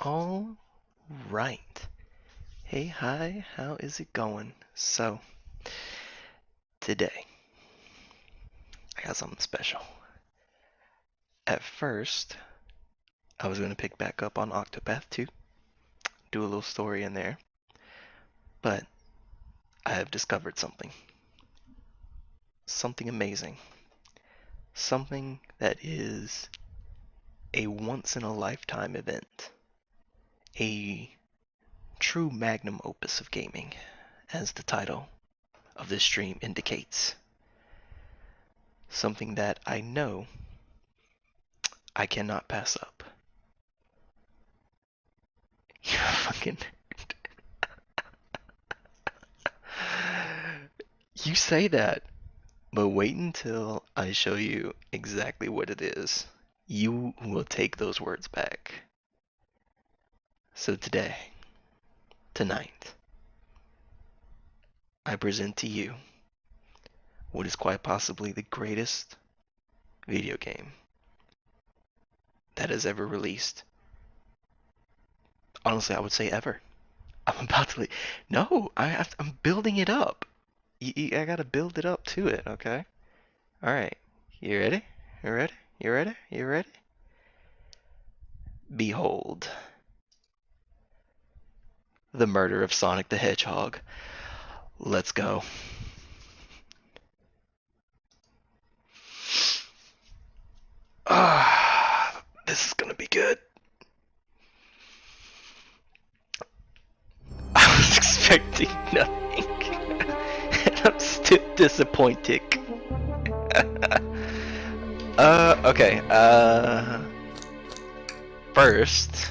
All right. Hey, hi, how is it going? So, today, I got something special. At first, I was going to pick back up on Octopath 2, do a little story in there, but I have discovered something. Something amazing. Something that is a once in a lifetime event. A true magnum opus of gaming, as the title of this stream indicates. Something that I know I cannot pass up. You fucking. You say that, but wait until I show you exactly what it is. You will take those words back. So today, tonight, I present to you what is quite possibly the greatest video game that has ever released. Honestly, I would say ever. I'm about to. No, I'm building it up. I gotta build it up to it, okay? Alright. You ready? You ready? You ready? You ready? Behold. The murder of Sonic the Hedgehog. Let's go. This is gonna be good. I was expecting nothing. And I'm still disappointed. Okay. First,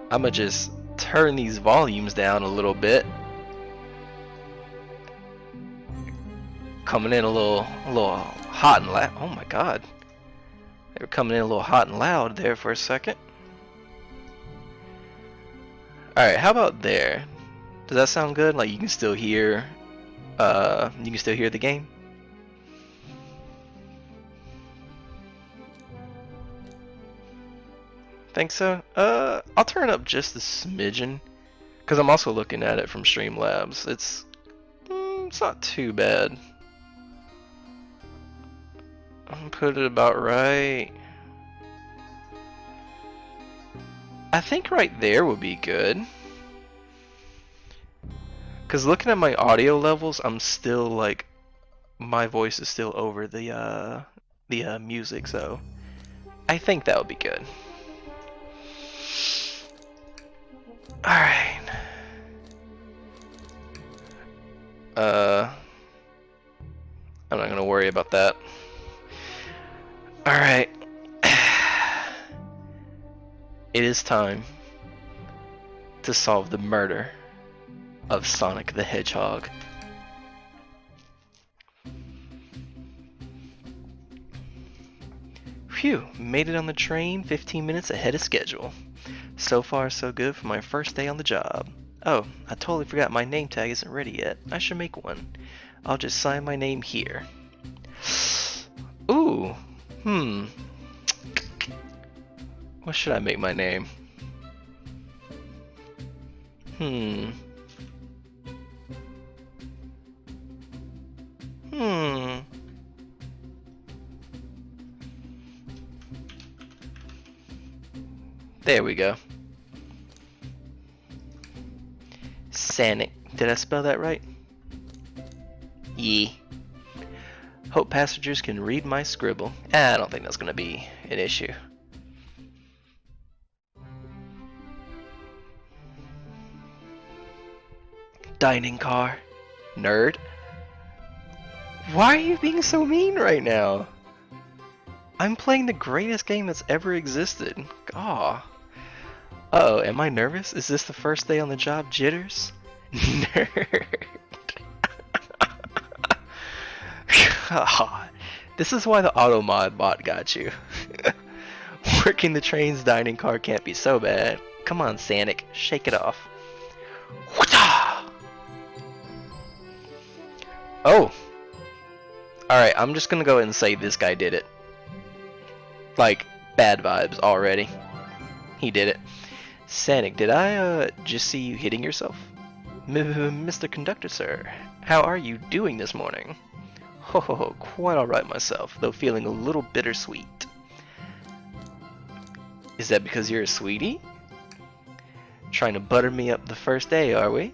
I'ma just turn these volumes down a little bit. Coming in a little hot and loud. Oh my god. They were coming in a little hot and loud there for a second. Alright, how about there? Does that sound good? Like you can still hear the game? Think so? I'll turn up just a smidgen, because I'm also looking at it from Streamlabs. It's not too bad. I'll put it about right. I think right there would be good. Because looking at my audio levels, I'm still like, my voice is still over the music, so I think that would be good. Alright. I'm not gonna worry about that. Alright. It is time to solve the murder of Sonic the Hedgehog. Phew, made it on the train 15 minutes ahead of schedule. So far so good for my first day on the job. Oh, I totally forgot my name tag isn't ready yet. I should make one. I'll just sign my name here. Ooh, what should I make my name? There we go. Sanic. Did I spell that right? Yeah. Hope passengers can read my scribble. I don't think that's gonna be an issue. Dining car. Nerd. Why are you being so mean right now? I'm playing the greatest game that's ever existed. Aw. Uh-oh, am I nervous? Is this the first day on the job jitters? Nerd. This is why the auto mod bot got you. Working the train's dining car can't be so bad. Come on, Sanic, shake it off. Oh. Alright, I'm just gonna go ahead and say this guy did it. Like, bad vibes already. He did it. Sanic, did I just see you hitting yourself? Mr. Conductor, sir, how are you doing this morning? Ho ho ho, quite alright myself, though feeling a little bittersweet. Is that because you're a sweetie? Trying to butter me up the first day, are we?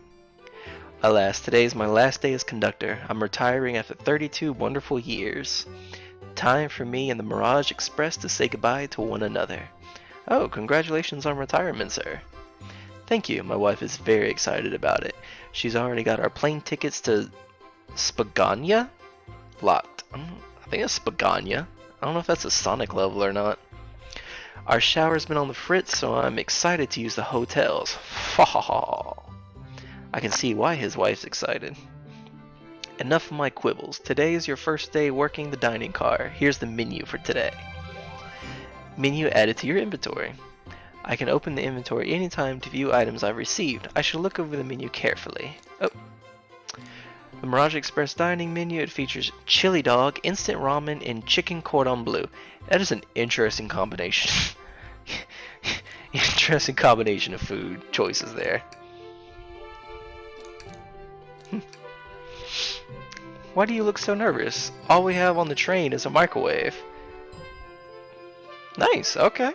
Alas, today is my last day as conductor. I'm retiring after 32 wonderful years. Time for me and the Mirage Express to say goodbye to one another. Oh, congratulations on retirement, sir. Thank you. My wife is very excited about it. She's already got our plane tickets to Spagania? Locked. I think it's Spagania. I don't know if that's a Sonic level or not. Our shower's been on the fritz, so I'm excited to use the hotels. I can see why his wife's excited. Enough of my quibbles. Today is your first day working the dining car. Here's the menu for today. Menu added to your inventory. I can open the inventory anytime to view items I've received. I should look over the menu carefully. Oh. The Mirage Express dining menu, it features chili dog, instant ramen, and chicken cordon bleu. That is an interesting combination. Interesting combination of food choices there. Why do you look so nervous? All we have on the train is a microwave. Nice, okay.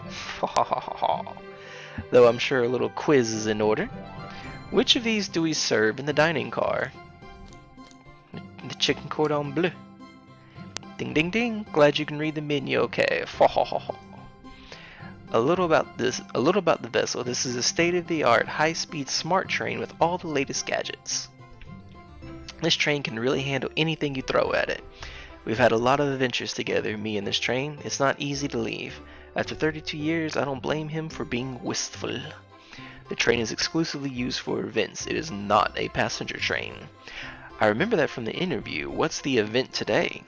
Though I'm sure a little quiz is in order. Which of these do we serve in the dining car? The chicken cordon bleu. Ding ding ding. Glad you can read the menu okay. A little about the vessel. This is a state-of-the-art high-speed smart train with all the latest gadgets. This train can really handle anything you throw at it. We've had a lot of adventures together, me and this train. It's not easy to leave. After 32 years, I don't blame him for being wistful. The train is exclusively used for events. It is not a passenger train. I remember that from the interview. What's the event today?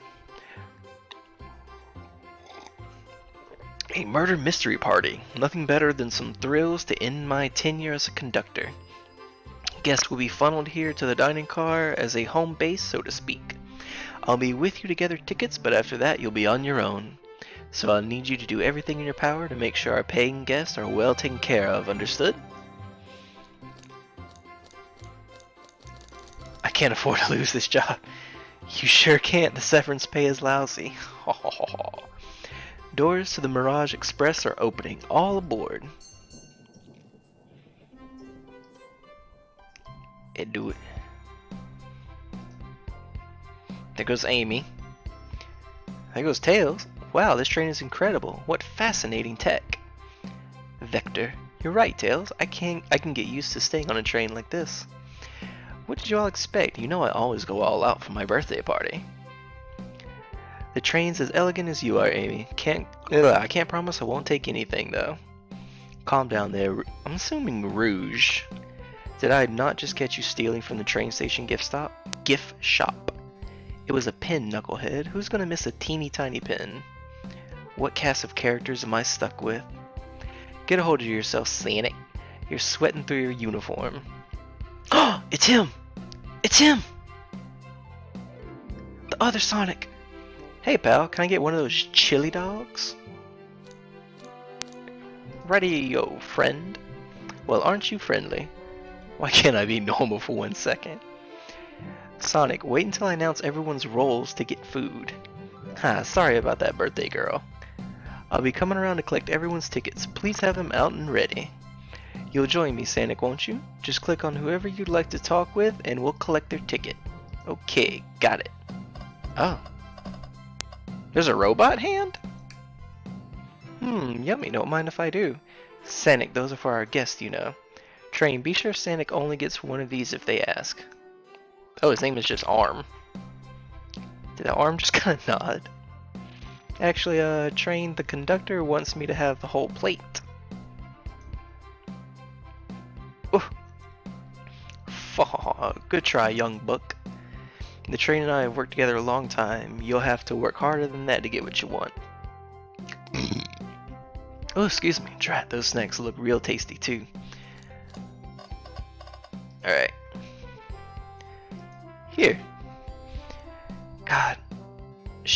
A murder mystery party. Nothing better than some thrills to end my tenure as a conductor. Guests will be funneled here to the dining car as a home base, so to speak. I'll be with you to gather tickets, but after that you'll be on your own. So I'll need you to do everything in your power to make sure our paying guests are well taken care of, understood? I can't afford to lose this job. You sure can't, the severance pay is lousy. Doors to the Mirage Express are opening, all aboard. Do it. There goes Amy. There goes Tails. Wow, this train is incredible. What fascinating tech. Vector. You're right, Tails. I can get used to staying on a train like this. What did you all expect? You know I always go all out for my birthday party. The train's as elegant as you are, Amy. I can't promise I won't take anything, though. Calm down there. I'm assuming Rouge. Did I not just catch you stealing from the train station gift shop? It was a pin, knucklehead. Who's gonna miss a teeny tiny pin? What cast of characters am I stuck with? Get a hold of yourself, Sonic. You're sweating through your uniform. Oh, it's him! It's him! The other Sonic! Hey pal, can I get one of those chili dogs? Righty-yo, friend. Well, aren't you friendly? Why can't I be normal for 1 second? Sonic, wait until I announce everyone's roles to get food. Sorry about that, birthday girl. I'll be coming around to collect everyone's tickets. Please have them out and ready. You'll join me, Sonic, won't you? Just click on whoever you'd like to talk with and we'll collect their ticket. Okay, got it. Oh. There's a robot hand? Yummy, don't mind if I do. Sonic, those are for our guests, you know. Train, be sure Sonic only gets one of these if they ask. Oh, his name is just Arm. Did the Arm just kind of nod? Actually, Train, the conductor wants me to have the whole plate. Ooh. Good try, young buck. The Train and I have worked together a long time. You'll have to work harder than that to get what you want. Oh, excuse me. Drat, those snacks look real tasty too. Alright. Here. God.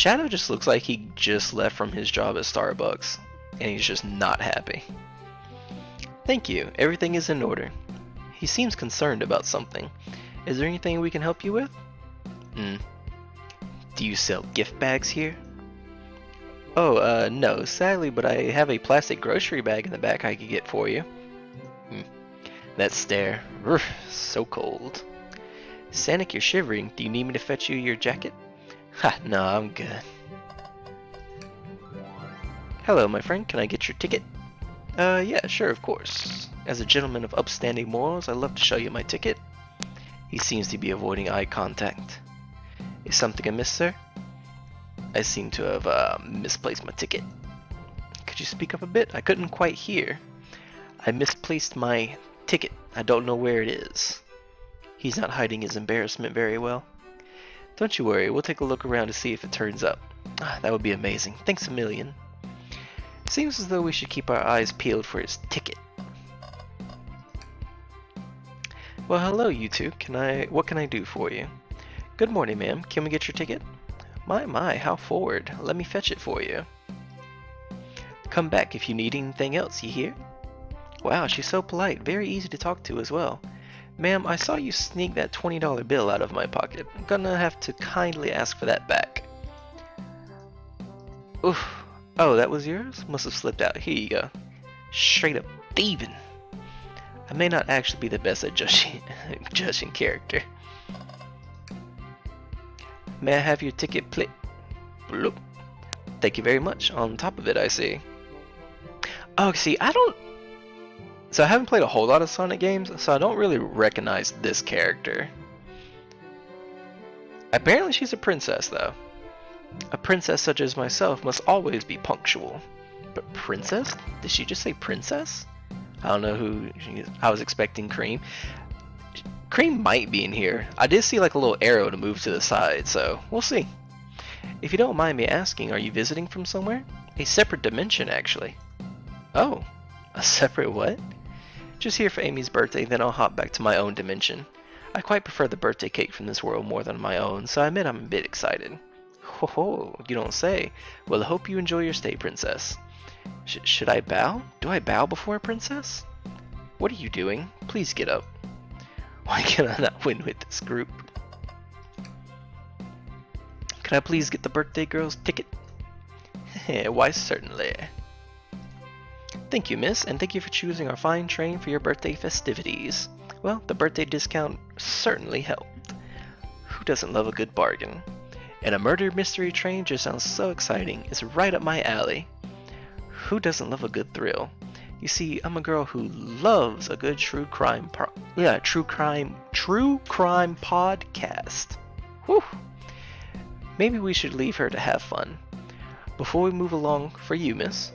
Shadow just looks like he just left from his job at Starbucks, and he's just not happy. Thank you, everything is in order. He seems concerned about something. Is there anything we can help you with? Do you sell gift bags here? Oh, no, sadly, but I have a plastic grocery bag in the back I could get for you. That stare, so cold. Sonic, you're shivering. Do you need me to fetch you your jacket? Ha, no, I'm good. Hello, my friend, can I get your ticket? Yeah, sure, of course. As a gentleman of upstanding morals, I'd love to show you my ticket. He seems to be avoiding eye contact. Is something amiss, sir? I seem to have misplaced my ticket. Could you speak up a bit? I couldn't quite hear. I misplaced my ticket. I don't know where it is. He's not hiding his embarrassment very well. Don't you worry, we'll take a look around to see if it turns up. That would be amazing. Thanks a million. Seems as though we should keep our eyes peeled for his ticket. Well, hello you two. What can I do for you? Good morning, ma'am. Can we get your ticket? My, how forward. Let me fetch it for you. Come back if you need anything else, you hear? Wow, she's so polite. Very easy to talk to as well. Ma'am, I saw you sneak that $20 bill out of my pocket. I'm gonna have to kindly ask for that back. Oof. Oh, that was yours? Must have slipped out. Here you go. Straight up thieving. I may not actually be the best at judging character. May I have your ticket, please? Bloop. Thank you very much. On top of it, I see. Oh, see, So I haven't played a whole lot of Sonic games, so I don't really recognize this character. Apparently she's a princess, though. A princess such as myself must always be punctual. But princess? Did she just say princess? I don't know who she is. I was expecting Cream. Cream might be in here. I did see like a little arrow to move to the side, so we'll see. If you don't mind me asking, are you visiting from somewhere? A separate dimension, actually. Oh, a separate what? Just here for Amy's birthday, then I'll hop back to my own dimension. I quite prefer the birthday cake from this world more than my own, so I admit I'm a bit excited. Ho ho, you don't say. Well, I hope you enjoy your stay, princess. Should I bow? Do I bow before a princess? What are you doing? Please get up. Why can I not win with this group? Can I please get the birthday girl's ticket? Why, certainly. Thank you, miss, and thank you for choosing our fine train for your birthday festivities. Well, the birthday discount certainly helped. Who doesn't love a good bargain? And a murder mystery train just sounds so exciting. It's right up my alley. Who doesn't love a good thrill? You see, I'm a girl who loves a good true crime podcast. Whew. Maybe we should leave her to have fun. Before we move along, for you, miss.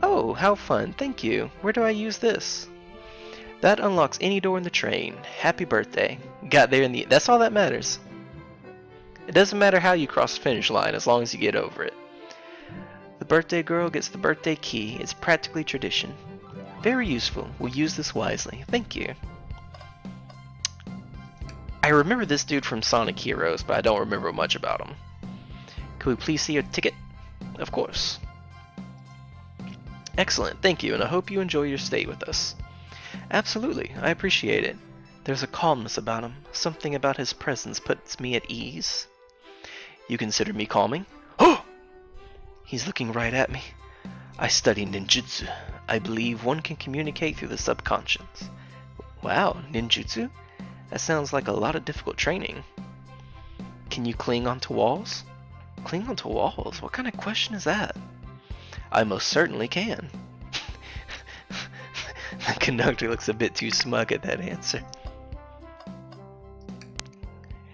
Oh, how fun, thank you. Where do I use this? That unlocks any door in the train. Happy birthday. Got there in the... That's all that matters. It doesn't matter how you cross the finish line as long as you get over it. The birthday girl gets the birthday key. It's practically tradition. Very useful. We'll use this wisely. Thank you. I remember this dude from Sonic Heroes, but I don't remember much about him. Could we please see your ticket? Of course. Excellent, thank you, and I hope you enjoy your stay with us. Absolutely, I appreciate it. There's a calmness about him. Something about his presence puts me at ease. You consider me calming? Oh! He's looking right at me. I study ninjutsu. I believe one can communicate through the subconscious. Wow, ninjutsu? That sounds like a lot of difficult training. Can you cling onto walls? Cling onto walls? What kind of question is that? I most certainly can. The conductor looks a bit too smug at that answer.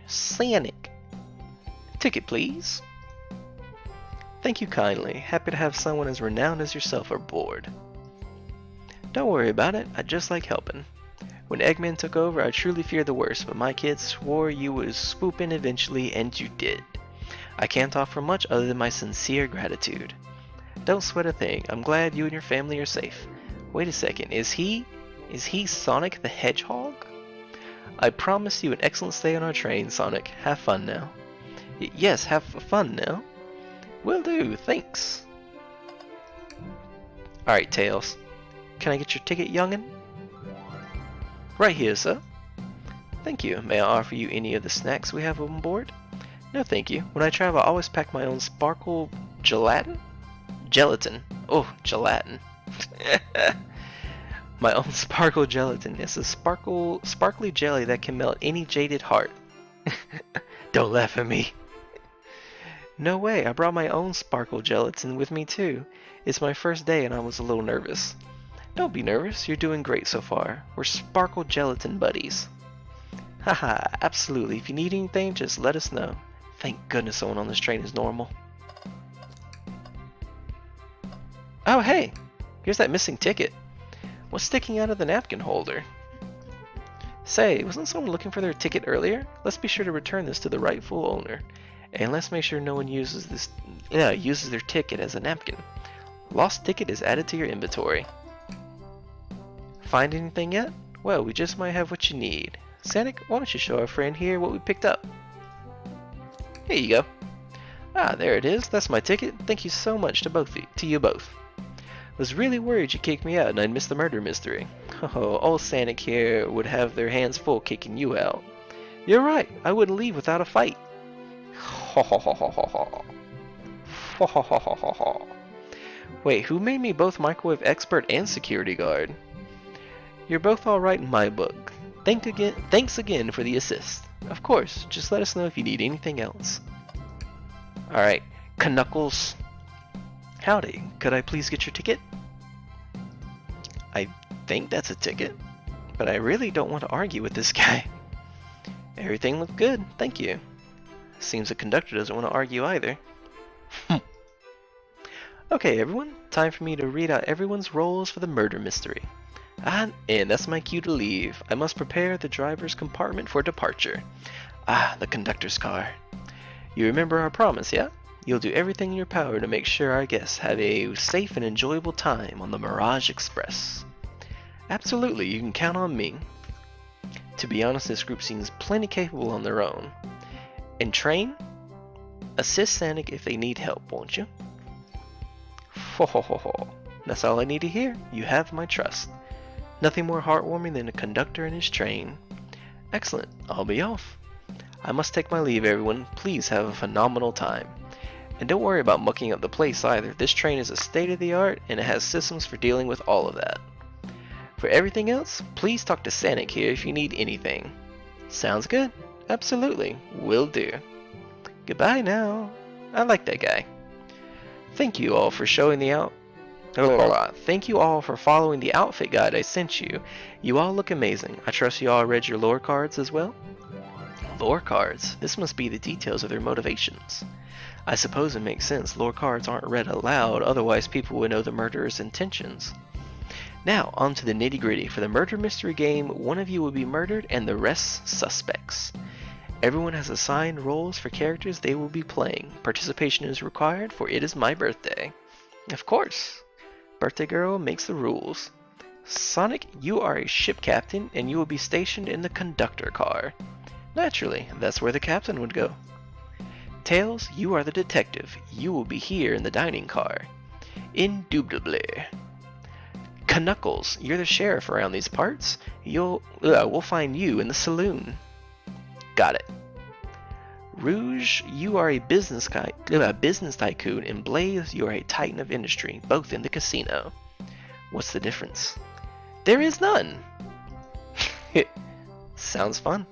Sonic. Ticket, please. Thank you kindly. Happy to have someone as renowned as yourself aboard. Don't worry about it. I just like helping. When Eggman took over, I truly feared the worst, but my kids swore you would swoop in eventually, and you did. I can't offer much other than my sincere gratitude. Don't sweat a thing. I'm glad you and your family are safe. Wait a second. Is he Sonic the Hedgehog? I promise you an excellent stay on our train, Sonic. Have fun now. Yes, have fun now. Will do, thanks. Alright, Tails. Can I get your ticket, youngin'? Right here, sir. Thank you. May I offer you any of the snacks we have on board? No, thank you. When I travel, I always pack my own sparkle gelatin? Gelatin. Oh, gelatin. My own sparkle gelatin. It's a sparkly jelly that can melt any jaded heart. Don't laugh at me. No way, I brought my own sparkle gelatin with me too. It's my first day and I was a little nervous. Don't be nervous, you're doing great so far. We're sparkle gelatin buddies. Haha, absolutely. If you need anything, just let us know. Thank goodness someone on this train is normal. Oh hey, here's that missing ticket. What's sticking out of the napkin holder? Say, wasn't someone looking for their ticket earlier? Let's be sure to return this to the rightful owner. And let's make sure no one uses their ticket as a napkin. Lost ticket is added to your inventory. Find anything yet? Well, we just might have what you need. Sonic, why don't you show our friend here what we picked up? Here you go. Ah, there it is. That's my ticket. Thank you so much to you both. Was really worried you kicked me out and I'd miss the murder mystery. Oh, old Sonic here would have their hands full kicking you out. You're right. I wouldn't leave without a fight. Ho ho ho ho ho ho. Ho ho ho ho ho ho. Wait, who made me both microwave expert and security guard? You're both alright in my book. Thanks again for the assist. Of course, just let us know if you need anything else. Alright, Knuckles. Howdy, could I please get your ticket? I think that's a ticket, but I really don't want to argue with this guy. Everything looked good, thank you. Seems the conductor doesn't want to argue either. Okay everyone, time for me to read out everyone's roles for the murder mystery. And that's my cue to leave. I must prepare the driver's compartment for departure. Ah, the conductor's car. You remember our promise, yeah? You'll do everything in your power to make sure our guests have a safe and enjoyable time on the Mirage Express. Absolutely, you can count on me. To be honest, this group seems plenty capable on their own. And Train, assist Sonic if they need help, won't you? Ho ho ho ho. That's all I need to hear. You have my trust. Nothing more heartwarming than a conductor and his train. Excellent. I'll be off. I must take my leave, everyone. Please have a phenomenal time. And don't worry about mucking up the place either. This train is a state-of-the-art and it has systems for dealing with all of that. For everything else, please talk to Sonic here if you need anything. Sounds good. Absolutely. Will do. Goodbye now. I like that guy. Thank you all for showing the out. Thank you all for following the outfit guide I sent you. You all look amazing. I trust you all read your lore cards as well? Lore cards? This must be the details of their motivations. I suppose it makes sense. Lore cards aren't read aloud, otherwise people would know the murderer's intentions. Now, on to the nitty-gritty. For the murder mystery game, one of you will be murdered and the rest suspects. Everyone has assigned roles for characters they will be playing. Participation is required, for it is my birthday. Of course. Birthday girl makes the rules. Sonic, you are a ship captain, and you will be stationed in the conductor car. Naturally, that's where the captain would go. Tails, you are the detective. You will be here in the dining car. Indubitably. Knuckles, you're the sheriff around these parts. We'll find you in the saloon. Got it. Rouge, you are a business tycoon, and Blaze, you are a titan of industry, both in the casino. What's the difference? There is none. Sounds fun.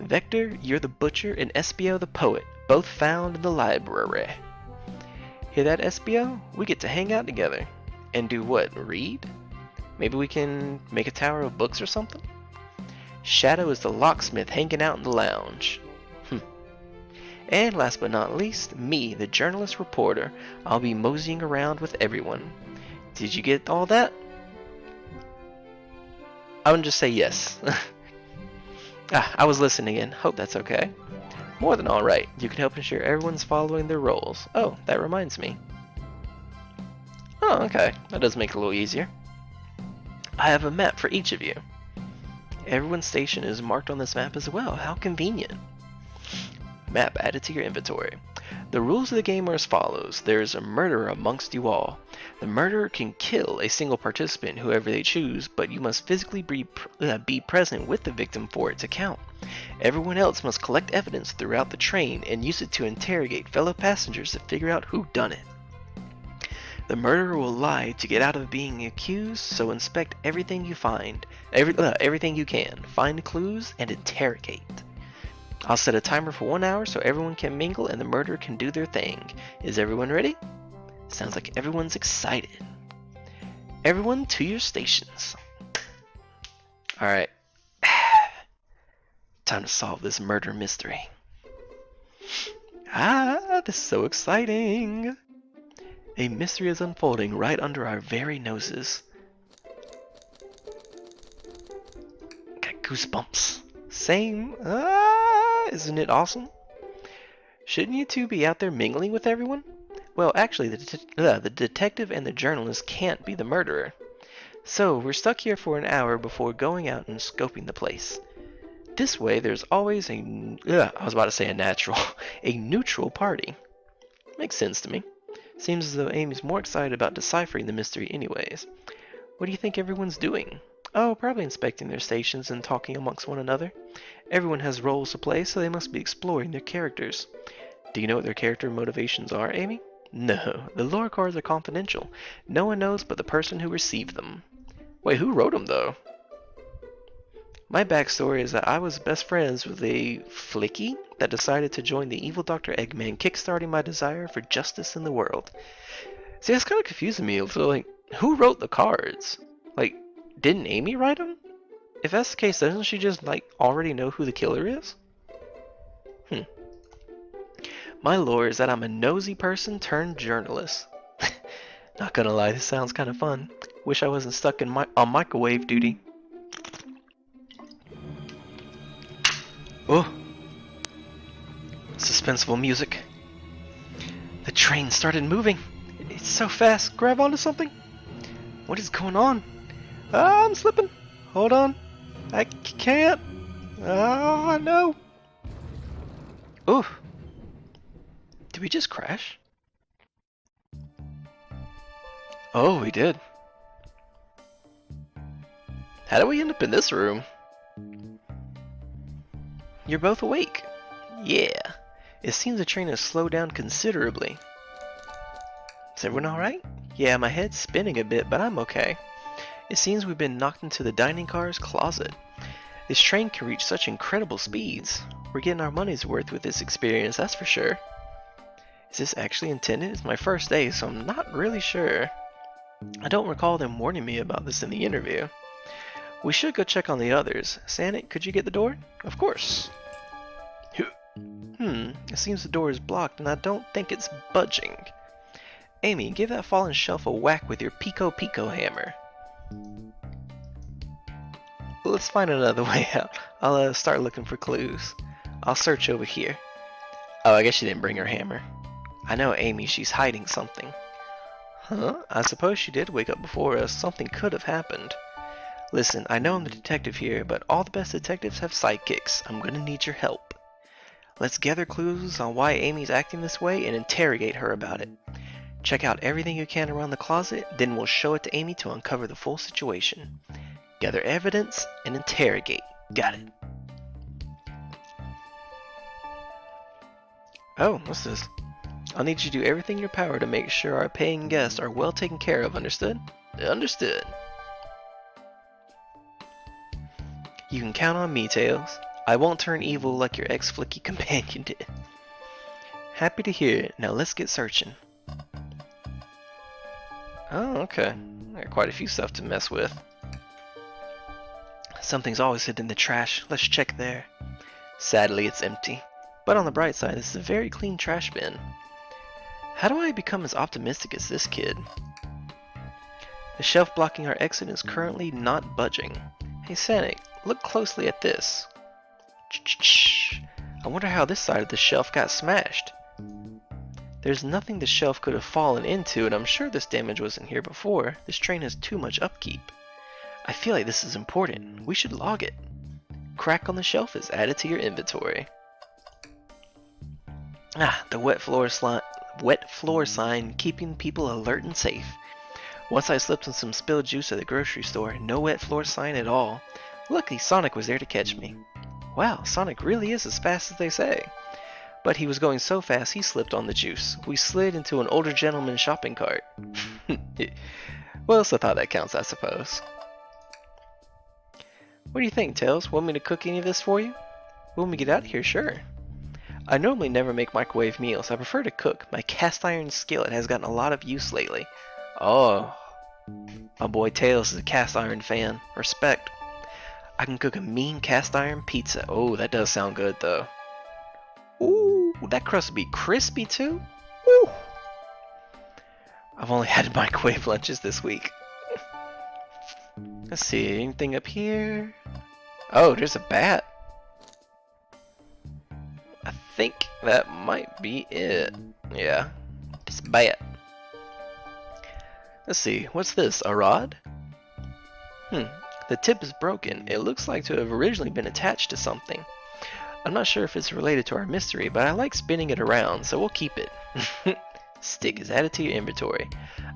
Vector, you're the butcher, and Espio the poet, both found in the library. Hear that, Espio? We get to hang out together. And do what? Read? Maybe we can make a tower of books or something? Shadow is the locksmith hanging out in the lounge. And last but not least, me, the journalist reporter. I'll be moseying around with everyone. Did you get all that? I would just say yes. I was listening in. Hope that's okay. More than alright. You can help ensure everyone's following their roles. Oh, that reminds me. Oh, okay. That does make it a little easier. I have a map for each of you. Everyone's station is marked on this map as well. How convenient. Map added to your inventory. The rules of the game are as follows. There is a murderer amongst you all. The murderer can kill a single participant, whoever they choose, but you must physically be present with the victim for it to count. Everyone else must collect evidence throughout the train and use it to interrogate fellow passengers to figure out who done it. The murderer will lie to get out of being accused, so inspect everything you find, everything you can, find clues, and interrogate. I'll set a timer for 1 hour so everyone can mingle and the murderer can do their thing. Is everyone ready? Sounds like everyone's excited. Everyone to your stations. Alright. Time to solve this murder mystery. This is so exciting. A mystery is unfolding right under our very noses. Got goosebumps. Same. Isn't it awesome? Shouldn't you two be out there mingling with everyone? Well, actually, the detective and the journalist can't be the murderer. So, we're stuck here for an hour before going out and scoping the place. This way, there's always a neutral party. Makes sense to me. Seems as though Amy's more excited about deciphering the mystery anyways. What do you think everyone's doing? Oh, probably inspecting their stations and talking amongst one another. Everyone has roles to play, so they must be exploring their characters. Do you know what their character motivations are, Amy? No, the lore cards are confidential. No one knows but the person who received them. Wait, who wrote them, though? My backstory is that I was best friends with a flicky that decided to join the evil Dr. Eggman, kickstarting my desire for justice in the world. See, that's kind of confusing me. So, like, who wrote the cards? Like, didn't Amy write them? If that's the case, doesn't she just, like, already know who the killer is? My lore is that I'm a nosy person turned journalist. Not gonna lie, this sounds kind of fun. Wish I wasn't stuck on microwave duty. Oh! Suspenseful music. The train started moving. It's so fast. Grab onto something. What is going on? I'm slipping. Hold on. I can't. Oh, no. Ooh. Did we just crash? Oh, we did. How did we end up in this room? You're both awake. Yeah. It seems the train has slowed down considerably. Is everyone alright? Yeah, my head's spinning a bit, but I'm okay. It seems we've been knocked into the dining car's closet. This train can reach such incredible speeds. We're getting our money's worth with this experience, that's for sure. Is this actually intended? It's my first day, so I'm not really sure. I don't recall them warning me about this in the interview. We should go check on the others. Sanic, could you get the door? Of course. It seems the door is blocked and I don't think it's budging. Amy, give that fallen shelf a whack with your Pico hammer. Let's find another way out. I'll start looking for clues. I'll search over here. Oh, I guess she didn't bring her hammer. I know Amy, she's hiding something. Huh? I suppose she did wake up before us. Something could have happened. Listen, I know I'm the detective here, but all the best detectives have sidekicks. I'm gonna need your help. Let's gather clues on why Amy's acting this way and interrogate her about it. Check out everything you can around the closet, then we'll show it to Amy to uncover the full situation. Gather evidence and interrogate. Got it. Oh, what's this? I'll need you to do everything in your power to make sure our paying guests are well taken care of, understood? Understood. You can count on me, Tails. I won't turn evil like your ex-flicky companion did. Happy to hear it. Now let's get searching. Oh, okay. Got quite a few stuff to mess with. Something's always hidden in the trash. Let's check there. Sadly, it's empty. But on the bright side, this is a very clean trash bin. How do I become as optimistic as this kid? The shelf blocking our exit is currently not budging. Hey Sanic, look closely at this. I wonder how this side of the shelf got smashed. There's nothing the shelf could have fallen into, and I'm sure this damage wasn't here before. This train has too much upkeep. I feel like this is important. We should log it. Crack on the shelf is added to your inventory. Ah, the wet floor sign keeping people alert and safe. Once I slipped on some spilled juice at the grocery store. No wet floor sign at all. Luckily, Sonic was there to catch me. Wow, Sonic really is as fast as they say. But he was going so fast he slipped on the juice. We slid into an older gentleman's shopping cart. Well, so how that counts, I suppose. What do you think, Tails? Want me to cook any of this for you? When we get out of here, sure. I normally never make microwave meals. I prefer to cook. My cast iron skillet has gotten a lot of use lately. Oh, my boy Tails is a cast iron fan. Respect. I can cook a mean cast iron pizza. Oh, that does sound good though. Ooh, that crust would be crispy too. Ooh. I've only had microwave lunches this week. Let's see, anything up here? Oh, there's a bat. I think that might be it. Yeah, it's a bat. Let's see, what's this, a rod? The tip is broken. It looks like to have originally been attached to something. I'm not sure if it's related to our mystery, but I like spinning it around, so we'll keep it. Stick is added to your inventory.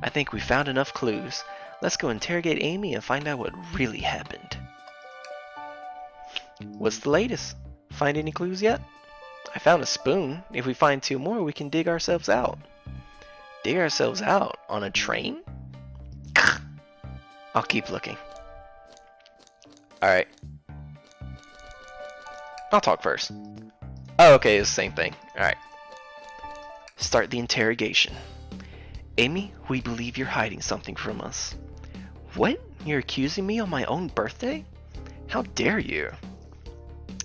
I think we found enough clues. Let's go interrogate Amy and find out what really happened. What's the latest? Find any clues yet? I found a spoon. If we find 2 more, we can dig ourselves out. Dig ourselves out? On a train? I'll keep looking. Alright. I'll talk first. Oh, okay, it's the same thing. Alright. Start the interrogation. Amy, we believe you're hiding something from us. What? You're accusing me on my own birthday? How dare you?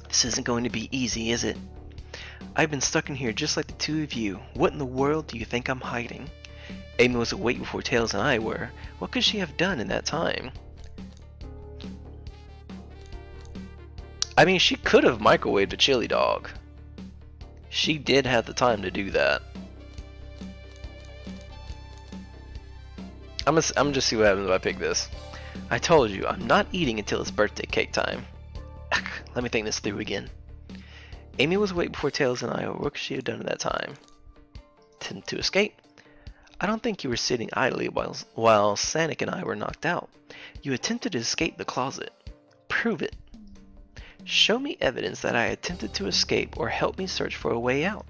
This isn't going to be easy, is it? I've been stuck in here just like the 2 of you. What in the world do you think I'm hiding? Amy was awake before Tails and I were. What could she have done in that time? I mean, she could have microwaved a chili dog. She did have the time to do that. I'm gonna just see what happens if I pick this. I told you, I'm not eating until it's birthday cake time. Let me think this through again. Amy was awake before Tails and I were. What could she have done at that time? To escape? I don't think you were sitting idly while Sonic and I were knocked out. You attempted to escape the closet. Prove it. Show me evidence that I attempted to escape or help me search for a way out.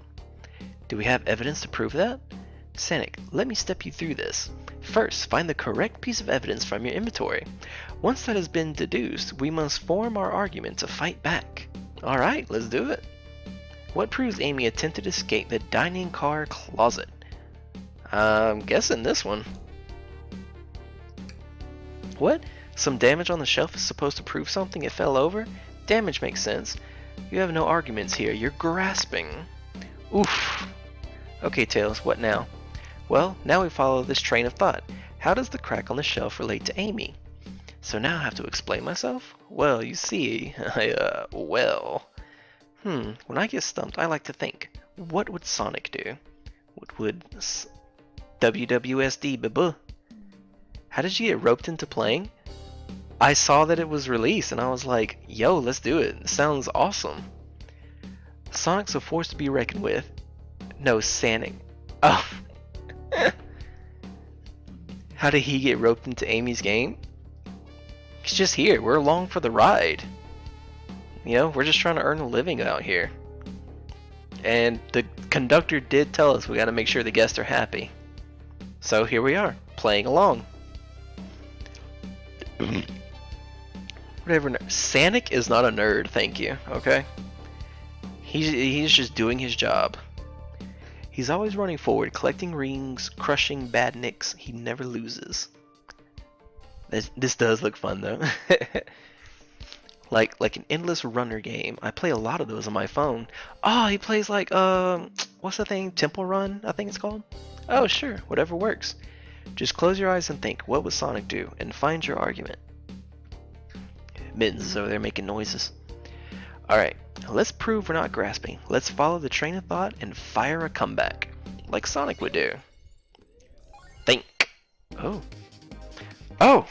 Do we have evidence to prove that? Sonic, let me step you through this. First, find the correct piece of evidence from your inventory. Once that has been deduced, we must form our argument to fight back. Alright, let's do it. What proves Amy attempted to escape the dining car closet? I'm guessing this one. What? Some damage on the shelf is supposed to prove something it fell over? Damage makes sense. You have no arguments here. You're grasping. Oof. Okay, Tails, what now? Well, now we follow this train of thought. How does the crack on the shelf relate to Amy? So now I have to explain myself? Well, you see, when I get stumped, I like to think, what would Sonic do? What would WWSD babu? How did you get roped into playing? I saw that it was released and I was like, yo, let's do it. It sounds awesome. Sonic's a force to be reckoned with. No, Sonic. Oh. How did he get roped into Amy's game? He's just here. We're along for the ride. You know, we're just trying to earn a living out here. And the conductor did tell us we gotta make sure the guests are happy. So here we are, playing along. Whatever. Sonic is not a nerd, thank you, okay? He's just doing his job. He's always running forward, collecting rings, crushing badniks. He never loses. This does look fun though. like an endless runner game. I play a lot of those on my phone. Oh, he plays like what's the thing? Temple Run, I think it's called. Oh, sure, whatever works. Just close your eyes and think, what would Sonic do? And find your argument. Mittens is over there making noises. Alright, let's prove we're not grasping. Let's follow the train of thought and fire a comeback. Like Sonic would do. Think. Oh. Oh!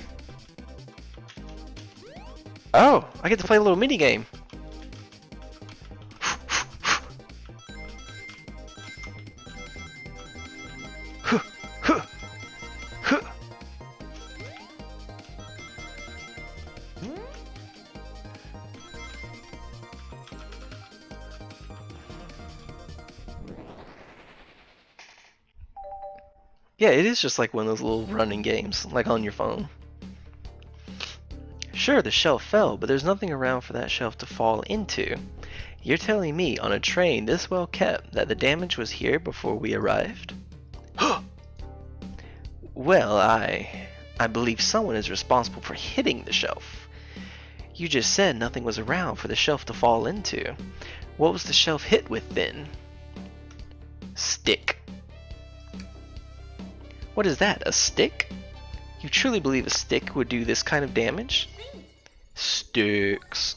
Oh! I get to play a little mini game. Yeah, it is just like one of those little running games, like on your phone. Sure, the shelf fell, but there's nothing around for that shelf to fall into. You're telling me, on a train this well kept, that the damage was here before we arrived? Well, I believe someone is responsible for hitting the shelf. You just said nothing was around for the shelf to fall into. What was the shelf hit with then? Stick. What is that, a stick? You truly believe a stick would do this kind of damage? Sticks.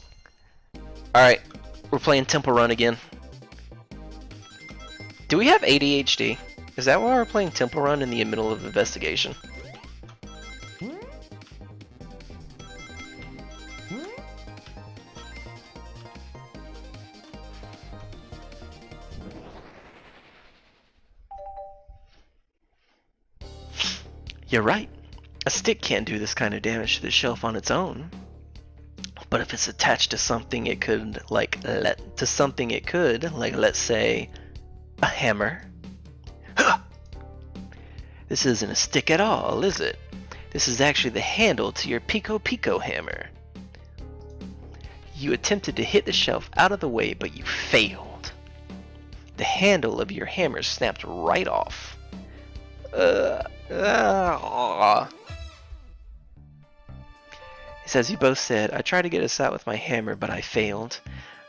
Alright, we're playing Temple Run again. Do we have ADHD? Is that why we're playing Temple Run in the middle of investigation? You're right. A stick can't do this kind of damage to the shelf on its own. But if it's attached to something it could, like, let's say, a hammer. This isn't a stick at all, is it? This is actually the handle to your Pico Pico hammer. You attempted to hit the shelf out of the way, but you failed. The handle of your hammer snapped right off. He says you both said, I tried to get us out with my hammer, but I failed.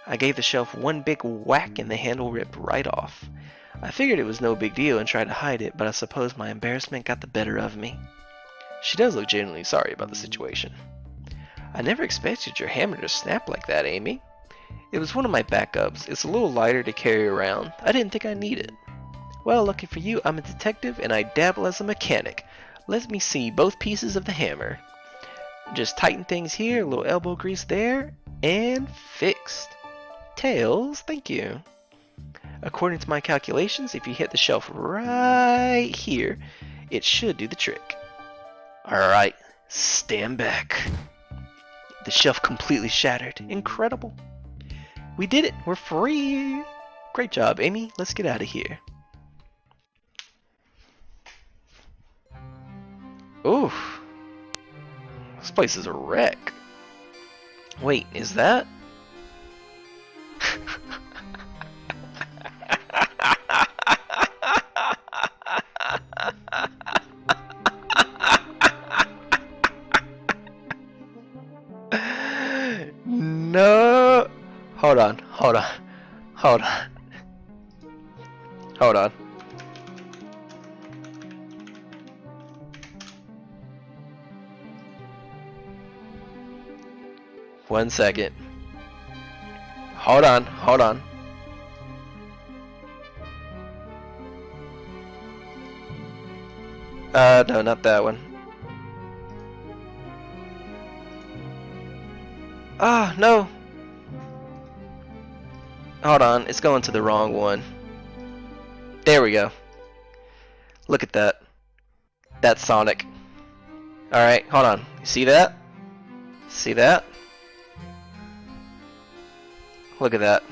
I gave the shelf one big whack and the handle ripped right off. I figured it was no big deal and tried to hide it, but I suppose my embarrassment got the better of me. She does look genuinely sorry about the situation. I never expected your hammer to snap like that, Amy. It was one of my backups. It's a little lighter to carry around. I didn't think I'd need it. Well, lucky for you, I'm a detective and I dabble as a mechanic. Let me see both pieces of the hammer. Just tighten things here, a little elbow grease there, and fixed. Tails, thank you. According to my calculations, if you hit the shelf right here, it should do the trick. Alright, stand back. The shelf completely shattered. Incredible. We did it, we're free. Great job, Amy. Let's get out of here. Oof. This place is a wreck. Wait, is that? No. Hold on. One second. Hold on. No, not that one. Ah, no. Hold on, it's going to the wrong one. There we go. Look at that. That's Sonic. Alright, hold on. You see that? See that? Look at that.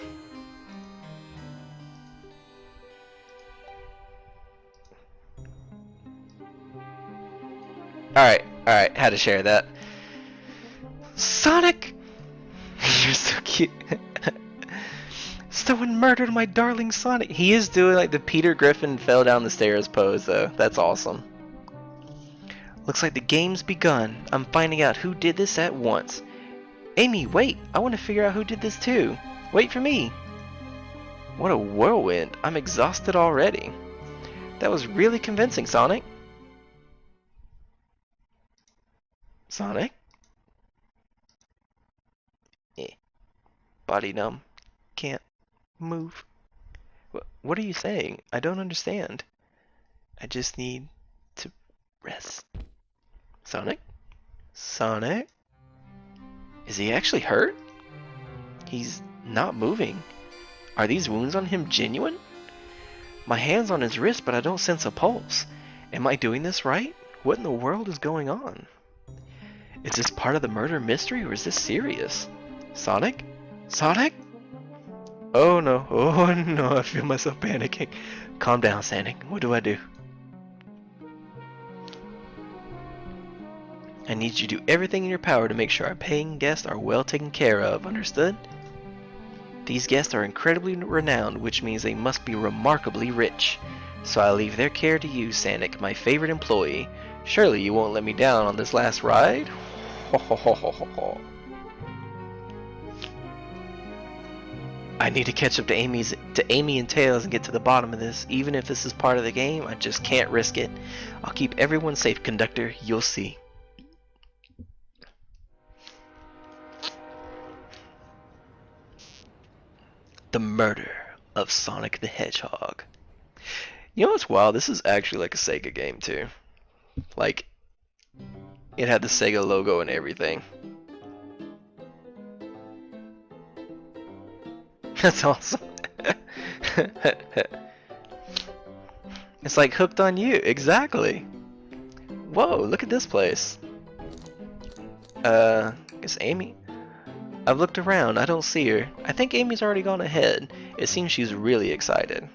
Alright, had to share that. Sonic! You're so cute. Someone murdered my darling Sonic. He is doing like the Peter Griffin fell down the stairs pose though. That's awesome. Looks like the game's begun. I'm finding out who did this at once. Amy, wait! I want to figure out who did this too. Wait for me! What a whirlwind. I'm exhausted already. That was really convincing, Sonic. Sonic? Body numb. Can't move. What are you saying? I don't understand. I just need to rest. Sonic? Sonic? Is he actually hurt? He's not moving. Are these wounds on him genuine? My hand's on his wrist, but I don't sense a pulse. Am I doing this right? What in the world is going on? Is this part of the murder mystery, or is this serious? Sonic? Sonic? Oh no, I feel myself panicking. Calm down, Sonic. What do I do? I need you to do everything in your power to make sure our paying guests are well taken care of, understood? These guests are incredibly renowned, which means they must be remarkably rich. So I leave their care to you, Sanic, my favorite employee. Surely you won't let me down on this last ride? Ho ho ho ho ho ho. I need to catch up to Amy and Tails and get to the bottom of this. Even if this is part of the game, I just can't risk it. I'll keep everyone safe, conductor. You'll see. The murder of Sonic the Hedgehog. You know what's wild? This is actually like a Sega game too. Like, it had the Sega logo and everything. That's awesome. It's like Hooked on You, exactly. Whoa, look at this place. It's Amy. I've looked around, I don't see her. I think Amy's already gone ahead. It seems she's really excited.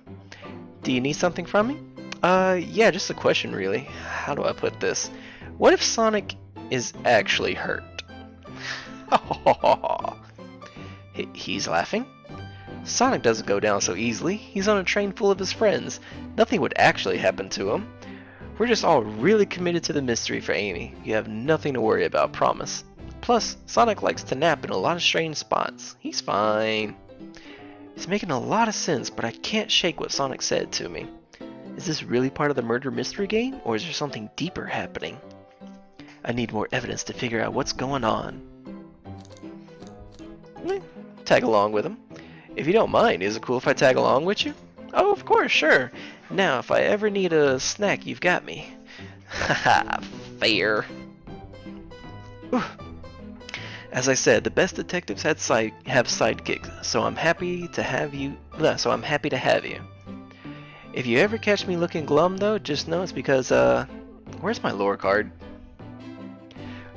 Do you need something from me? Yeah, just a question really. How do I put this? What if Sonic is actually hurt? He's laughing? Sonic doesn't go down so easily. He's on a train full of his friends. Nothing would actually happen to him. We're just all really committed to the mystery for Amy. You have nothing to worry about, promise. Plus, Sonic likes to nap in a lot of strange spots. He's fine. It's making a lot of sense, but I can't shake what Sonic said to me. Is this really part of the murder mystery game, or is there something deeper happening? I need more evidence to figure out what's going on. Tag along with him. If you don't mind, is it cool if I tag along with you? Oh, of course, sure. Now, if I ever need a snack, you've got me. Haha, fair. As I said, the best detectives have sidekicks, so I'm happy to have you. If you ever catch me looking glum, though, just know it's because where's my lore card?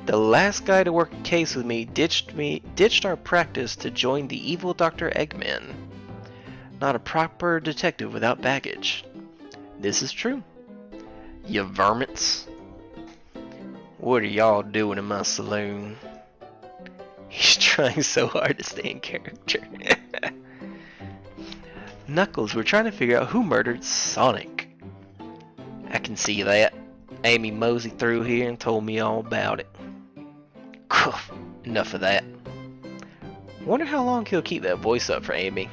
The last guy to work a case with me ditched our practice to join the evil Dr. Eggman. Not a proper detective without baggage. This is true. You varmints. What are y'all doing in my saloon? He's trying so hard to stay in character. Knuckles, we're trying to figure out who murdered Sonic. I can see that. Amy moseyed through here and told me all about it. Enough of that. Wonder how long he'll keep that voice up for Amy.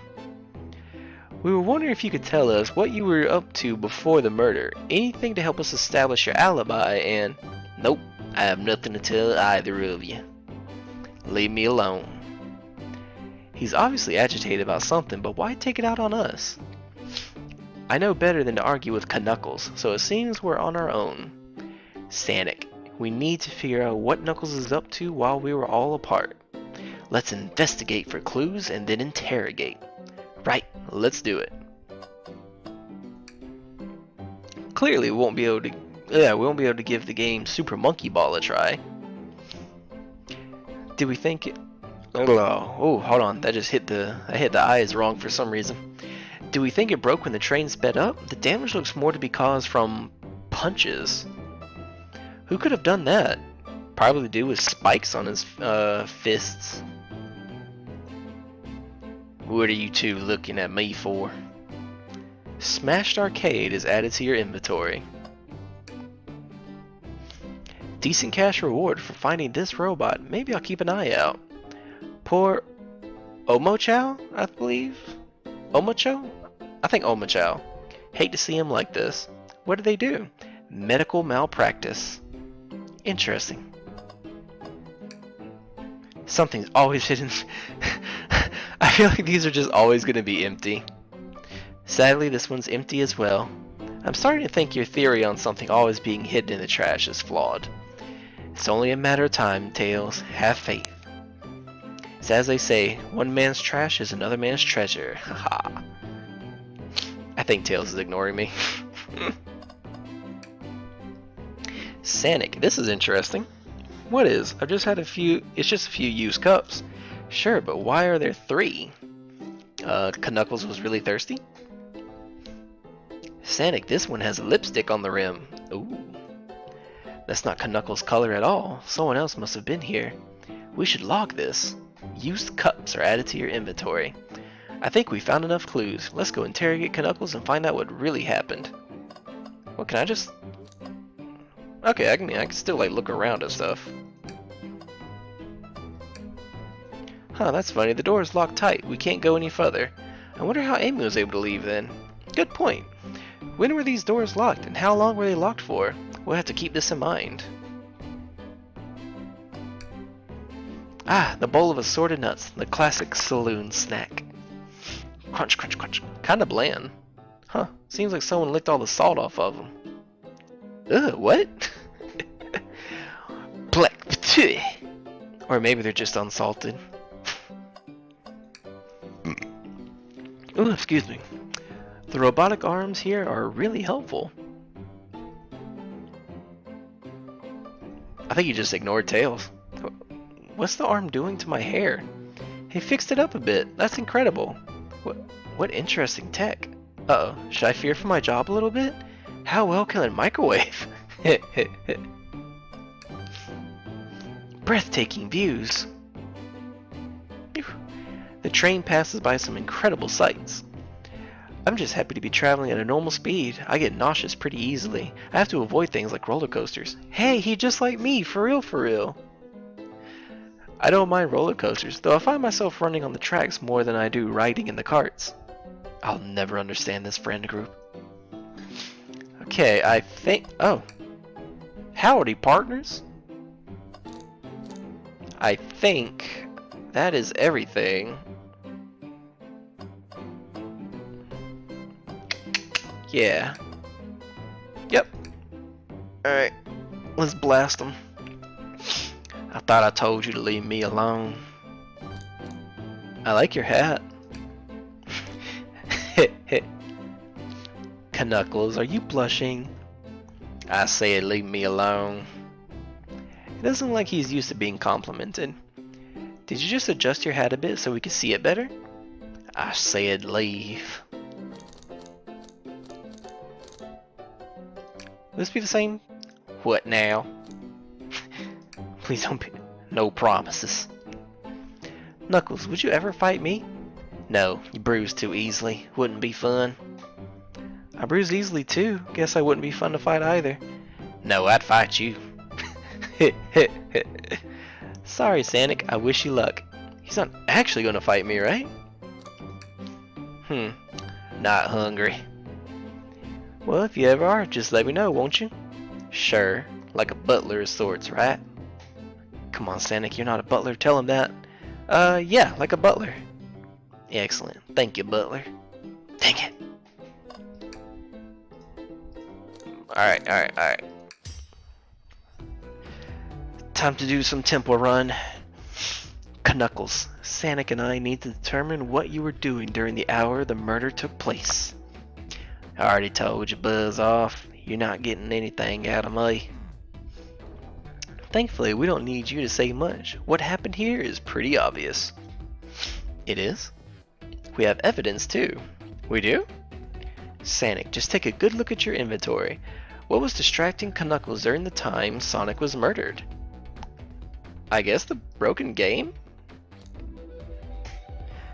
We were wondering if you could tell us what you were up to before the murder. Anything to help us establish your alibi and... Nope, I have nothing to tell either of you. Leave me alone. He's obviously agitated about something, but why take it out on us? I know better than to argue with Knuckles, so it seems we're on our own. Sanic, we need to figure out what Knuckles is up to while we were all apart. Let's investigate for clues and then interrogate. Right, let's do it. Clearly, we won't be able to give the game Super Monkey Ball a try. Did we think it... Oh, hold on. That just hit the eyes wrong for some reason. Do we think it broke when the train sped up? The damage looks more to be caused from punches. Who could have done that? Probably the dude with spikes on his fists. What are you two looking at me for? Smashed Arcade is added to your inventory. Decent cash reward for finding this robot. Maybe I'll keep an eye out. Poor Omochao, I believe? Omocho? I think Omochao. Hate to see him like this. What did they do? Medical malpractice. Interesting. Something's always hidden. I feel like these are just always going to be empty. Sadly, this one's empty as well. I'm starting to think your theory on something always being hidden in the trash is flawed. It's only a matter of time, Tails. Have faith. It's as they say, one man's trash is another man's treasure. Haha. I think Tails is ignoring me. Sanic, this is interesting. What is? I've just had a few. It's just a few used cups. Sure, but why are there 3? Knuckles was really thirsty? Sanic, this one has lipstick on the rim. Ooh. That's not Knuckles' color at all. Someone else must have been here. We should log this. Used cups are added to your inventory. I think we found enough clues. Let's go interrogate Knuckles and find out what really happened. Well, can I just... Okay, I can still like look around and stuff. Huh, that's funny. The door is locked tight. We can't go any further. I wonder how Amy was able to leave then. Good point. When were these doors locked and how long were they locked for? We'll have to keep this in mind. Ah, the bowl of assorted nuts, the classic saloon snack. Crunch, crunch, crunch. Kinda bland. Huh, seems like someone licked all the salt off of them. Ugh, what? Black. Or maybe they're just unsalted. Oh, excuse me. The robotic arms here are really helpful. I think you just ignored Tails. What's the arm doing to my hair? He fixed it up a bit. That's incredible. What interesting tech. Uh-oh, should I fear for my job a little bit? How well can a microwave? Breathtaking views. The train passes by some incredible sights. I'm just happy to be traveling at a normal speed. I get nauseous pretty easily. I have to avoid things like roller coasters. Hey, he just like me, for real, for real. I don't mind roller coasters, though I find myself running on the tracks more than I do riding in the carts. I'll never understand this friend group. Okay, I think... Oh. Howdy, partners. I think that is everything. Yeah. Yep. Alright. Let's blast them. I thought I told you to leave me alone. I like your hat. Knuckles, are you blushing? I said leave me alone. It doesn't look like he's used to being complimented. Did you just adjust your hat a bit so we could see it better? I said leave. Will this be the same? What now? Please don't be... No promises. Knuckles, would you ever fight me? No, you bruise too easily. Wouldn't be fun. I bruise easily too. Guess I wouldn't be fun to fight either. No, I'd fight you. Sorry, Sonic. I wish you luck. He's not actually gonna fight me, right? Not hungry. Well, if you ever are, just let me know, won't you? Sure. Like a butler of sorts, right? Come on, Sonic. You're not a butler. Tell him that. Yeah, like a butler. Excellent. Thank you, butler. Dang it. Alright. Time to do some temple run. Knuckles, Sonic and I need to determine what you were doing during the hour the murder took place. I already told you, buzz off. You're not getting anything out of me. Thankfully, we don't need you to say much. What happened here is pretty obvious. It is? We have evidence too. We do? Sonic, just take a good look at your inventory. What was distracting Knuckles during the time Sonic was murdered? I guess the broken game?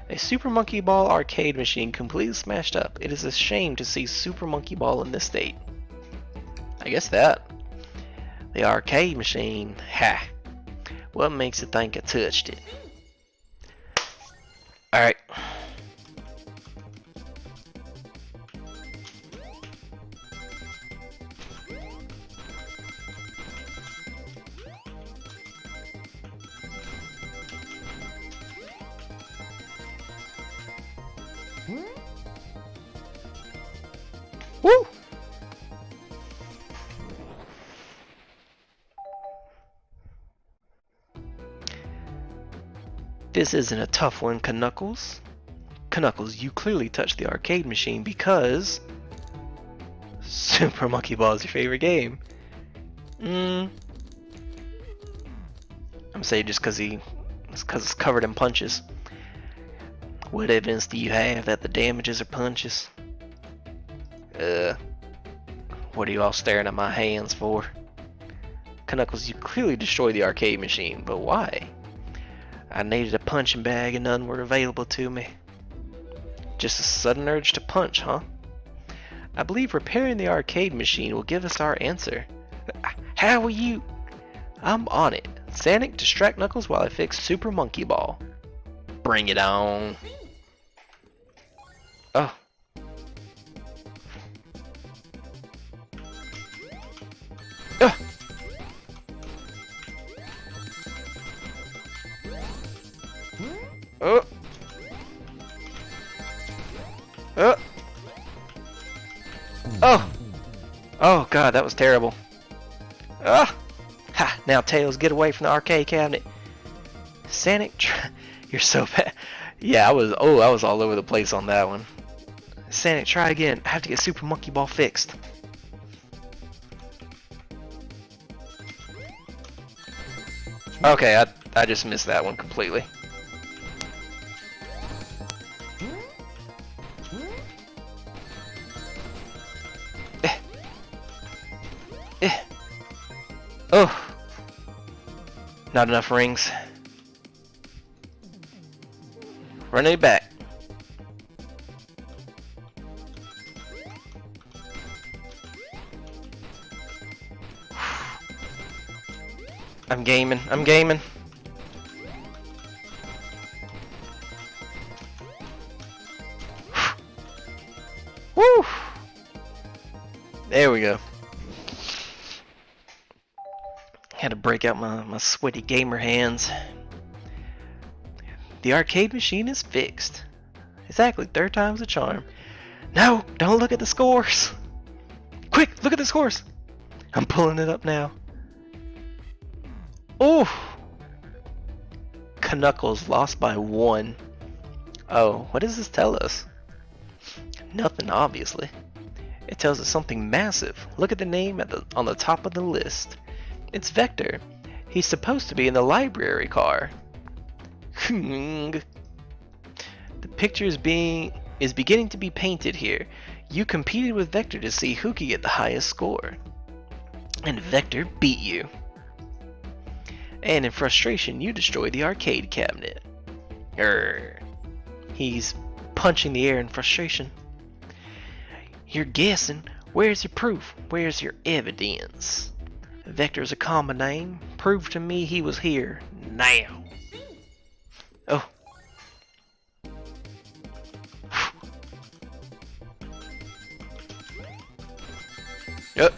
A Super Monkey Ball arcade machine completely smashed up. It is a shame to see Super Monkey Ball in this state. I guess that. The arcade machine. Ha! What makes you think I touched it? Alright. Woo! This isn't a tough one, Knuckles. Knuckles, you clearly touched the arcade machine because Super Monkey Ball is your favorite game. I'm saying just because it's covered in punches. What evidence do you have that the damages are punches? What are you all staring at my hands for? Knuckles, you clearly destroyed the arcade machine, but why? I needed a punching bag and none were available to me. Just a sudden urge to punch, huh? I believe repairing the arcade machine will give us our answer. How will you? I'm on it. Sonic, distract Knuckles while I fix Super Monkey Ball. Bring it on. Oh. Oh. Oh. Oh. Oh god, that was terrible. Ah. Ha, now Tails, get away from the arcade cabinet. Sonic, you're so bad. Yeah, I was all over the place on that one. Sonic, try again. I have to get Super Monkey Ball fixed. Okay, I just missed that one completely. Oh, not enough rings. Run it back. I'm gaming. I'm gaming. Woo! There we go. Had to break out my sweaty gamer hands. The arcade machine is fixed. Exactly, third time's a charm. No, don't look at the scores. Quick, look at the scores. I'm pulling it up now. Oh, Knuckles lost by 1. Oh, what does this tell us? Nothing, obviously. It tells us something massive. Look at the name on the top of the list. It's Vector. He's supposed to be in the library car. The picture is beginning to be painted here. You competed with Vector to see who could get the highest score. And Vector beat you. And in frustration, you destroyed the arcade cabinet. He's punching the air in frustration. You're guessing. Where's your proof? Where's your evidence? Vector's a common name. Prove to me he was here. Now. Oh. Yep.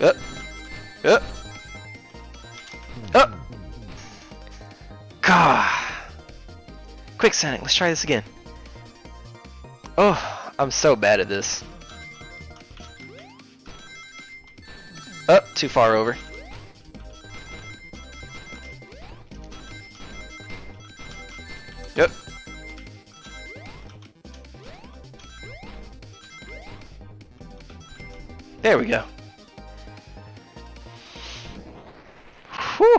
Up. Up. Up. God. Quick, Sonic, let's try this again. Oh, I'm so bad at this. Up, too far over. Yep. There we go. Whew.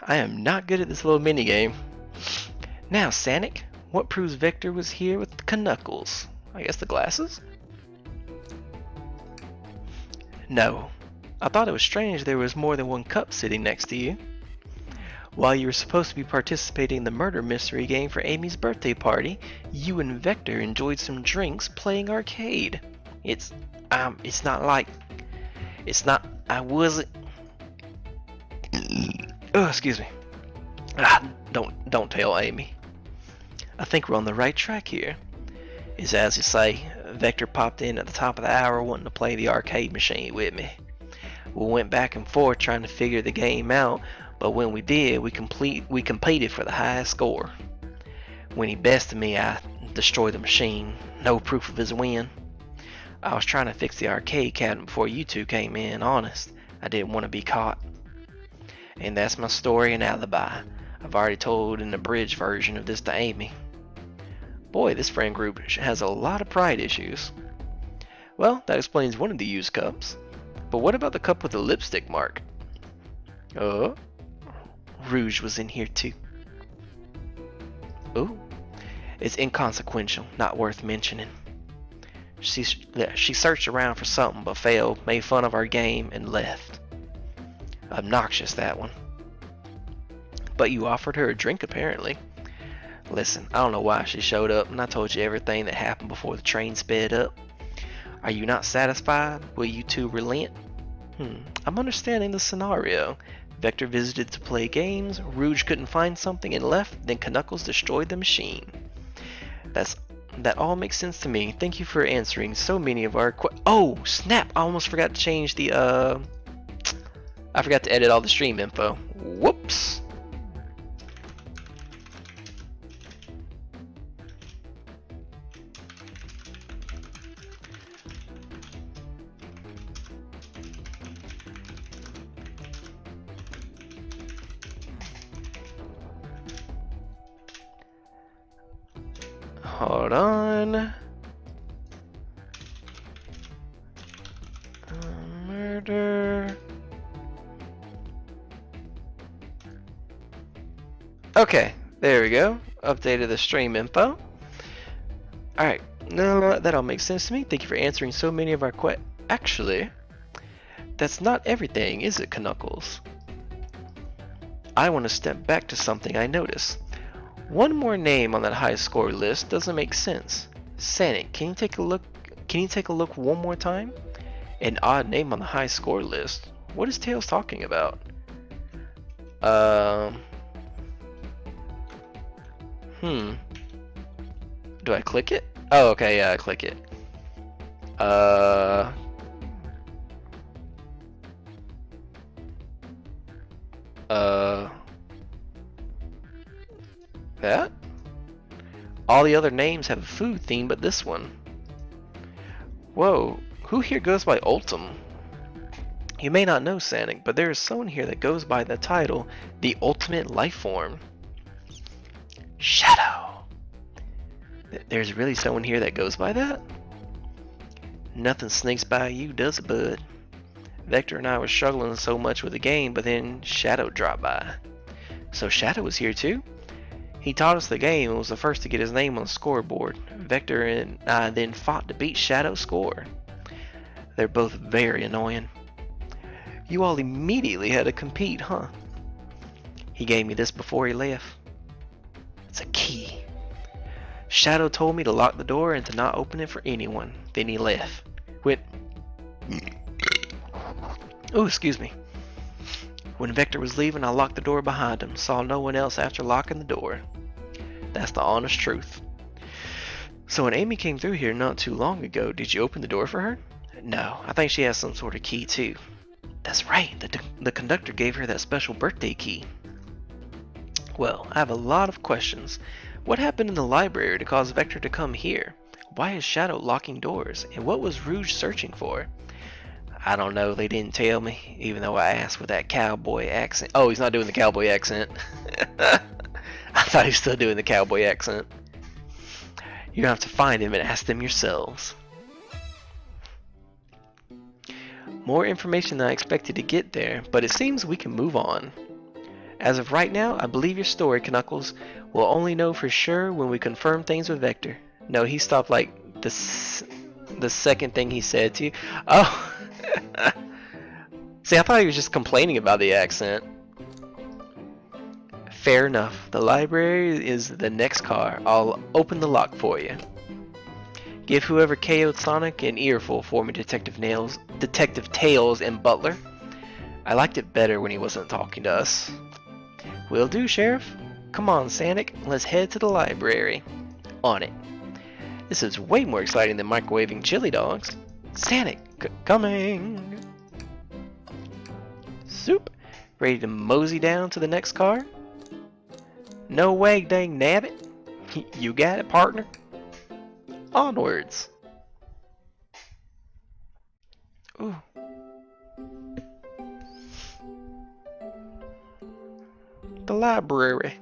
I am not good at this little mini game. Now, Sonic, what proves Vector was here with Knuckles? I guess the glasses? No. I thought it was strange there was more than one cup sitting next to you. While you were supposed to be participating in the murder mystery game for Amy's birthday party, you and Vector enjoyed some drinks playing arcade. It's not like... I wasn't... Oh, excuse me. Don't tell Amy. I think we're on the right track here. Is as you say, Vector popped in at the top of the hour wanting to play the arcade machine with me. We went back and forth trying to figure the game out, but when we did, we competed for the highest score. When he bested me, I destroyed the machine. No proof of his win. I was trying to fix the arcade cabinet before you two came in, honest. I didn't want to be caught. And that's my story and alibi. I've already told an abridged version of this to Amy. Boy, this friend group has a lot of pride issues. Well, that explains one of the used cups. But what about the cup with the lipstick mark? Oh, Rouge was in here too. Oh, it's inconsequential, not worth mentioning. She searched around for something but failed, made fun of our game, and left. Obnoxious, that one. But you offered her a drink, apparently. Listen, I don't know why she showed up, and I told you everything that happened before the train sped up. Are you not satisfied? Will you two relent? I'm understanding the scenario. Vector visited to play games, Rouge couldn't find something and left, then Knuckles destroyed the machine. That all makes sense to me. Thank you for answering so many of our Oh, snap! I almost forgot to change the, I forgot to edit all the stream info. Whoops! Hold on. Murder. Okay, there we go. Updated the stream info. Alright, no, that all makes sense to me. Thank you for answering so many of our questions. Actually, that's not everything, is it, Knuckles? I want to step back to something I noticed. One more name on that high score list doesn't make sense. Sanic, can you take a look? Can you take a look one more time? An odd name on the high score list. What is Tails talking about? Do I click it? Oh, okay, yeah, I click it. That? All the other names have a food theme, but this one. Whoa, who here goes by Ultim? You may not know, Sanic, but there is someone here that goes by the title, the Ultimate Life Form. Shadow! There's really someone here that goes by that? Nothing sneaks by you, does it, bud? Vector and I were struggling so much with the game, but then Shadow dropped by. So Shadow was here too? He taught us the game and was the first to get his name on the scoreboard. Vector and I then fought to beat Shadow's score. They're both very annoying. You all immediately had to compete, huh? He gave me this before he left. It's a key. Shadow told me to lock the door and to not open it for anyone. Then he left. Oh, excuse me. When Vector was leaving, I locked the door behind him. Saw no one else after locking the door. That's the honest truth. So when Amy came through here not too long ago, did you open the door for her? No, I think she has some sort of key too. That's right, the conductor gave her that special birthday key. Well, I have a lot of questions. What happened in the library to cause Vector to come here? Why is Shadow locking doors? And what was Rouge searching for? I don't know, they didn't tell me, even though I asked with that cowboy accent. Oh, he's not doing the cowboy accent. I thought he was still doing the cowboy accent. You're gonna have to find him and ask them yourselves. More information than I expected to get there, but it seems we can move on. As of right now, I believe your story, Knuckles. We'll only know for sure when we confirm things with Vector. No, he stopped like the second thing he said to you. Oh! See, I thought he was just complaining about the accent. Fair enough. The library is the next car. I'll open the lock for you. Give whoever KO'd Sonic an earful for me, Detective Tails and Butler. I liked it better when he wasn't talking to us. Will do, Sheriff. Come on, Sonic. Let's head to the library. On it. This is way more exciting than microwaving chili dogs. Sonic, coming! Soup, ready to mosey down to the next car? No way, dang nabbit. You got it, partner. Onwards. Ooh. The library.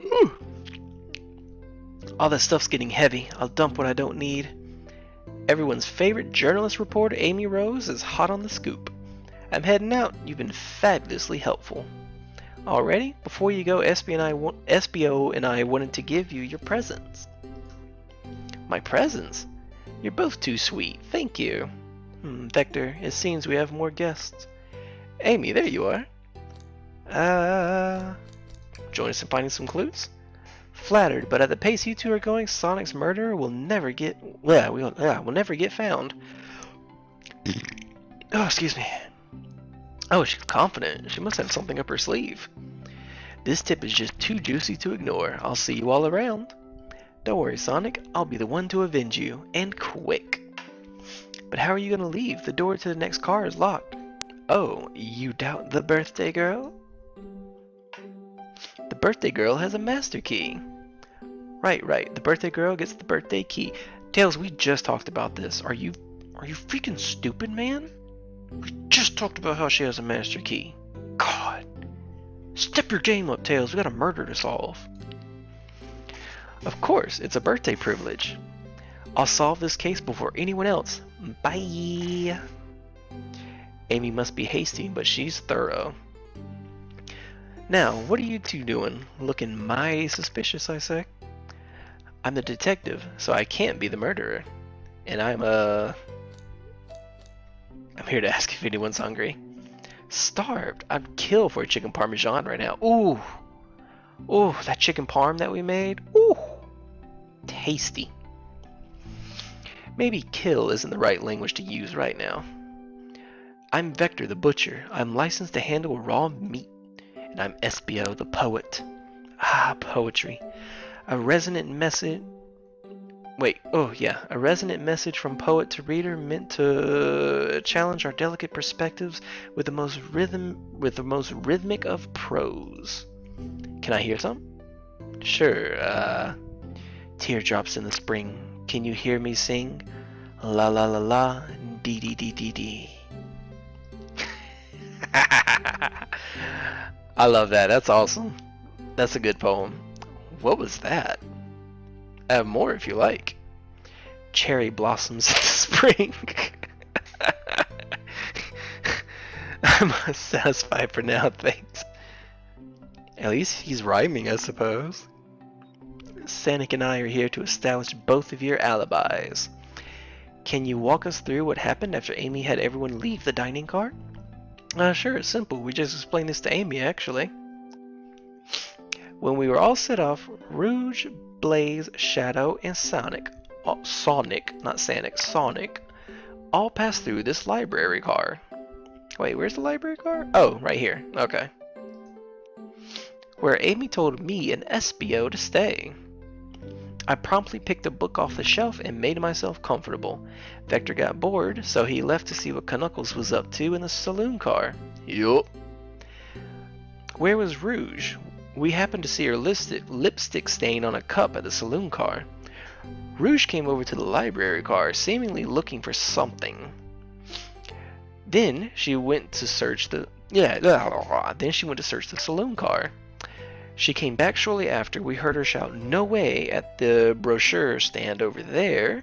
Ooh. All that stuff's getting heavy. I'll dump what I don't need. Everyone's favorite journalist reporter, Amy Rose, is hot on the scoop. I'm heading out. You've been fabulously helpful. Already? Before you go, SBO and I wanted to give you your presents. My presents? You're both too sweet. Thank you. Vector, it seems we have more guests. Amy, there you are. Join us in finding some clues? Flattered, but at the pace you two are going, Sonic's murderer will never get will never get found. Oh, excuse me. Oh, she's confident. She must have something up her sleeve. This tip is just too juicy to ignore. I'll see you all around. Don't worry, Sonic. I'll be the one to avenge you, and quick. But how are you gonna leave? The door to the next car is locked. Oh, you doubt the birthday girl? The birthday girl has a master key. Right. The birthday girl gets the birthday key. Tails, we just talked about this. Are you freaking stupid, man? We just talked about how she has a master key. God. Step your game up, Tails. We got a murder to solve. Of course, it's a birthday privilege. I'll solve this case before anyone else. Bye. Amy must be hasty, but she's thorough. Now, what are you two doing? Looking mighty suspicious, I say. I'm the detective, so I can't be the murderer. And I'm here to ask if anyone's hungry. Starved. I'd kill for a chicken parmesan right now. Ooh. Ooh, that chicken parm that we made. Ooh. Tasty. Maybe kill isn't the right language to use right now. I'm Vector the Butcher. I'm licensed to handle raw meat. And I'm SBO the Poet. Ah, poetry. A resonant message... A resonant message from poet to reader meant to challenge our delicate perspectives with the most rhythmic of prose. Can I hear some? Sure, teardrops in the spring. Can you hear me sing? La la la la, dee dee dee dee dee. I love that. That's awesome. That's a good poem. What was that? I have more if you like. Cherry blossoms in the spring. I'm satisfied for now, thanks. At least he's rhyming, I suppose. Sonic and I are here to establish both of your alibis. Can you walk us through what happened after Amy had everyone leave the dining car? Sure, it's simple. We just explained this to Amy, actually. When we were all set off, Rouge, Blaze, Shadow, and Sonic, all passed through this library car. Wait, where's the library car? Oh, right here. Okay. Where Amy told me and SBO to stay. I promptly picked a book off the shelf and made myself comfortable. Vector got bored, so he left to see what Knuckles was up to in the saloon car. Yup. Where was Rouge? We happened to see her lipstick stain on a cup at the saloon car. Rouge came over to the library car, seemingly looking for something. Then she went to search the saloon car. She came back shortly after. We heard her shout, "No way," at the brochure stand over there,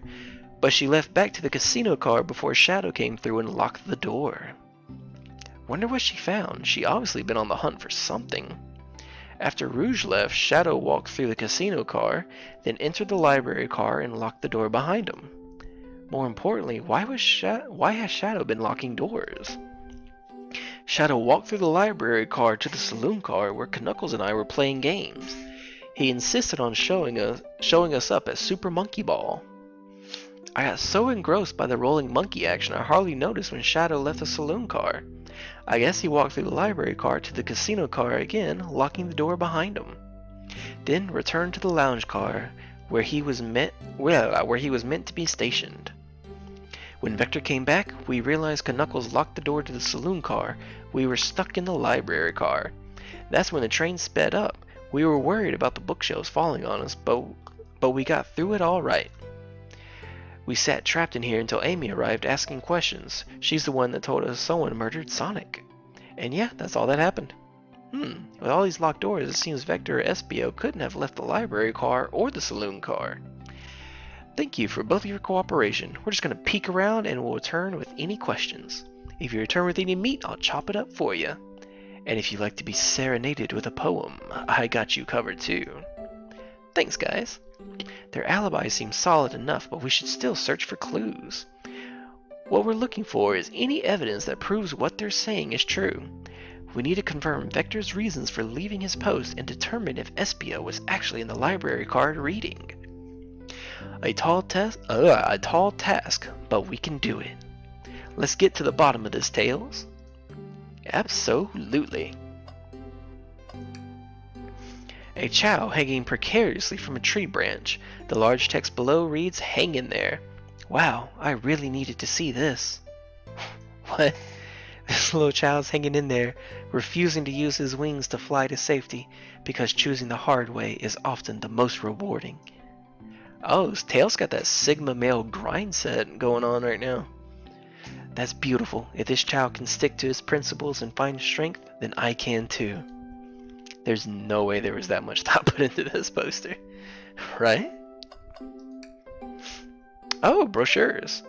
but she left back to the casino car before Shadow came through and locked the door. Wonder what she found. She obviously been on the hunt for something. After Rouge left, Shadow walked through the casino car, then entered the library car and locked the door behind him. More importantly, why has Shadow been locking doors? Shadow walked through the library car to the saloon car where Knuckles and I were playing games. He insisted on showing us up at Super Monkey Ball. I got so engrossed by the rolling monkey action I hardly noticed when Shadow left the saloon car. I guess he walked through the library car to the casino car again, locking the door behind him. Then returned to the lounge car where he was meant to be stationed. When Vector came back, we realized Knuckles locked the door to the saloon car. We were stuck in the library car. That's when the train sped up. We were worried about the bookshelves falling on us, but we got through it all right. We sat trapped in here until Amy arrived asking questions. She's the one that told us someone murdered Sonic. And yeah, that's all that happened. With all these locked doors, it seems Vector or SBO couldn't have left the library car or the saloon car. Thank you for both of your cooperation. We're just going to peek around and we'll return with any questions. If you return with any meat, I'll chop it up for you. And if you like to be serenaded with a poem, I got you covered too. Thanks, guys. Their alibi seems solid enough, but we should still search for clues. What we're looking for is any evidence that proves what they're saying is true. We need to confirm Vector's reasons for leaving his post and determine if Espio was actually in the library car reading. A tall task, but we can do it. Let's get to the bottom of this, Tails. Absolutely. A chow hanging precariously from a tree branch. The large text below reads, "Hang in there." Wow, I really needed to see this. What? This little chow's hanging in there, refusing to use his wings to fly to safety, because choosing the hard way is often the most rewarding. Oh, Tails got that Sigma male grind set going on right now. That's beautiful. If this child can stick to his principles and find strength, then I can too. There's no way there was that much thought put into this poster. Right? Oh, brochures.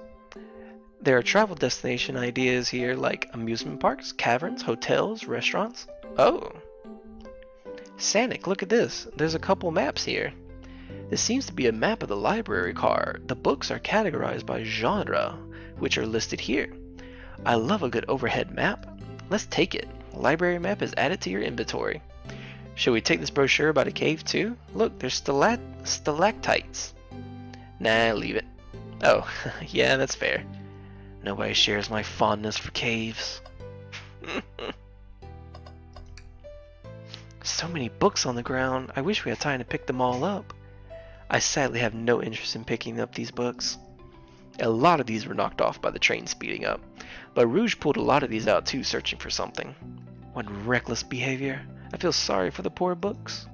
There are travel destination ideas here like amusement parks, caverns, hotels, restaurants. Oh. Sanic, look at this. There's a couple maps here. This seems to be a map of the library car. The books are categorized by genre, which are listed here. I love a good overhead map. Let's take it. Library map is added to your inventory. Should we take this brochure about a cave too? Look, there's stalactites. Nah, leave it. Oh, yeah, that's fair. Nobody shares my fondness for caves. So many books on the ground. I wish we had time to pick them all up. I sadly have no interest in picking up these books. A lot of these were knocked off by the train speeding up, but Rouge pulled a lot of these out too, searching for something. What reckless behavior. I feel sorry for the poor books.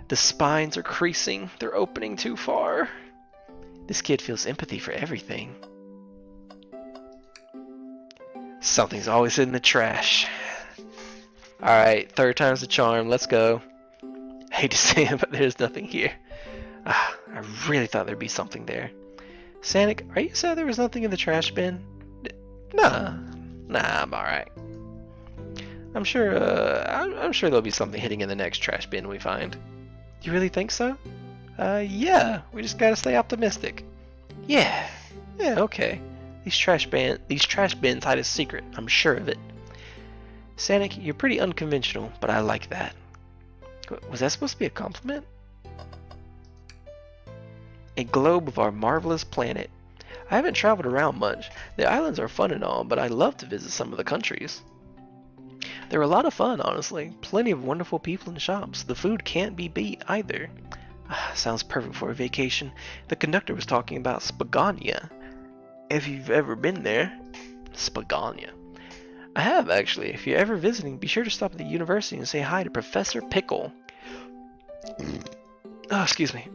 The spines are creasing. They're opening too far. This kid feels empathy for everything. Something's always in the trash. Alright, third time's the charm. Let's go. Hate to say it, but there's nothing here. I really thought there'd be something there. Sanic, are you sad there was nothing in the trash bin? Nah, I'm alright. I'm sure there'll be something hidden in the next trash bin we find. You really think so? Yeah, we just gotta stay optimistic. Yeah, okay. These trash bins hide a secret, I'm sure of it. Sanic, you're pretty unconventional, but I like that. Was that supposed to be a compliment? A globe of our marvelous planet. I haven't traveled around much. The islands are fun and all, but I'd love to visit some of the countries. They're a lot of fun, honestly. Plenty of wonderful people and shops. The food can't be beat either. Sounds perfect for a vacation. The conductor was talking about Spagania. If you've ever been there. Spagania. I have, actually. If you're ever visiting, be sure to stop at the university and say hi to Professor Pickle. Oh, excuse me.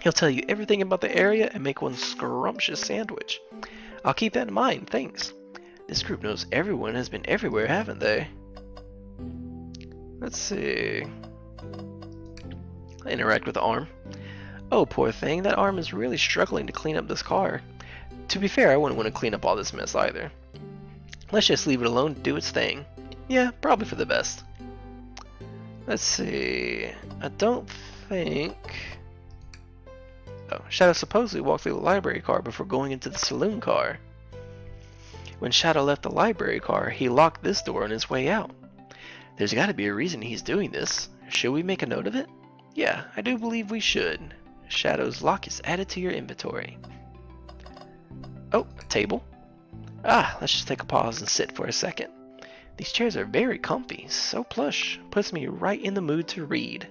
He'll tell you everything about the area and make one scrumptious sandwich. I'll keep that in mind, thanks. This group knows everyone has been everywhere, haven't they? Let's see. I interact with the arm. Oh, poor thing, that arm is really struggling to clean up this car. To be fair, I wouldn't want to clean up all this mess either. Let's just leave it alone to do its thing. Yeah, probably for the best. Let's see. I don't think... Oh, Shadow supposedly walked through the library car before going into the saloon car. When Shadow left the library car, he locked this door on his way out. There's got to be a reason he's doing this. Should we make a note of it? Yeah, I do believe we should. Shadow's lock is added to your inventory. Oh, a table. Let's just take a pause and sit for a second. These chairs are very comfy, so plush. Puts me right in the mood to read.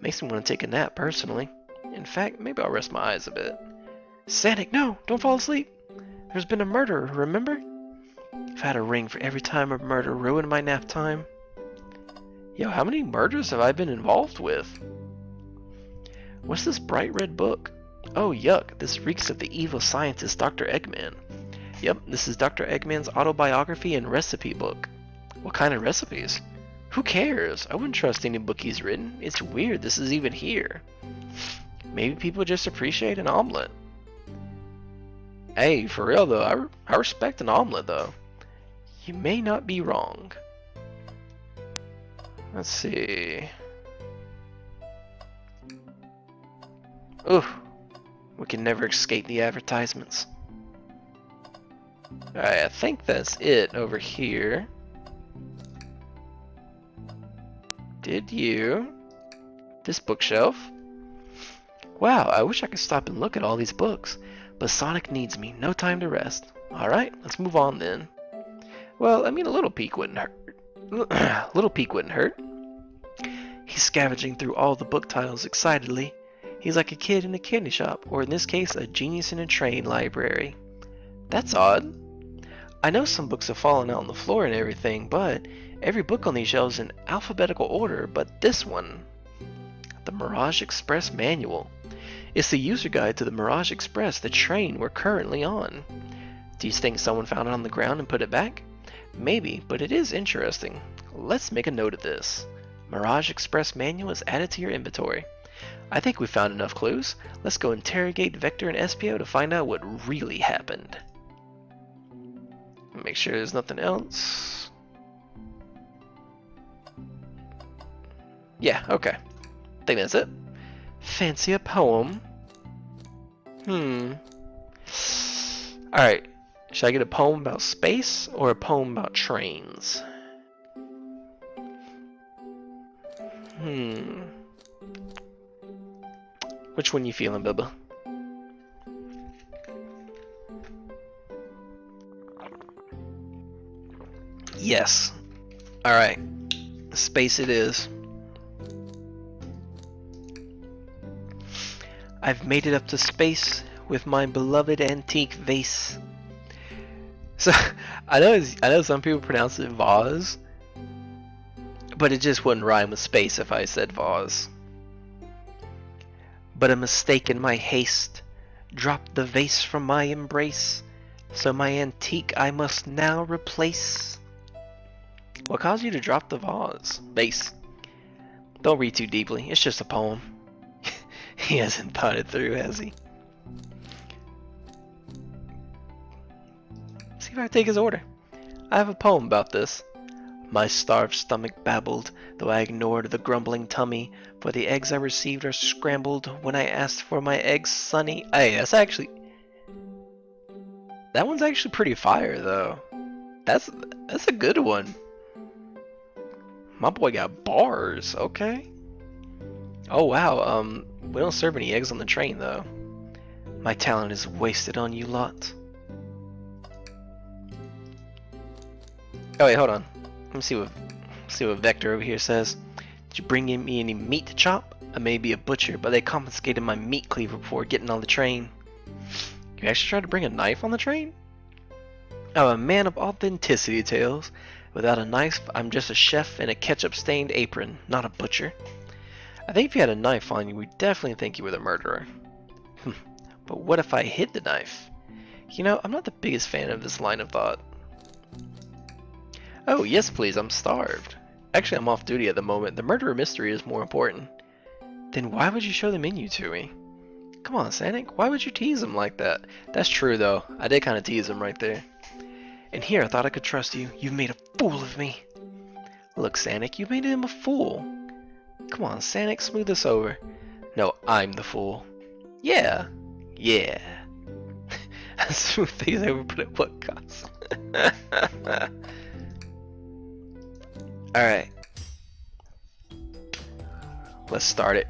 Makes me want to take a nap, personally. In fact, maybe I'll rest my eyes a bit. Sanic, no! Don't fall asleep! There's been a murderer, remember? I've had a ring for every time a murder ruined my nap time. Yo, how many murders have I been involved with? What's this bright red book? Oh, yuck, this reeks of the evil scientist Dr. Eggman. Yep, this is Dr. Eggman's autobiography and recipe book. What kind of recipes? Who cares? I wouldn't trust any book he's written. It's weird this is even here. Maybe people just appreciate an omelet. Hey, for real though, I respect an omelet though. You may not be wrong. Let's see. Ooh, we can never escape the advertisements. Alright, I think that's it over here. Did you? This bookshelf? Wow, I wish I could stop and look at all these books, but Sonic needs me, no time to rest. Alright, let's move on then. Well, I mean, a little peek wouldn't hurt. Little peek wouldn't hurt. He's scavenging through all the book titles excitedly. He's like a kid in a candy shop, or in this case, a genius in a train library. That's odd. I know some books have fallen out on the floor and everything, but every book on these shelves is in alphabetical order, but this one. The Mirage Express Manual. It's the user guide to the Mirage Express, the train we're currently on. Do you think someone found it on the ground and put it back? Maybe, but it is interesting. Let's make a note of this. Mirage Express Manual is added to your inventory. I think we found enough clues. Let's go interrogate Vector and SPO to find out what really happened. Make sure there's nothing else. Yeah, okay. I think that's it. Fancy a poem? Alright. Should I get a poem about space or a poem about trains? Which one you feeling, Bubba? Yes. Alright. Space it is. I've made it up to space with my beloved antique vase. So, I know some people pronounce it vase, but it just wouldn't rhyme with space if I said vase. But a mistake in my haste dropped the vase from my embrace, so my antique I must now replace. What caused you to drop the vase? Don't read too deeply, it's just a poem. He hasn't thought it through, has he? See if I can take his order. I have a poem about this. My starved stomach babbled, though I ignored the grumbling tummy, for the eggs I received are scrambled when I asked for my eggs sunny. Hey, that one's actually pretty fire, though. That's a good one. My boy got bars, okay. Oh wow, we don't serve any eggs on the train though. My talent is wasted on you lot. Oh wait, hold on. Let me see what Vector over here says. Did you bring me any meat to chop? I may be a butcher, but they confiscated my meat cleaver before getting on the train. You actually tried to bring a knife on the train? I'm a man of authenticity, Tails. Without a knife, I'm just a chef in a ketchup-stained apron, not a butcher. I think if you had a knife on you, we'd definitely think you were the murderer. But what if I hid the knife? You know, I'm not the biggest fan of this line of thought. Oh, yes please, I'm starved. Actually, I'm off duty at the moment. The murderer mystery is more important. Then why would you show the menu to me? Come on, Sonic, why would you tease him like that? That's true, though. I did kind of tease him right there. And here, I thought I could trust you. You've made a fool of me. Look, Sonic, you made him a fool. Come on, Sonic, smooth this over. No, I'm the fool. Yeah. Yeah. Smooth things over, but at what cost? Alright. Let's start it.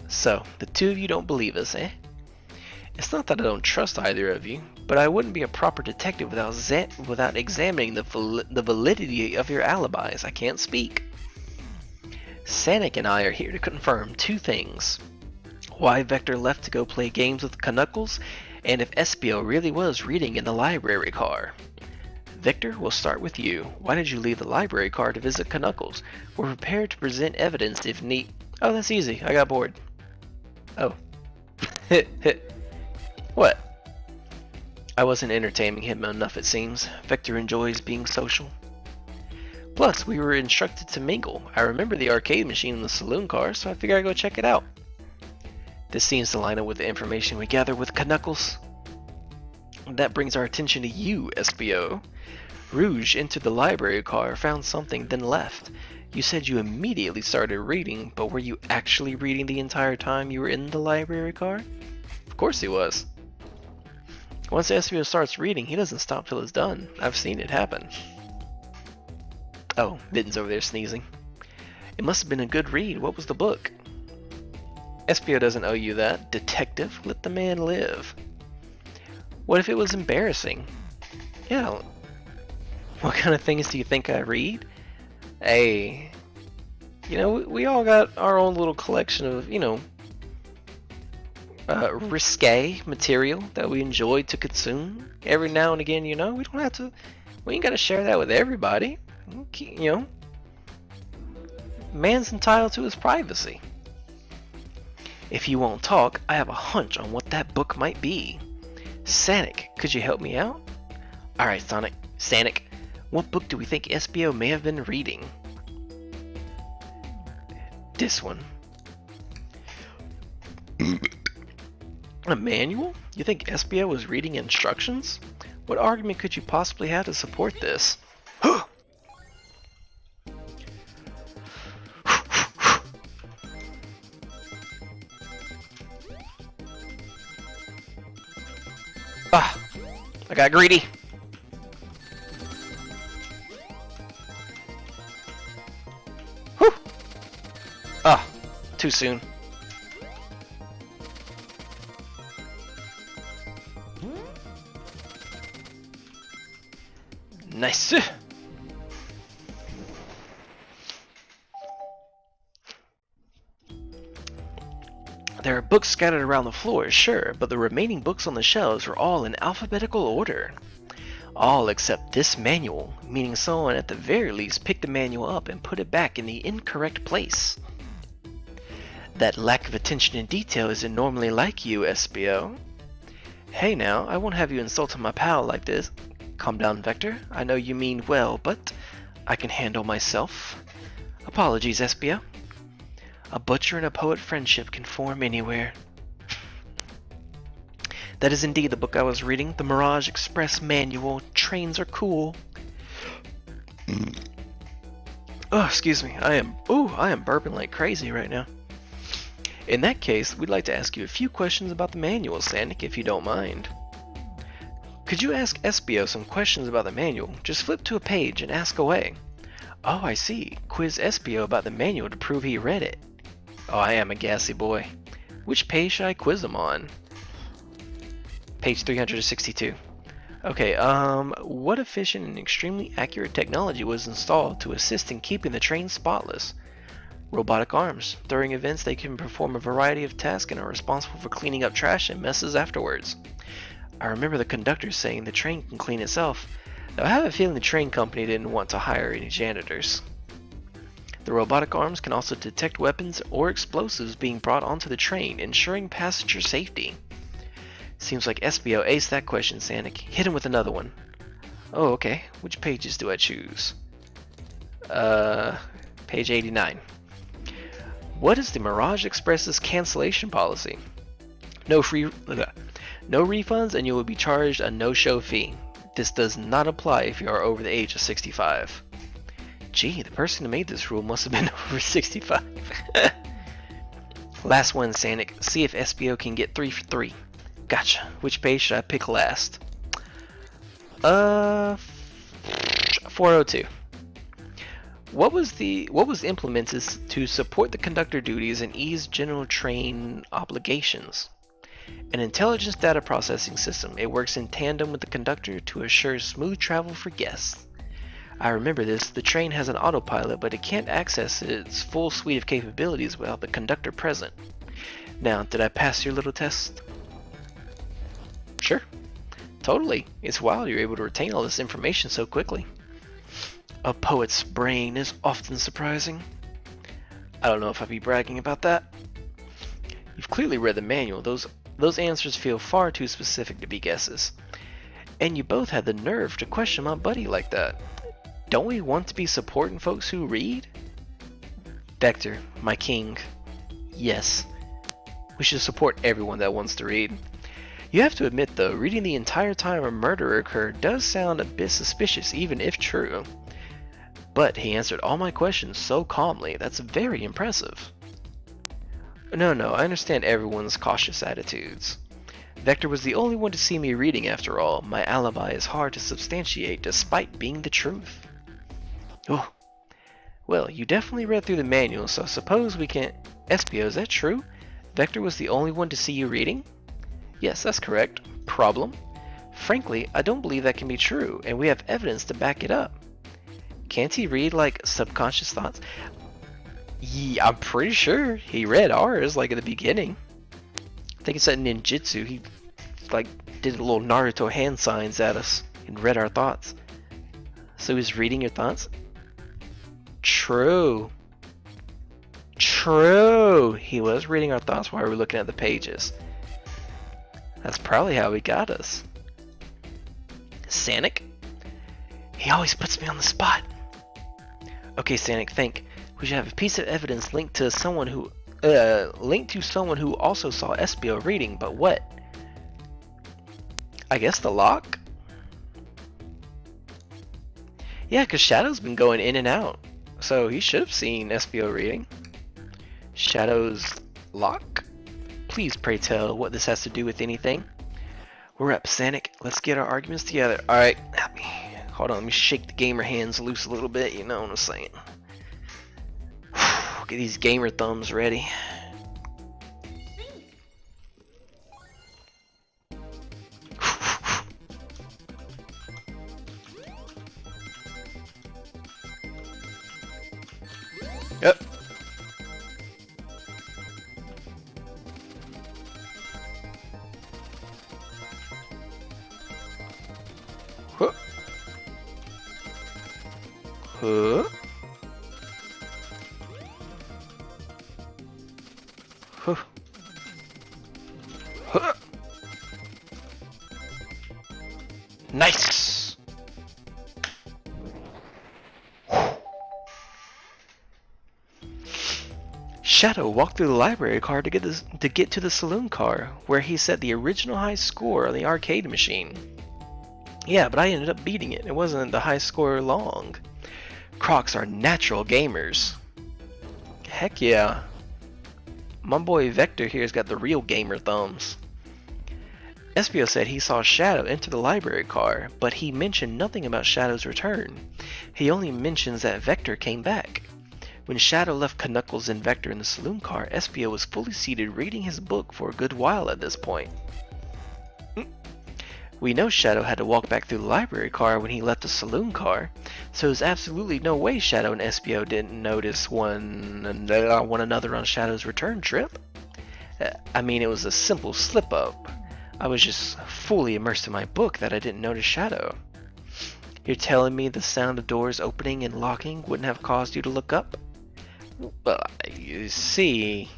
So, the two of you don't believe us, eh? It's not that I don't trust either of you, but I wouldn't be a proper detective without examining the validity of your alibis. I can't speak. Sonic and I are here to confirm two things. Why Vector left to go play games with Knuckles, and if Espio really was reading in the library car. Victor, we'll start with you. Why did you leave the library car to visit Knuckles? We're prepared to present evidence if need. Oh, that's easy. I got bored. Oh. What? I wasn't entertaining him enough, it seems. Vector enjoys being social. Plus, we were instructed to mingle. I remember the arcade machine in the saloon car, so I figured I'd go check it out. This seems to line up with the information we gathered with Knuckles. That brings our attention to you, SBO. Rouge entered the library car, found something, then left. You said you immediately started reading, but were you actually reading the entire time you were in the library car? Of course he was. Once Espio starts reading, he doesn't stop till it's done. I've seen it happen. Oh, Bitten's over there sneezing. It must have been a good read. What was the book? Espio doesn't owe you that. Detective, let the man live. What if it was embarrassing? Yeah. What kind of things do you think I read? Hey, you know, we all got our own little collection of, you know, risque material that we enjoy to consume every now and again. You know, we ain't gotta share that with everybody. You know, man's entitled to his privacy. If you won't talk, I have a hunch on what that book might be. Sonic, could you help me out? Alright, Sonic, what book do we think Espio may have been reading? This one. A manual? You think Espio was reading instructions? What argument could you possibly have to support this? Ah, I got greedy. Whew. Ah, too soon. Nice. There are books scattered around the floor, sure, but the remaining books on the shelves are all in alphabetical order. All except this manual, meaning someone at the very least picked the manual up and put it back in the incorrect place. That lack of attention in detail isn't normally like you, Espio. Hey now, I won't have you insulting my pal like this. Calm down, Vector. I know you mean well, but I can handle myself. Apologies, Espio. A butcher and a poet friendship can form anywhere. That is indeed the book I was reading, the Mirage Express Manual. Trains are cool. Oh, excuse me. I am burping like crazy right now. In that case, we'd like to ask you a few questions about the manual, Sonic, if you don't mind. Could you ask Espio some questions about the manual? Just flip to a page and ask away. Oh, I see. Quiz Espio about the manual to prove he read it. Oh, I am a gassy boy. Which page should I quiz him on? Page 362. Okay, what efficient and extremely accurate technology was installed to assist in keeping the train spotless? Robotic arms. During events, they can perform a variety of tasks and are responsible for cleaning up trash and messes afterwards. I remember the conductor saying the train can clean itself, though I have a feeling the train company didn't want to hire any janitors. The robotic arms can also detect weapons or explosives being brought onto the train, ensuring passenger safety. Seems like Espio aced that question, Sonic. Hit him with another one. Oh, okay. Which pages do I choose? Page 89. What is the Mirage Express's cancellation policy? No refunds, and you will be charged a no-show fee. This does not apply if you are over the age of 65. Gee, the person who made this rule must have been over 65. Last one, Sonic. See if Espio can get 3 for 3. Gotcha. Which page should I pick last? 402. What was implemented to support the conductor duties and ease general train obligations? An intelligence data processing system. It works in tandem with the conductor to assure smooth travel for guests. I remember this. The train has an autopilot, but it can't access its full suite of capabilities without the conductor present. Now, did I pass your little test? Sure. Totally. It's wild you're able to retain all this information so quickly. A poet's brain is often surprising. I don't know if I'd be bragging about that. You've clearly read the manual. Those answers feel far too specific to be guesses. And you both had the nerve to question my buddy like that. Don't we want to be supporting folks who read? Vector, my king. Yes. We should support everyone that wants to read. You have to admit though, reading the entire time a murder occurred does sound a bit suspicious, even if true. But he answered all my questions so calmly, that's very impressive. No, I understand everyone's cautious attitudes. Vector was the only one to see me reading after all. My alibi is hard to substantiate despite being the truth. Oh, well, you definitely read through the manual, so suppose we can... Espio, is that true? Vector was the only one to see you reading? Yes, that's correct. Problem? Frankly, I don't believe that can be true, and we have evidence to back it up. Can't he read, like, subconscious thoughts? Yeah, I'm pretty sure he read ours, like, at the beginning. I think it said ninjutsu. He, like, did little Naruto hand signs at us and read our thoughts. So he's reading your thoughts? True. He was reading our thoughts while we were looking at the pages. That's probably how he got us. Sanic? He always puts me on the spot. Okay, Sanic, think. We should have a piece of evidence linked to someone who also saw Espio reading, but what? I guess the lock? Yeah, because Shadow's been going in and out, so he should have seen Espio reading. Shadow's lock? Please pray tell what this has to do with anything. We're up, Sanic. Let's get our arguments together. Alright, hold on, let me shake the gamer hands loose a little bit, you know what I'm saying. Get these gamer thumbs ready. Yep. Huh. Huh. Huh. Huh. Nice. Shadow walked through the library car to get to the saloon car, where he set the original high score on the arcade machine. Yeah, but I ended up beating it. It wasn't the high score long. Crocs are natural gamers. Heck yeah. My boy Vector here's got the real gamer thumbs. Espio said he saw Shadow enter the library car, but he mentioned nothing about Shadow's return. He only mentions that Vector came back. When Shadow left Knuckles and Vector in the saloon car, Espio was fully seated reading his book for a good while at this point. We know Shadow had to walk back through the library car when he left the saloon car, so there's absolutely no way Shadow and Espio didn't notice one another on Shadow's return trip. I mean, it was a simple slip-up. I was just fully immersed in my book that I didn't notice Shadow. You're telling me the sound of doors opening and locking wouldn't have caused you to look up? Well, you see,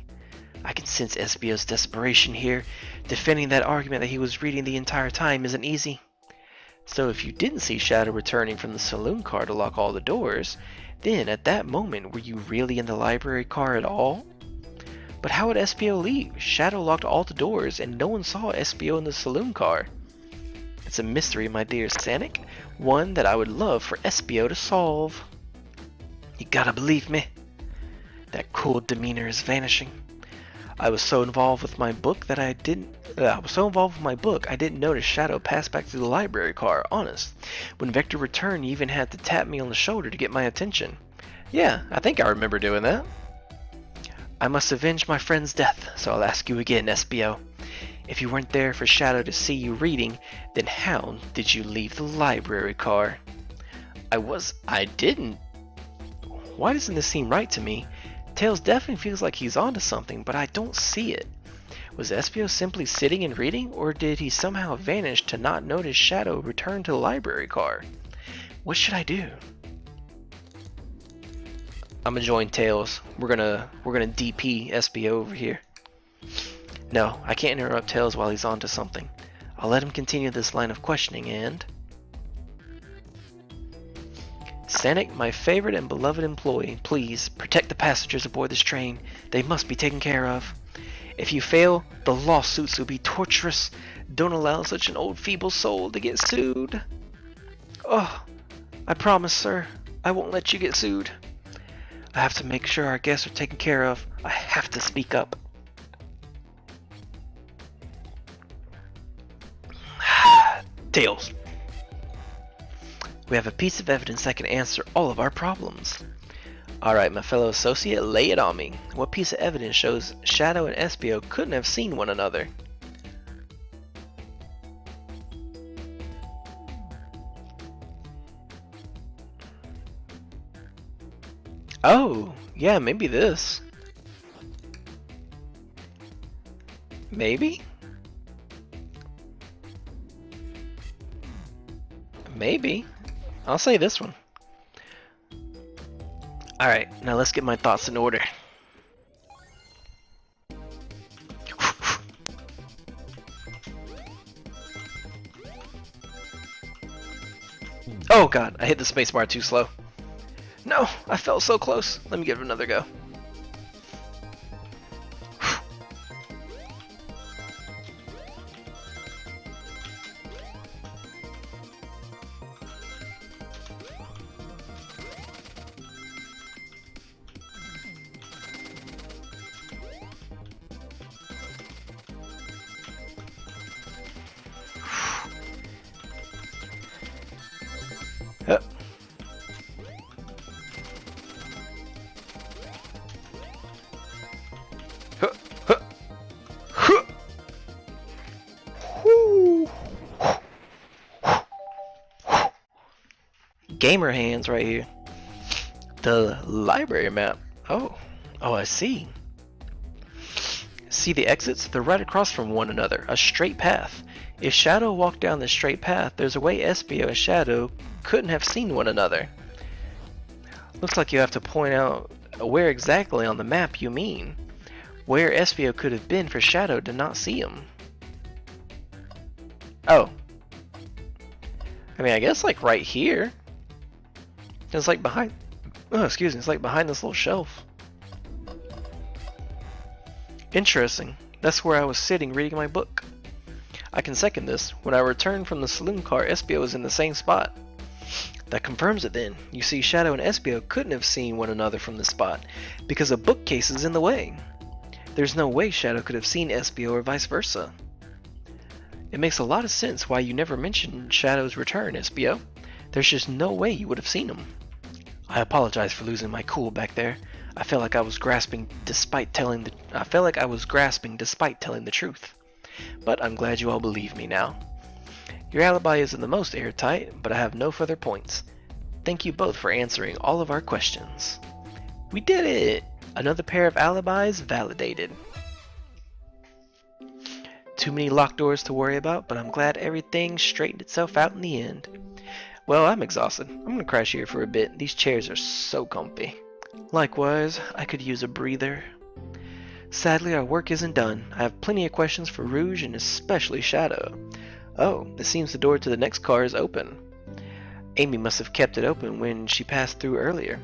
I can sense Espio's desperation here. Defending that argument that he was reading the entire time isn't easy. So if you didn't see Shadow returning from the saloon car to lock all the doors, then at that moment were you really in the library car at all? But how would Espio leave? Shadow locked all the doors and no one saw Espio in the saloon car. It's a mystery, my dear Sanic, one that I would love for Espio to solve. You gotta believe me. That cool demeanor is vanishing. I was so involved with my book I didn't notice Shadow pass back through the library car, honest. When Vector returned, he even had to tap me on the shoulder to get my attention. Yeah, I think I remember doing that. I must avenge my friend's death, so I'll ask you again, Espio. If you weren't there for Shadow to see you reading, then how did you leave the library car? I didn't. Why doesn't this seem right to me? Tails definitely feels like he's onto something, but I don't see it. Was Espio simply sitting and reading, or did he somehow vanish to not notice Shadow return to the library car? What should I do? I'm gonna join Tails. We're gonna DP Espio over here. No, I can't interrupt Tails while he's onto something. I'll let him continue this line of questioning and... Sanic, my favorite and beloved employee, please protect the passengers aboard this train. They must be taken care of. If you fail, the lawsuits will be torturous. Don't allow such an old feeble soul to get sued. Oh, I promise, sir, I won't let you get sued. I have to make sure our guests are taken care of. I have to speak up. Tails. We have a piece of evidence that can answer all of our problems. Alright, my fellow associate, lay it on me. What piece of evidence shows Shadow and Espio couldn't have seen one another? Oh, yeah, maybe this. Maybe? Maybe. I'll say this one. Alright, now let's get my thoughts in order. Oh god, I hit the spacebar too slow. No, I felt so close. Let me give it another go. Huh. Huh. Huh. Huh. Whoo. Gamer hands right here. The library map. Oh, I see. See the exits? They're right across from one another, a straight path. If Shadow walked down this straight path, there's a way Espio and Shadow couldn't have seen one another. Looks like you have to point out where exactly on the map you mean. Where Espio could have been for Shadow to not see him. Oh. I mean, I guess like right here. It's like behind... Oh, excuse me. It's like behind this little shelf. Interesting. That's where I was sitting reading my book. I can second this. When I returned from the saloon car, Espio was in the same spot. That confirms it then. You see, Shadow and Espio couldn't have seen one another from this spot, because a bookcase is in the way. There's no way Shadow could have seen Espio or vice versa. It makes a lot of sense why you never mentioned Shadow's return, Espio. There's just no way you would have seen him. I apologize for losing my cool back there. I felt like I was grasping despite telling the truth. But I'm glad you all believe me now. Your alibi isn't the most airtight, but I have no further points. Thank you both for answering all of our questions. We did it! Another pair of alibis validated. Too many locked doors to worry about, but I'm glad everything straightened itself out in the end. Well, I'm exhausted. I'm gonna crash here for a bit. These chairs are so comfy. Likewise, I could use a breather. Sadly, our work isn't done. I have plenty of questions for Rouge and especially Shadow. Oh, it seems the door to the next car is open. Amy must have kept it open when she passed through earlier.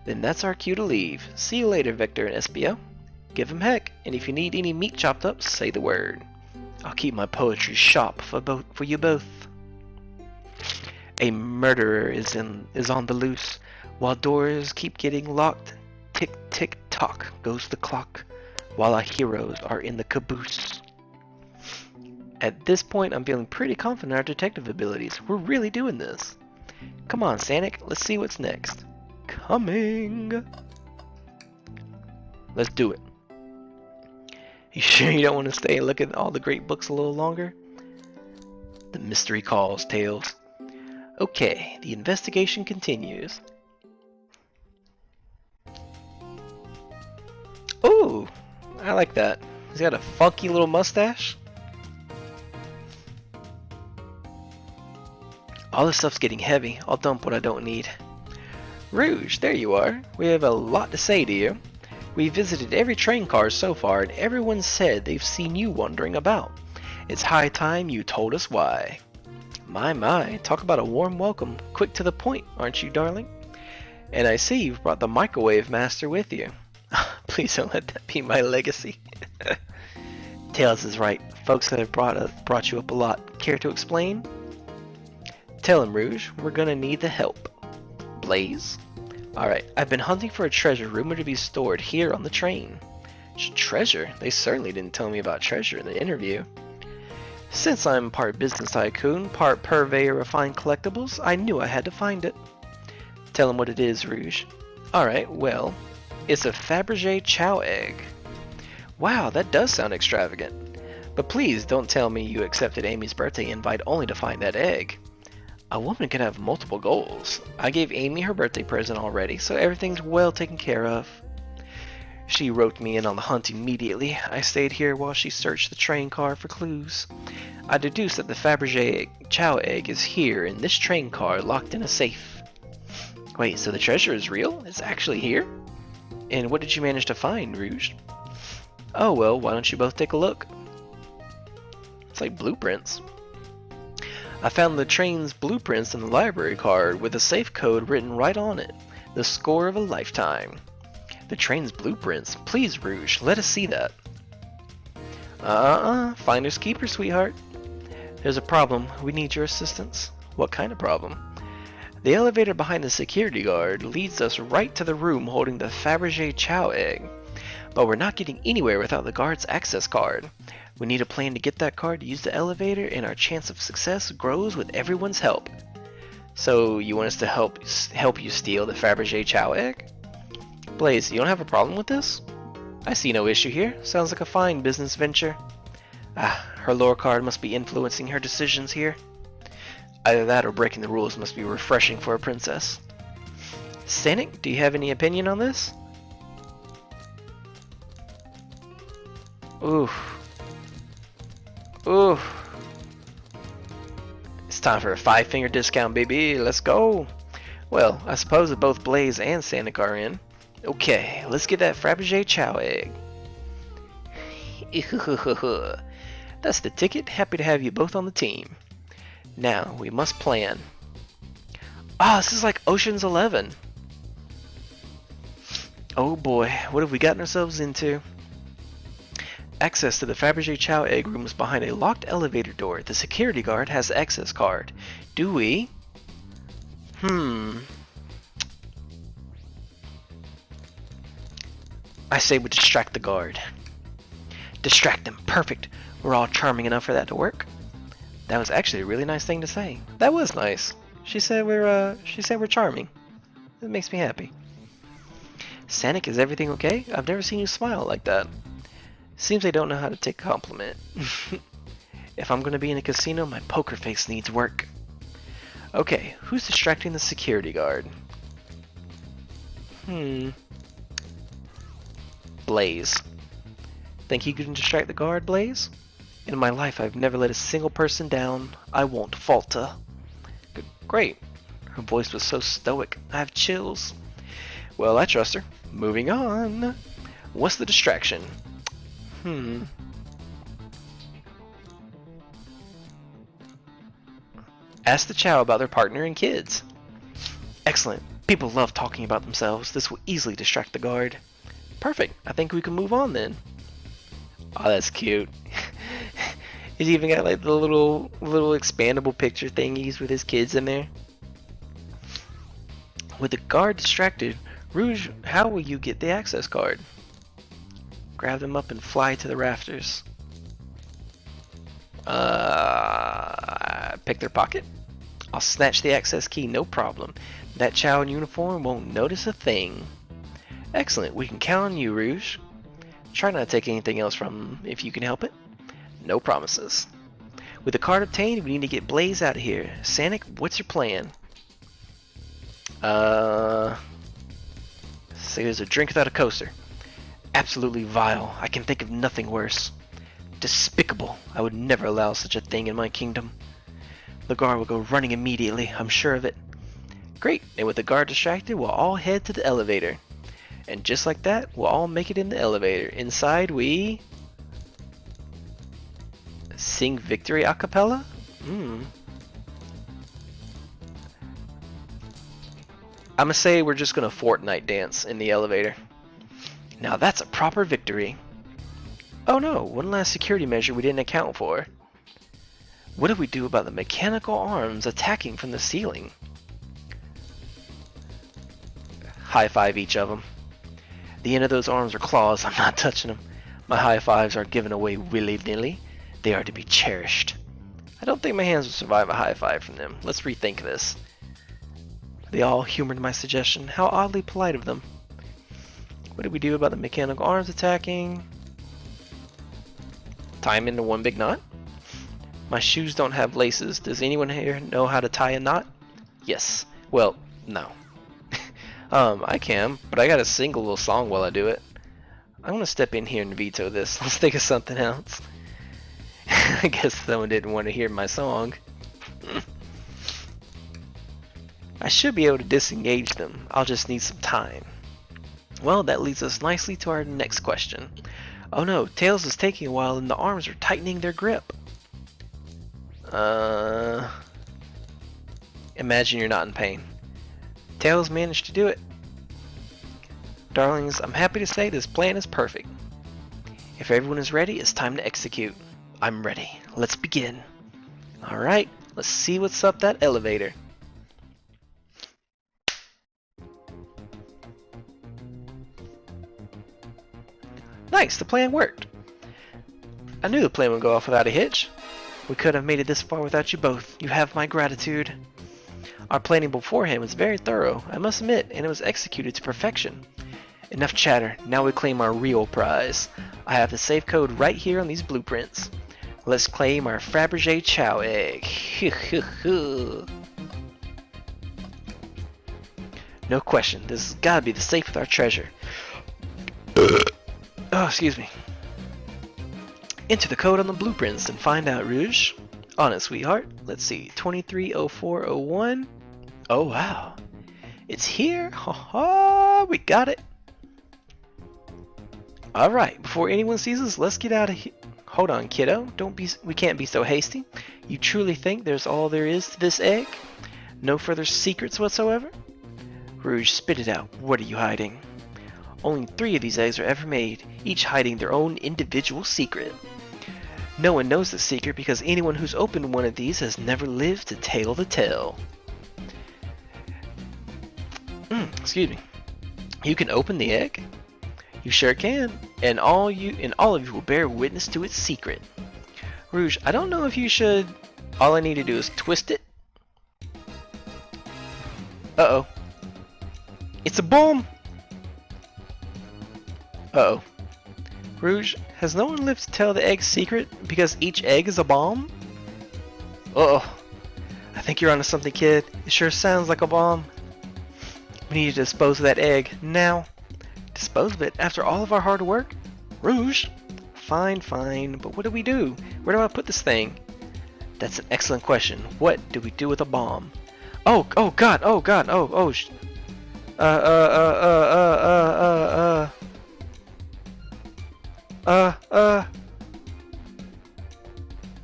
Then that's our cue to leave. See you later, Vector and Espio. Give 'em heck, and if you need any meat chopped up, say the word. I'll keep my poetry sharp for you both. A murderer is on the loose. While doors keep getting locked, tick tick tock goes the clock, while our heroes are in the caboose. At this point, I'm feeling pretty confident in our detective abilities. We're really doing this. Come on, Sanic, let's see what's next. Coming! Let's do it. You sure you don't want to stay and look at all the great books a little longer? The mystery calls, Tails. Okay, the investigation continues. Ooh, I like that. He's got a funky little mustache. All this stuff's getting heavy. I'll dump what I don't need. Rouge, there you are. We have a lot to say to you. We visited every train car so far, and everyone said they've seen you wandering about. It's high time you told us why. My, talk about a warm welcome. Quick to the point, aren't you, darling? And I see you've brought the microwave master with you. Please don't let that be my legacy. Tails is right. Folks that have brought you up a lot. Care to explain? Tell him, Rouge. We're gonna need the help. Blaze? Alright, I've been hunting for a treasure rumored to be stored here on the train. Treasure? They certainly didn't tell me about treasure in the interview. Since I'm part business tycoon, part purveyor of fine collectibles, I knew I had to find it. Tell him what it is, Rouge. Alright, well, it's a Fabergé Chow egg. Wow, that does sound extravagant. But please don't tell me you accepted Amy's birthday invite only to find that egg. A woman can have multiple goals. I gave Amy her birthday present already, so everything's well taken care of. She roped me in on the hunt immediately. I stayed here while she searched the train car for clues. I deduced that the Fabergé Chow egg is here in this train car locked in a safe. Wait, so the treasure is real? It's actually here? And what did you manage to find, Rouge? Oh well, why don't you both take a look? It's like blueprints. I found the train's blueprints in the library card with a safe code written right on it. The score of a lifetime. The train's blueprints? Please, Rouge, let us see that. Finders keepers, sweetheart. There's a problem. We need your assistance. What kind of problem? The elevator behind the security guard leads us right to the room holding the Fabergé Chow egg. But we're not getting anywhere without the guard's access card. We need a plan to get that card to use the elevator, and our chance of success grows with everyone's help. So you want us to help you steal the Fabergé Chow egg? Blaze, you don't have a problem with this? I see no issue here. Sounds like a fine business venture. Her lore card must be influencing her decisions here. Either that or breaking the rules must be refreshing for a princess. Sanic, do you have any opinion on this? Oof. Oof. It's time for a 5-finger discount, baby. Let's go. Well, I suppose that both Blaze and Sanic are in. Okay, let's get that Fabergé Chow egg. That's the ticket. Happy to have you both on the team. Now, we must plan. This is like Ocean's 11. Oh boy, what have we gotten ourselves into? Access to the Fabergé Chow egg room is behind a locked elevator door. The security guard has the access card. Do we? I say we distract the guard. Distract them. Perfect. We're all charming enough for that to work. That was actually a really nice thing to say. That was nice. She said we're charming. That makes me happy. Sanic, is everything okay? I've never seen you smile like that. Seems I don't know how to take a compliment. If I'm gonna be in a casino, my poker face needs work. Okay, who's distracting the security guard? Blaze. Think you can distract the guard, Blaze? In my life, I've never let a single person down. I won't falter. Great. Her voice was so stoic. I have chills. Well, I trust her. Moving on. What's the distraction? Ask the Chow about their partner and kids. Excellent. People love talking about themselves. This will easily distract the guard. Perfect. I think we can move on then. Oh, that's cute. He's even got like the little expandable picture thingies with his kids in there. With the guard distracted, Rouge, how will you get the access card? Grab them up and fly to the rafters. Pick their pocket. I'll snatch the access key, no problem. That Chow in uniform won't notice a thing. Excellent, we can count on you, Rouge. Try not to take anything else from them if you can help it. No promises. With the card obtained, we need to get Blaze out of here. Sanic, what's your plan? Say there's a drink without a coaster. Absolutely vile. I can think of nothing worse. Despicable. I would never allow such a thing in my kingdom. The guard will go running immediately, I'm sure of it. Great, and with the guard distracted, we'll all head to the elevator. And just like that, we'll all make it in the elevator. Inside we... sing victory a cappella? I'ma say we're just gonna Fortnite dance in the elevator. Now that's a proper victory. Oh no, one last security measure we didn't account for. What do we do about the mechanical arms attacking from the ceiling? High five each of them. The end of those arms are claws, I'm not touching them. My high fives aren't given away willy-nilly. They are to be cherished. I don't think my hands will survive a high five from them. Let's rethink this. They all humored my suggestion. How oddly polite of them. What do we do about the mechanical arms attacking? Tie them into one big knot? My shoes don't have laces. Does anyone here know how to tie a knot? Yes. Well, no. I can, but I gotta sing a little song while I do it. I'm gonna step in here and veto this. Let's think of something else. I guess someone didn't want to hear my song. I should be able to disengage them. I'll just need some time. Well, that leads us nicely to our next question. Oh no, Tails is taking a while and the arms are tightening their grip. Imagine you're not in pain. Tails managed to do it. Darlings, I'm happy to say this plan is perfect. If everyone is ready, it's time to execute. I'm ready. Let's begin. Alright, let's see what's up that elevator. Nice, the plan worked. I knew the plan would go off without a hitch. We could have made it this far without you both. You have my gratitude. Our planning beforehand was very thorough, I must admit, and it was executed to perfection. Enough chatter, now we claim our real prize. I have the safe code right here on these blueprints. Let's claim our Fabergé Chow egg. No question, this has gotta be the safe with our treasure. Oh, excuse me. Enter the code on the blueprints and find out, Rouge. On it, sweetheart. Let's see, 230401. Oh wow, it's here. Ha ha, we got it. All right, before anyone sees us, let's get out of here. Hold on, kiddo. We can't be so hasty. You truly think there's all there is to this egg? No further secrets whatsoever? Rouge, spit it out. What are you hiding? Only 3 of these eggs are ever made, each hiding their own individual secret. No one knows the secret because anyone who's opened one of these has never lived to tell the tale. Excuse me. You can open the egg? You sure can, and all of you will bear witness to its secret. Rouge, I don't know if you should. All I need to do is twist it. Uh-oh. It's a bomb! Uh-oh. Rouge, has no one lived to tell the egg's secret because each egg is a bomb? Uh-oh. I think you're onto something, kid. It sure sounds like a bomb. We need to dispose of that egg now. Dispose of it after all of our hard work? Rouge? Fine, but what do we do? Where do I put this thing? That's an excellent question. What do we do with a bomb? Oh god,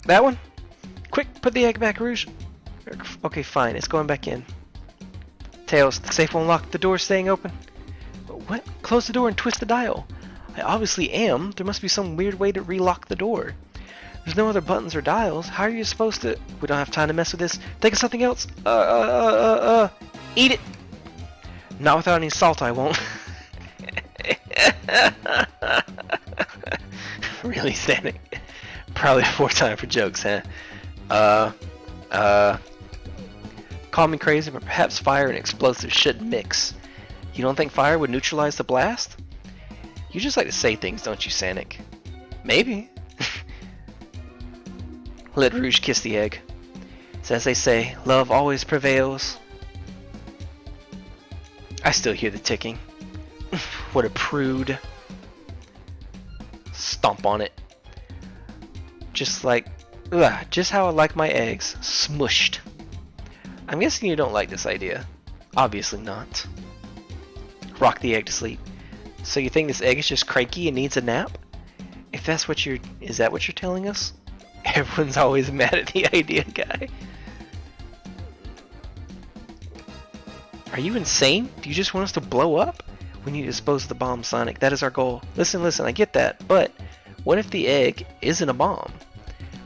that one? Quick, put the egg back, Rouge. Okay, fine, it's going back in. Tails, the safe won't lock, the door staying open. What? Close the door and twist the dial. I obviously am. There must be some weird way to relock the door. There's no other buttons or dials. How are you supposed to... We don't have time to mess with this. Think of something else. Eat it. Not without any salt, I won't. Really, Sonic? Probably more time for jokes, huh? Call me crazy, but perhaps fire and explosives shouldn't mix. You don't think fire would neutralize the blast? You just like to say things, don't you, Sonic? Maybe. Let Rouge kiss the egg. It's as they say, love always prevails. I still hear the ticking. What a prude. Stomp on it. Just how I like my eggs, smushed. I'm guessing you don't like this idea. Obviously not. Rock the egg to sleep. So you think this egg is just cranky and needs a nap? If that's what is that what you're telling us? Everyone's always mad at the idea guy. Are you insane? Do you just want us to blow up? We need to dispose of the bomb, Sonic. That is our goal. Listen, I get that, but What if the egg isn't a bomb?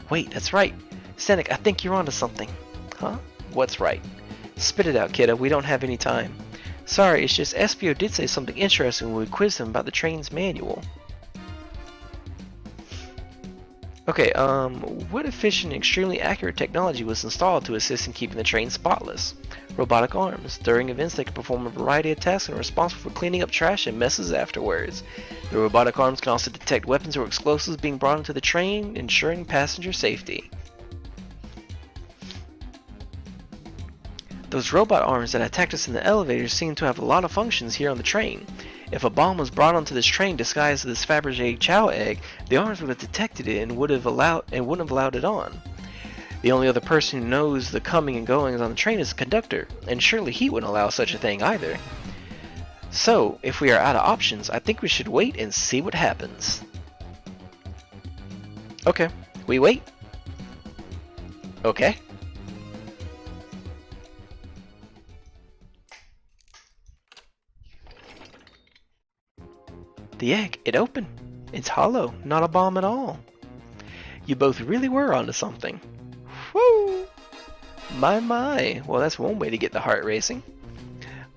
Wait, that's right. Senek, I think you're onto something. Huh? What's right? Spit it out, kiddo. We don't have any time. Sorry, it's just Espio did say something interesting when we quizzed him about the train's manual. Okay, what efficient and extremely accurate technology was installed to assist in keeping the train spotless? Robotic arms. During events, they can perform a variety of tasks and are responsible for cleaning up trash and messes afterwards. The robotic arms can also detect weapons or explosives being brought into the train, ensuring passenger safety. Those robot arms that attacked us in the elevator seem to have a lot of functions here on the train. If a bomb was brought onto this train disguised as this Fabergé Chow egg, the arms would have detected it and wouldn't have allowed it on. The only other person who knows the coming and goings on the train is the conductor, and surely he wouldn't allow such a thing either. So, if we are out of options, I think we should wait and see what happens. Okay, we wait. Okay. The egg, it opened. It's hollow, not a bomb at all. You both really were onto something. Woo! My. Well, that's one way to get the heart racing.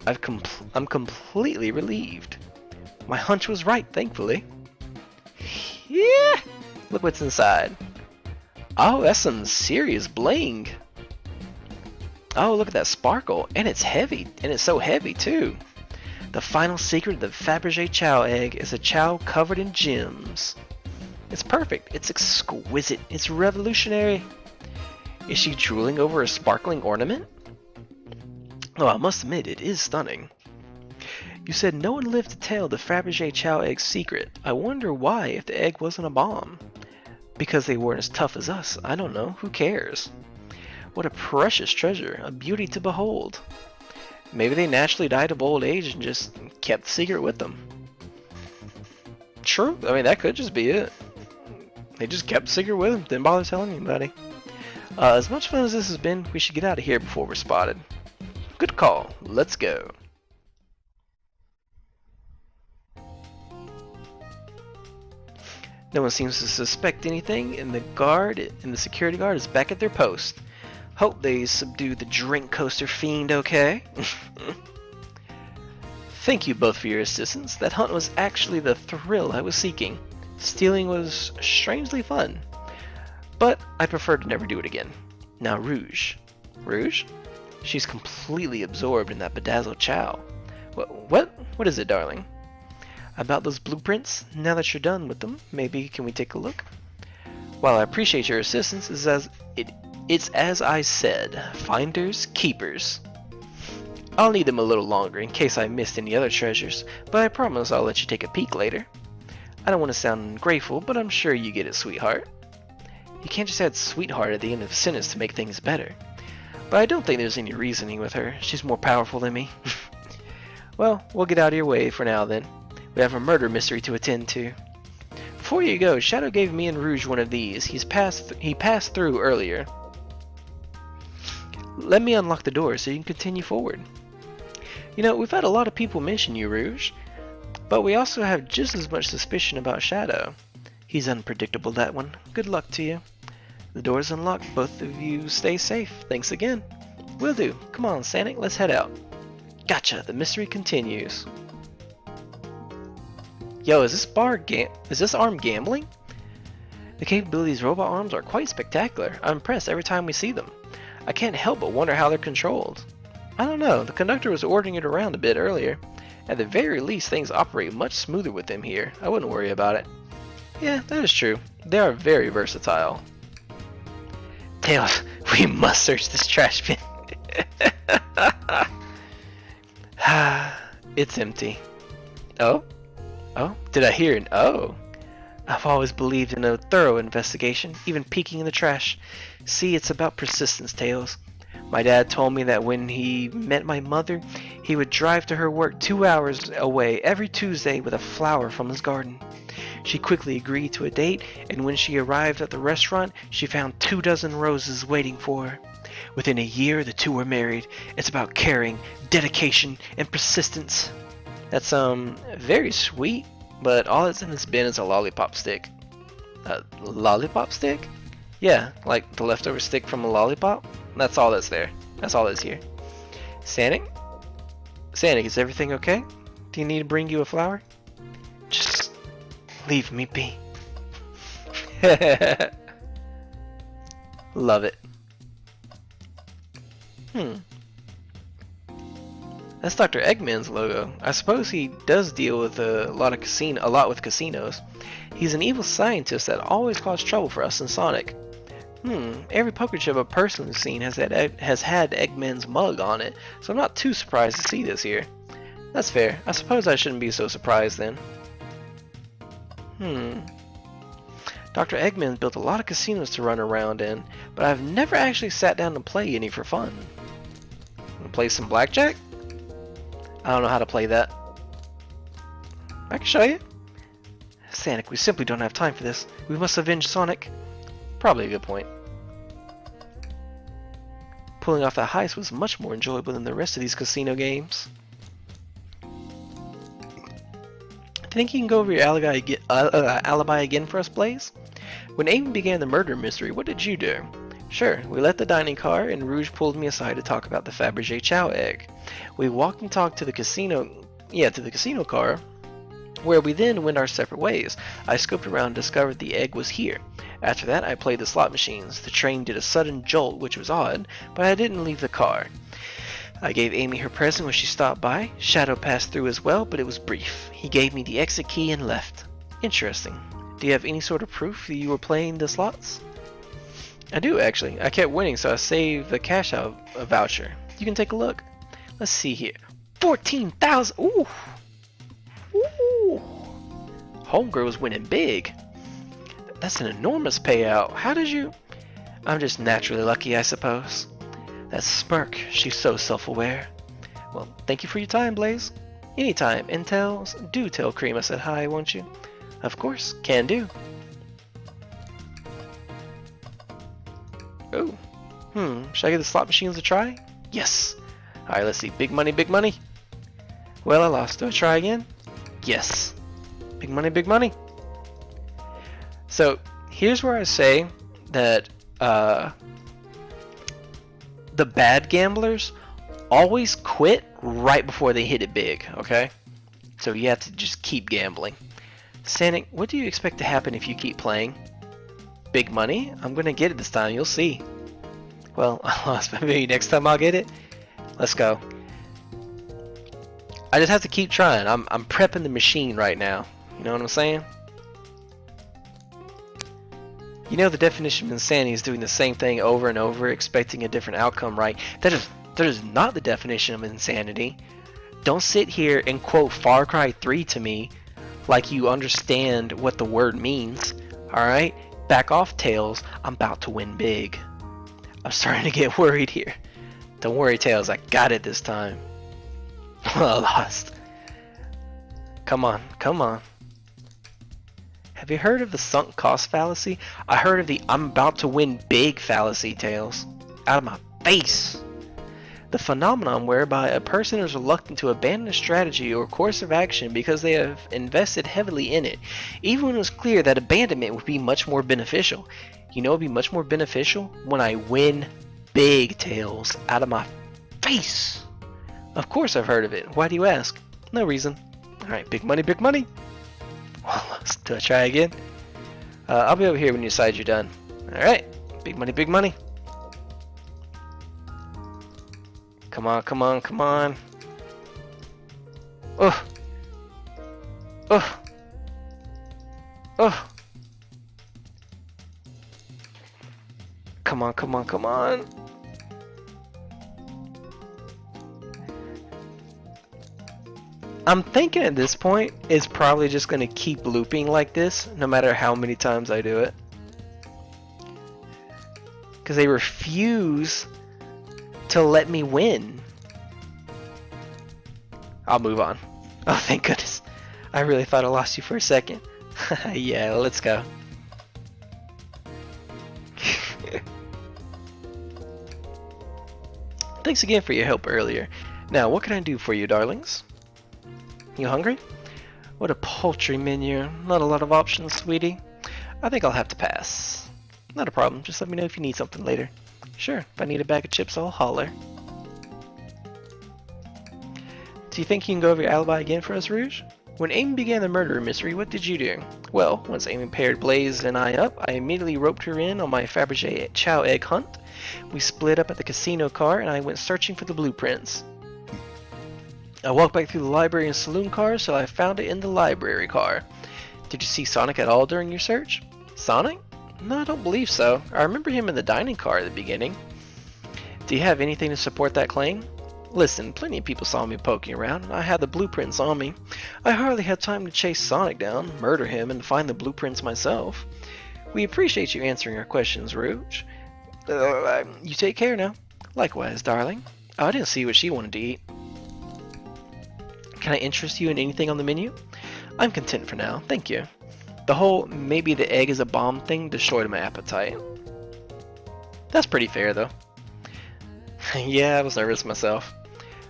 I'm completely relieved. My hunch was right, thankfully. Yeah! Look what's inside. Oh, that's some serious bling. Oh, look at that sparkle. And it's heavy. And it's so heavy, too. The final secret of the Fabergé Chow egg is a chow covered in gems. It's perfect. It's exquisite. It's revolutionary. Is she drooling over a sparkling ornament? Oh, I must admit, it is stunning. You said no one lived to tell the Fabergé Chow egg's secret. I wonder why if the egg wasn't a bomb. Because they weren't as tough as us. I don't know. Who cares? What a precious treasure. A beauty to behold. Maybe they naturally died of old age and just kept the secret with them. True. I mean, that could just be it. They just kept the secret with them. Didn't bother telling anybody. As much fun as this has been, we should get out of here before we're spotted. Good call. Let's go. No one seems to suspect anything, and the security guard is back at their post. Hope they subdued the drink coaster fiend okay. Thank you both for your assistance. That hunt was actually the thrill I was seeking. Stealing was strangely fun. But I prefer to never do it again. Now Rouge. Rouge? She's completely absorbed in that bedazzled chow. What is it, darling? About those blueprints? Now that you're done with them, maybe can we take a look? While I appreciate your assistance, it's as I said, finders, keepers. I'll need them a little longer in case I missed any other treasures, but I promise I'll let you take a peek later. I don't want to sound ungrateful, but I'm sure you get it, sweetheart. You can't just add sweetheart at the end of a sentence to make things better. But I don't think there's any reasoning with her. She's more powerful than me. Well, we'll get out of your way for now then. We have a murder mystery to attend to. Before you go, Shadow gave me and Rouge one of these. He passed through earlier. Let me unlock the door so you can continue forward. You know, we've had a lot of people mention you, Rouge, but we also have just as much suspicion about Shadow. He's unpredictable, that one. Good luck to you. The door's unlocked. Both of you stay safe. Thanks again. Will do. Come on, Sanic, let's head out. Gotcha. The mystery continues. Yo, is this arm gambling? The capabilities of these robot arms are quite spectacular. I'm impressed every time we see them. I can't help but wonder how they're controlled. I don't know. The conductor was ordering it around a bit earlier. At the very least, things operate much smoother with them here. I wouldn't worry about it. Yeah, that is true. They are very versatile. Tails, we must search this trash bin. It's empty. Oh? Oh? Did I hear an oh? I've always believed in a thorough investigation, even peeking in the trash. See, it's about persistence, Tails. My dad told me that when he met my mother, he would drive to her work 2 hours away every Tuesday with a flower from his garden. She quickly agreed to a date, and when she arrived at the restaurant, she found 24 roses waiting for her. Within a year, the two were married. It's about caring, dedication, and persistence. That's very sweet, but all that's in this bin is a lollipop stick. A lollipop stick? Yeah, like the leftover stick from a lollipop? That's all that's there. That's all that's here. Sanic? Sanic, is everything okay? Do you need to bring you a flower? Just leave me be. Love it. That's Dr. Eggman's logo. I suppose he does deal with a lot with casinos. He's an evil scientist that always caused trouble for us in Sonic. Every poker chip I've personally seen has had Eggman's mug on it, so I'm not too surprised to see this here. That's fair. I suppose I shouldn't be so surprised then. Dr. Eggman built a lot of casinos to run around in, but I've never actually sat down to play any for fun. Wanna play some blackjack? I don't know how to play that. I can show you. Sonic, we simply don't have time for this. We must avenge Sonic. Probably a good point. Pulling off that heist was much more enjoyable than the rest of these casino games. Think you can go over your alibi again for us, Blaze? When Aiden began the murder mystery, what did you do? Sure, we left the dining car and Rouge pulled me aside to talk about the Fabergé Chow egg. We walked and talked to the casino car, where we then went our separate ways. I scoped around and discovered the egg was here. After that, I played the slot machines. The train did a sudden jolt, which was odd, but I didn't leave the car. I gave Amy her present when she stopped by. Shadow passed through as well, but it was brief. He gave me the exit key and left. Interesting. Do you have any sort of proof that you were playing the slots? I do, actually. I kept winning, so I saved the cash out voucher. You can take a look. Let's see here. 14,000! Ooh! Ooh! Homegirl was winning big. That's an enormous payout. How did you... I'm just naturally lucky, I suppose. That smirk, she's so self-aware. Well, thank you for your time, Blaze. Anytime, and do tell Cream I said hi, won't you? Of course, can do. Oh, should I give the slot machines a try? Yes. Alright, let's see. Big money, big money. Well, I lost. Do I try again? Yes. Big money, big money. So, here's where I say that the bad gamblers always quit right before they hit it big, okay? So you have to just keep gambling. Sonic, what do you expect to happen if you keep playing? Big money? I'm gonna get it this time, you'll see. Well, I lost, but maybe next time I'll get it. Let's go. I just have to keep trying. I'm prepping the machine right now. You know what I'm saying? You know the definition of insanity is doing the same thing over and over, expecting a different outcome, right? That is not the definition of insanity. Don't sit here and quote Far Cry 3 to me like you understand what the word means. Alright? Back off, Tails. I'm about to win big. I'm starting to get worried here. Don't worry, Tails. I got it this time. I lost. Come on. Come on. Have you heard of the sunk cost fallacy? I heard of the I'm about to win big fallacy, Tails. Out of my face. The phenomenon whereby a person is reluctant to abandon a strategy or course of action because they have invested heavily in it, even when it was clear that abandonment would be much more beneficial. You know it would be much more beneficial when I win big, Tails. Out of my face. Of course I've heard of it. Why do you ask? No reason. Alright, big money, big money. Do I try again? I'll be over here when you decide you're done. Alright, big money, big money. Come on, come on, come on. Oh. Oh. Oh. Come on, come on, come on. I'm thinking at this point it's probably just going to keep looping like this no matter how many times I do it. Because they refuse to let me win. I'll move on. Oh, thank goodness. I really thought I lost you for a second. Yeah, let's go. Thanks again for your help earlier. Now, what can I do for you, darlings? You hungry? What a paltry menu. Not a lot of options, sweetie. I think I'll have to pass. Not a problem, just let me know if you need something later. Sure, if I need a bag of chips, I'll holler. Do you think you can go over your alibi again for us, Rouge? When Amy began the murder mystery, what did you do? Well, once Amy paired Blaze and I up, I immediately roped her in on my Fabergé Chow egg hunt. We split up at the casino car, and I went searching for the blueprints. I walked back through the library and saloon cars, so I found it in the library car. Did you see Sonic at all during your search? Sonic? No, I don't believe so. I remember him in the dining car at the beginning. Do you have anything to support that claim? Listen, plenty of people saw me poking around, and I had the blueprints on me. I hardly had time to chase Sonic down, murder him, and find the blueprints myself. We appreciate you answering our questions, Rouge. You take care now. Likewise, darling. Oh, I didn't see what she wanted to eat. Can I interest you in anything on the menu? I'm content for now, thank you. The whole maybe the egg is a bomb thing destroyed my appetite. That's pretty fair, though. Yeah, I was nervous myself.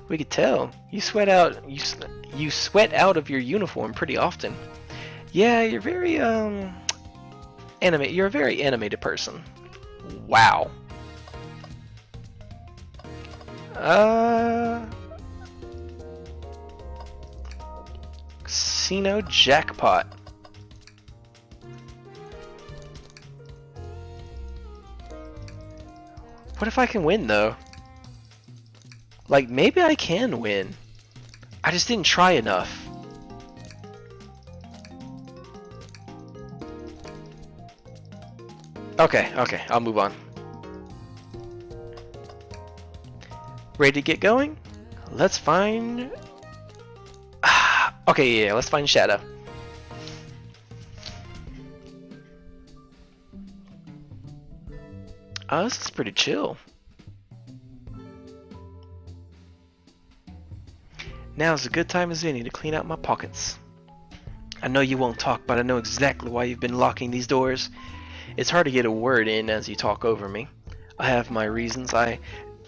We could tell. You sweat out of your uniform pretty often. Yeah, you're very You're a very animated person. Wow. Casino jackpot. What if I can win though? Like, maybe I can win. I just didn't try enough. Okay, I'll move on. Ready to get going? Let's find... okay, yeah, let's find Shadow. Oh, this is pretty chill. Now is a good time as any to clean out my pockets. I know you won't talk, but I know exactly why you've been locking these doors. It's hard to get a word in as you talk over me. I have my reasons.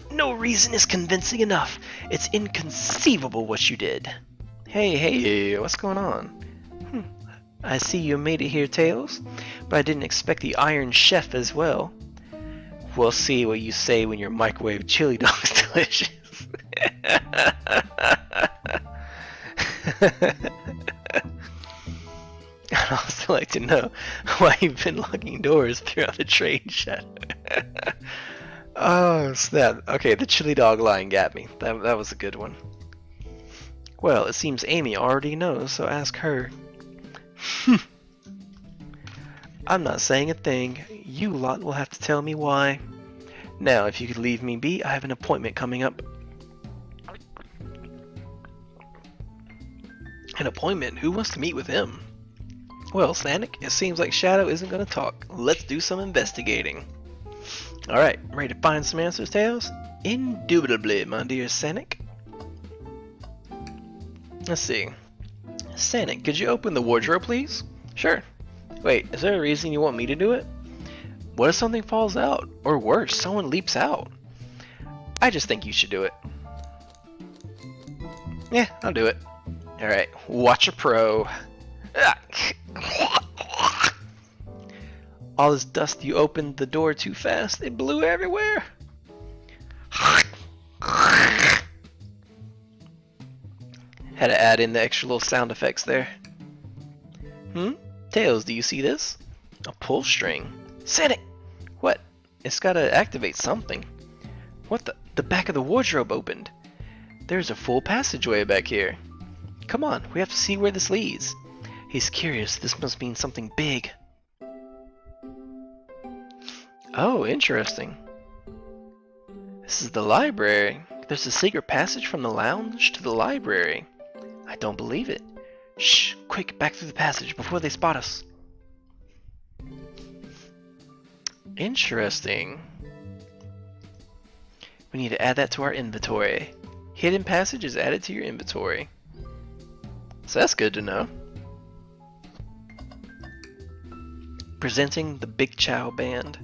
No reason is convincing enough. It's inconceivable what you did. Hey, what's going on? I see you made it here, Tails, but I didn't expect the Iron Chef as well. We'll see what you say when your microwave chili dog's delicious. I'd also like to know why you've been locking doors throughout the train, Shadow. Oh, snap. Okay, the chili dog line got me. That was a good one. Well, it seems Amy already knows, so ask her. I'm not saying a thing. You lot will have to tell me why. Now, if you could leave me be, I have an appointment coming up. An appointment? Who wants to meet with him? Well, Sonic, it seems like Shadow isn't going to talk. Let's do some investigating. Alright, ready to find some answers, Tails? Indubitably, my dear Sonic. Let's see. Sonic, could you open the wardrobe, please? Sure. Wait, is there a reason you want me to do it? What if something falls out? Or worse, someone leaps out? I just think you should do it. Yeah, I'll do it. Alright, watch a pro. All this dust, you opened the door too fast. It blew everywhere. Had to add in the extra little sound effects there. Tails, do you see this? A pull string. Sonic! What? It's gotta activate something. What the? The back of the wardrobe opened. There's a full passageway back here. Come on, we have to see where this leads. He's curious. This must mean something big. Oh, interesting. This is the library. There's a secret passage from the lounge to the library. I don't believe it. Shh, quick, back through the passage before they spot us. Interesting. We need to add that to our inventory. Hidden passage is added to your inventory. So that's good to know. Presenting the Big Chow Band.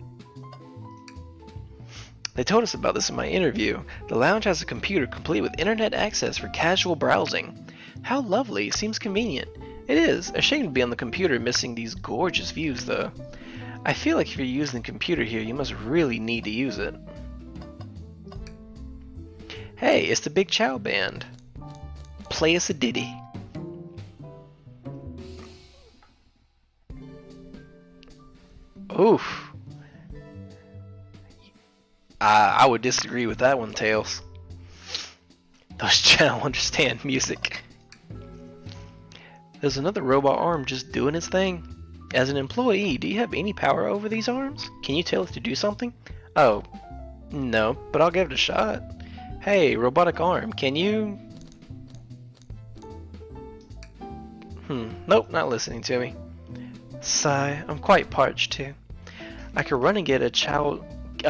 They told us about this in my interview. The lounge has a computer complete with internet access for casual browsing. How lovely, seems convenient. It is. A shame to be on the computer missing these gorgeous views, though. I feel like if you're using the computer here, you must really need to use it. Hey, it's the Big Chow Band. Play us a ditty. Oof. I would disagree with that one, Tails. Those channel understand music. There's another robot arm just doing its thing. As an employee, do you have any power over these arms? Can you tell it to do something? Oh, no, but I'll give it a shot. Hey, robotic arm, can you... Nope, not listening to me. Sigh, I'm quite parched too. I could run and get a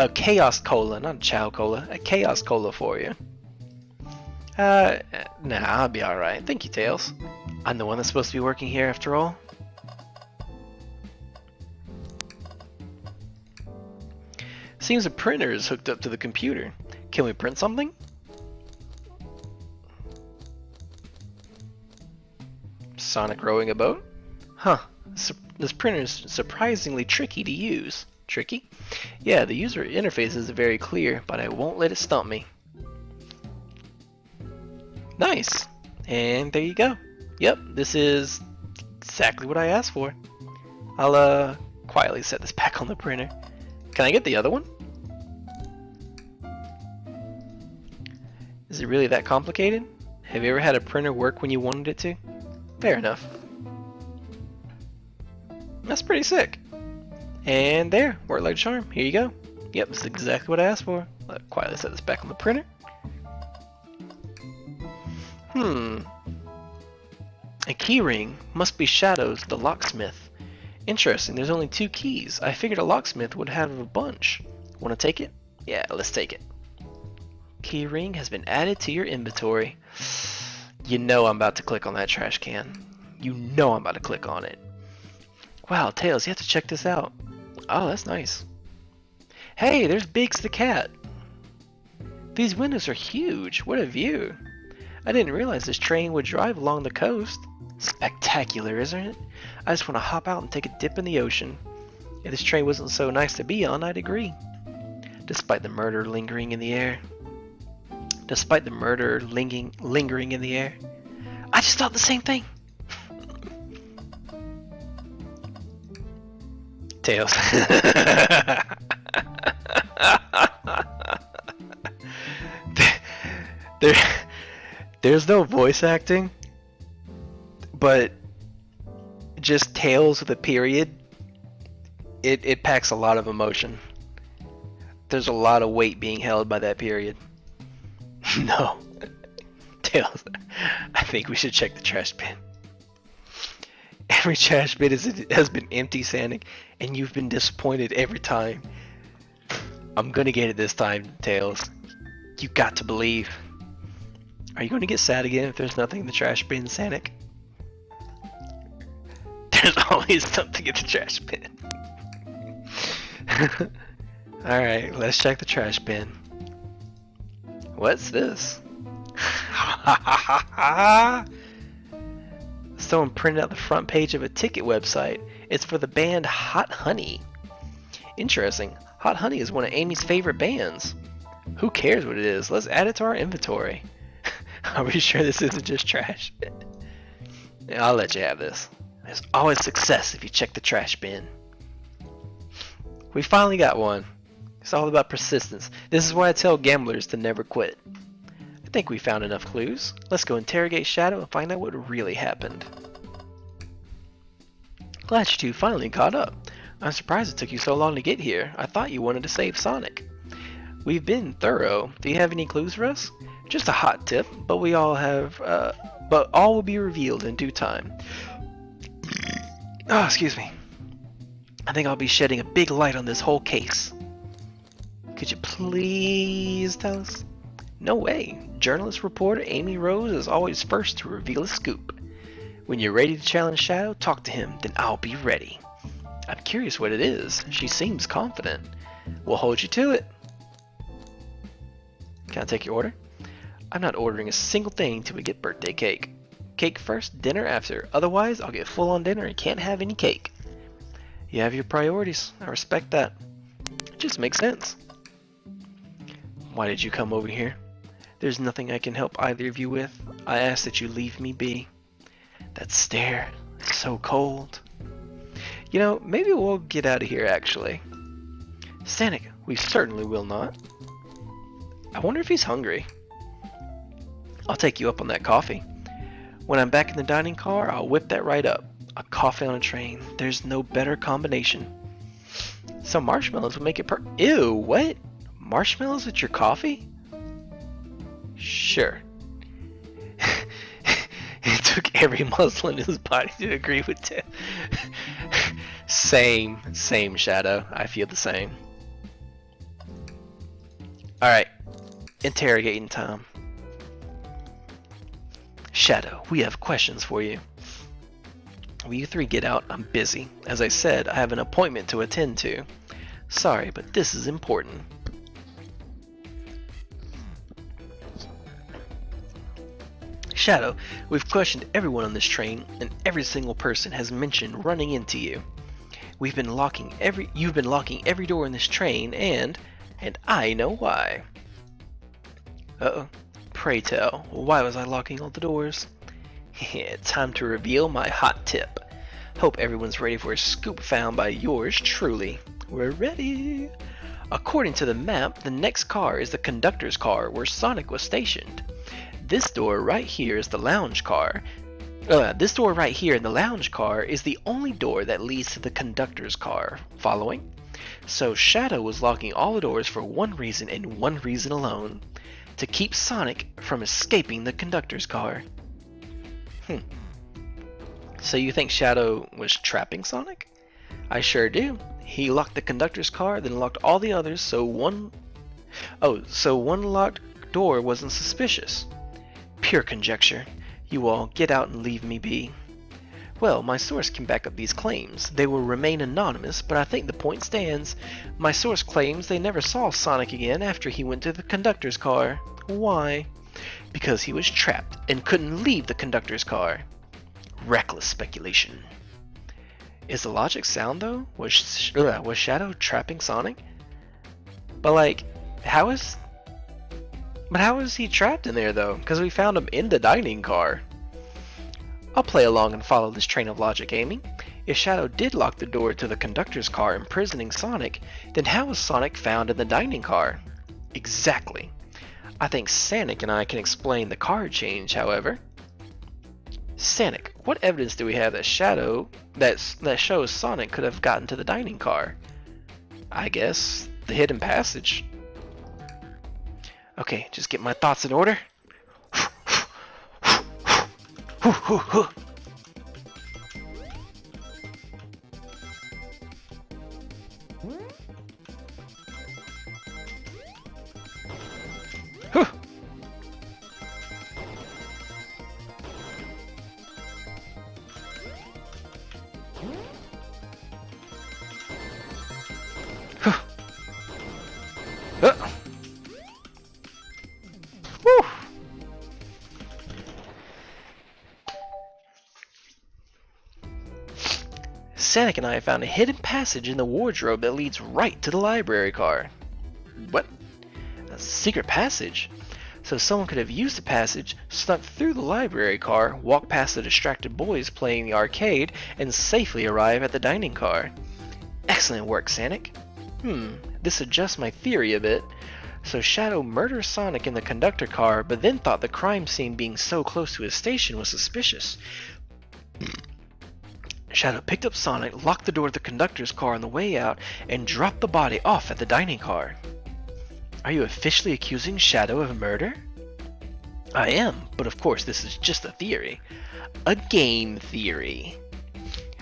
chaos cola, not a chow cola, a chaos cola for you. Nah, I'll be alright. Thank you, Tails. I'm the one that's supposed to be working here after all. Seems a printer is hooked up to the computer. Can we print something? Sonic rowing a boat? Huh. This printer is surprisingly tricky to use. Tricky? Yeah, the user interface is very clear, but I won't let it stump me. Nice! And there you go. Yep, this is exactly what I asked for. I'll quietly set this back on the printer. Can I get the other one? Is it really that complicated? Have you ever had a printer work when you wanted it to? Fair enough. That's pretty sick. And there, worked like a charm. Here you go. Yep, this is exactly what I asked for. I'll quietly set this back on the printer. A keyring must be Shadows, the locksmith. Interesting, there's only 2 keys. I figured a locksmith would have a bunch. Want to take it? Yeah, let's take it. Keyring has been added to your inventory. You know I'm about to click on that trash can. You know I'm about to click on it. Wow, Tails, you have to check this out. Oh, that's nice. Hey, there's Biggs the cat. These windows are huge. What a view. I didn't realize this train would drive along the coast. Spectacular, isn't it? I just want to hop out and take a dip in the ocean. If this train wasn't so nice to be on, I'd agree. Despite the murder lingering in the air. Despite the murder lingering in the air. I just thought the same thing. Tails. There's no voice acting, but just Tails with a period. It packs a lot of emotion. There's a lot of weight being held by that period. No. Tails, I think we should check the trash bin. Every trash bin has been empty, Sonic, and you've been disappointed every time. I'm gonna get it this time, Tails. You got to believe. Are you gonna get sad again if there's nothing in the trash bin, Sonic? There's always something in the trash bin. Alright, let's check the trash bin. What's this? Someone printed out the front page of a ticket website. It's for the band Hot Honey. Interesting. Hot Honey is one of Amy's favorite bands. Who cares what it is? Let's add it to our inventory. Are we sure this isn't just trash? Yeah, I'll let you have this. There's always success if you check the trash bin. We finally got one. It's all about persistence. This is why I tell gamblers to never quit. I think we found enough clues. Let's go interrogate Shadow and find out what really happened. Glad you two finally caught up. I'm surprised it took you so long to get here. I thought you wanted to save Sonic. We've been thorough. Do you have any clues for us? Just a hot tip, but all will be revealed in due time. Oh, excuse me. I think I'll be shedding a big light on this whole case. Could you please tell us? No way. Journalist reporter Amy Rose is always first to reveal a scoop. When you're ready to challenge Shadow, talk to him, then I'll be ready. I'm curious what it is. She seems confident. We'll hold you to it. Can I take your order? I'm not ordering a single thing till we get birthday cake. cake first, dinner after. Otherwise, I'll get full on dinner and can't have any cake. You have your priorities. I respect that. It just makes sense. Why did you come over here? There's nothing I can help either of you with. I ask that you leave me be. That stare is so cold. You know, maybe we'll get out of here actually. Sanic, we certainly will not. I wonder if he's hungry. I'll take you up on that coffee. When I'm back in the dining car, I'll whip that right up. A coffee on a train. There's no better combination. Some marshmallows would make it Ew, what? Marshmallows with your coffee? Sure. It took every muscle in his body to agree with that. Same, Shadow. I feel the same. Alright. Interrogating time. Shadow, we have questions for you. Will you three get out? I'm busy. As I said, I have an appointment to attend to. Sorry, but this is important. Shadow, we've questioned everyone on this train, and every single person has mentioned running into you. You've been locking every door in this train, and I know why. Uh-oh. Pray tell, why was I locking all the doors? Time to reveal my hot tip. Hope everyone's ready for a scoop found by yours truly. We're ready. According to the map, the next car is the conductor's car where Sonic was stationed. This door right here is the lounge car. This door right here in the lounge car is the only door that leads to the conductor's car. Following? So Shadow was locking all the doors for one reason and one reason alone. To keep Sonic from escaping the conductor's car. So you think Shadow was trapping Sonic? I sure do. He locked the conductor's car, then locked all the others, so one locked door wasn't suspicious. Pure conjecture. You all get out and leave me be. Well, my source can back up these claims. They will remain anonymous, but I think the point stands. My source claims they never saw Sonic again after he went to the conductor's car. Why? Because he was trapped and couldn't leave the conductor's car. Reckless speculation. Is the logic sound though? Was Shadow trapping Sonic? But how is he trapped in there though? Because we found him in the dining car. I'll play along and follow this train of logic, Amy. If Shadow did lock the door to the conductor's car, imprisoning Sonic, then how was Sonic found in the dining car? Exactly. I think Sanic and I can explain the card change, however. Sanic, what evidence do we have that shows Sonic could have gotten to the dining car? I guess the hidden passage. Okay, just get my thoughts in order. Sanic and I found a hidden passage in the wardrobe that leads right to the library car. What? A secret passage? So someone could have used the passage, snuck through the library car, walked past the distracted boys playing the arcade, and safely arrive at the dining car. Excellent work, Sanic. This adjusts my theory a bit. So Shadow murdered Sonic in the conductor car, but then thought the crime scene being so close to his station was suspicious. Shadow picked up Sonic, locked the door to the conductor's car on the way out, and dropped the body off at the dining car. Are you officially accusing Shadow of murder? I am, but of course this is just a theory. A game theory.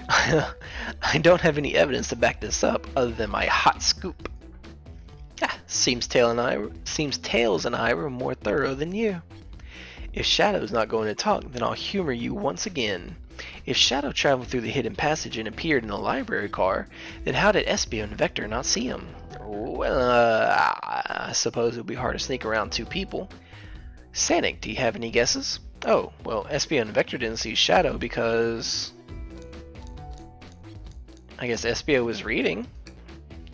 I don't have any evidence to back this up other than my hot scoop. Seems Tails and I were more thorough than you. If Shadow's not going to talk, then I'll humor you once again. If Shadow traveled through the hidden passage and appeared in a library car, then how did Espio and Vector not see him? Well, I suppose it would be hard to sneak around two people. Sanic, do you have any guesses? Oh, well, Espio and Vector didn't see Shadow because I guess Espio was reading.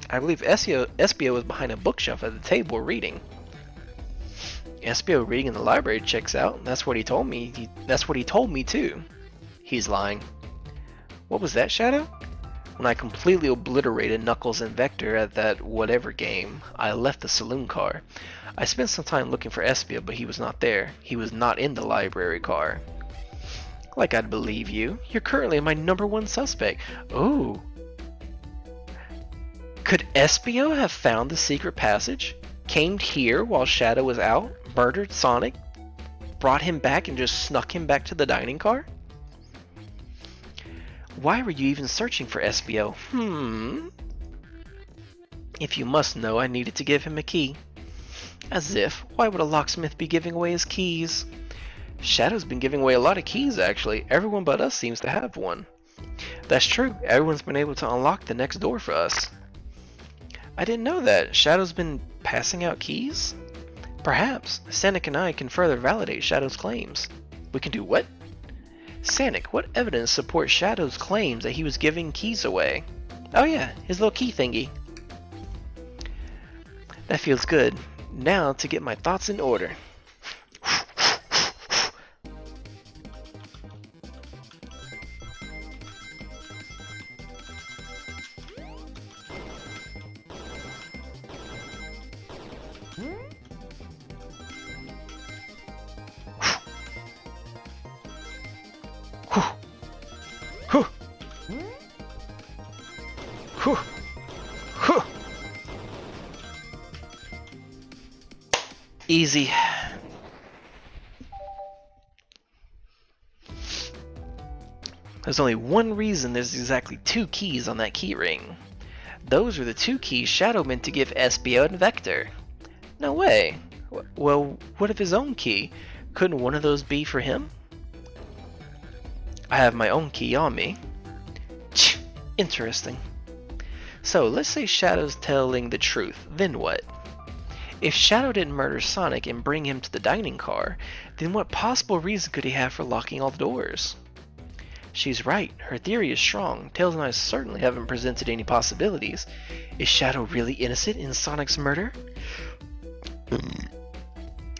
I believe Espio was behind a bookshelf at the table reading. Espio reading in the library checks out. That's what he told me. That's what he told me too. He's lying. What was that, Shadow? When I completely obliterated Knuckles and Vector at that whatever game, I left the saloon car. I spent some time looking for Espio, but he was not there. He was not in the library car. Like I'd believe you. You're currently my #1 suspect. Oh. Could Espio have found the secret passage? Came here while Shadow was out? Murdered Sonic? Brought him back and just snuck him back to the dining car? Why were you even searching for Espio? If you must know, I needed to give him a key. As if. Why would a locksmith be giving away his keys? Shadow's been giving away a lot of keys, actually. Everyone but us seems to have one. That's true. Everyone's been able to unlock the next door for us. I didn't know that. Shadow's been passing out keys? Perhaps. Sonic and I can further validate Shadow's claims. We can do what? Sonic, what evidence supports Shadow's claims that he was giving keys away? Oh yeah, his little key thingy. That feels good. Now to get my thoughts in order. Easy. There's only one reason there's exactly 2 keys on that key ring. Those are the 2 keys Shadow meant to give Espio and Vector. No way. Well, what if his own key? Couldn't one of those be for him? I have my own key on me. Interesting. So, let's say Shadow's telling the truth, then what? If Shadow didn't murder Sonic and bring him to the dining car, then what possible reason could he have for locking all the doors? She's right, her theory is strong. Tails and I certainly haven't presented any possibilities. Is Shadow really innocent in Sonic's murder?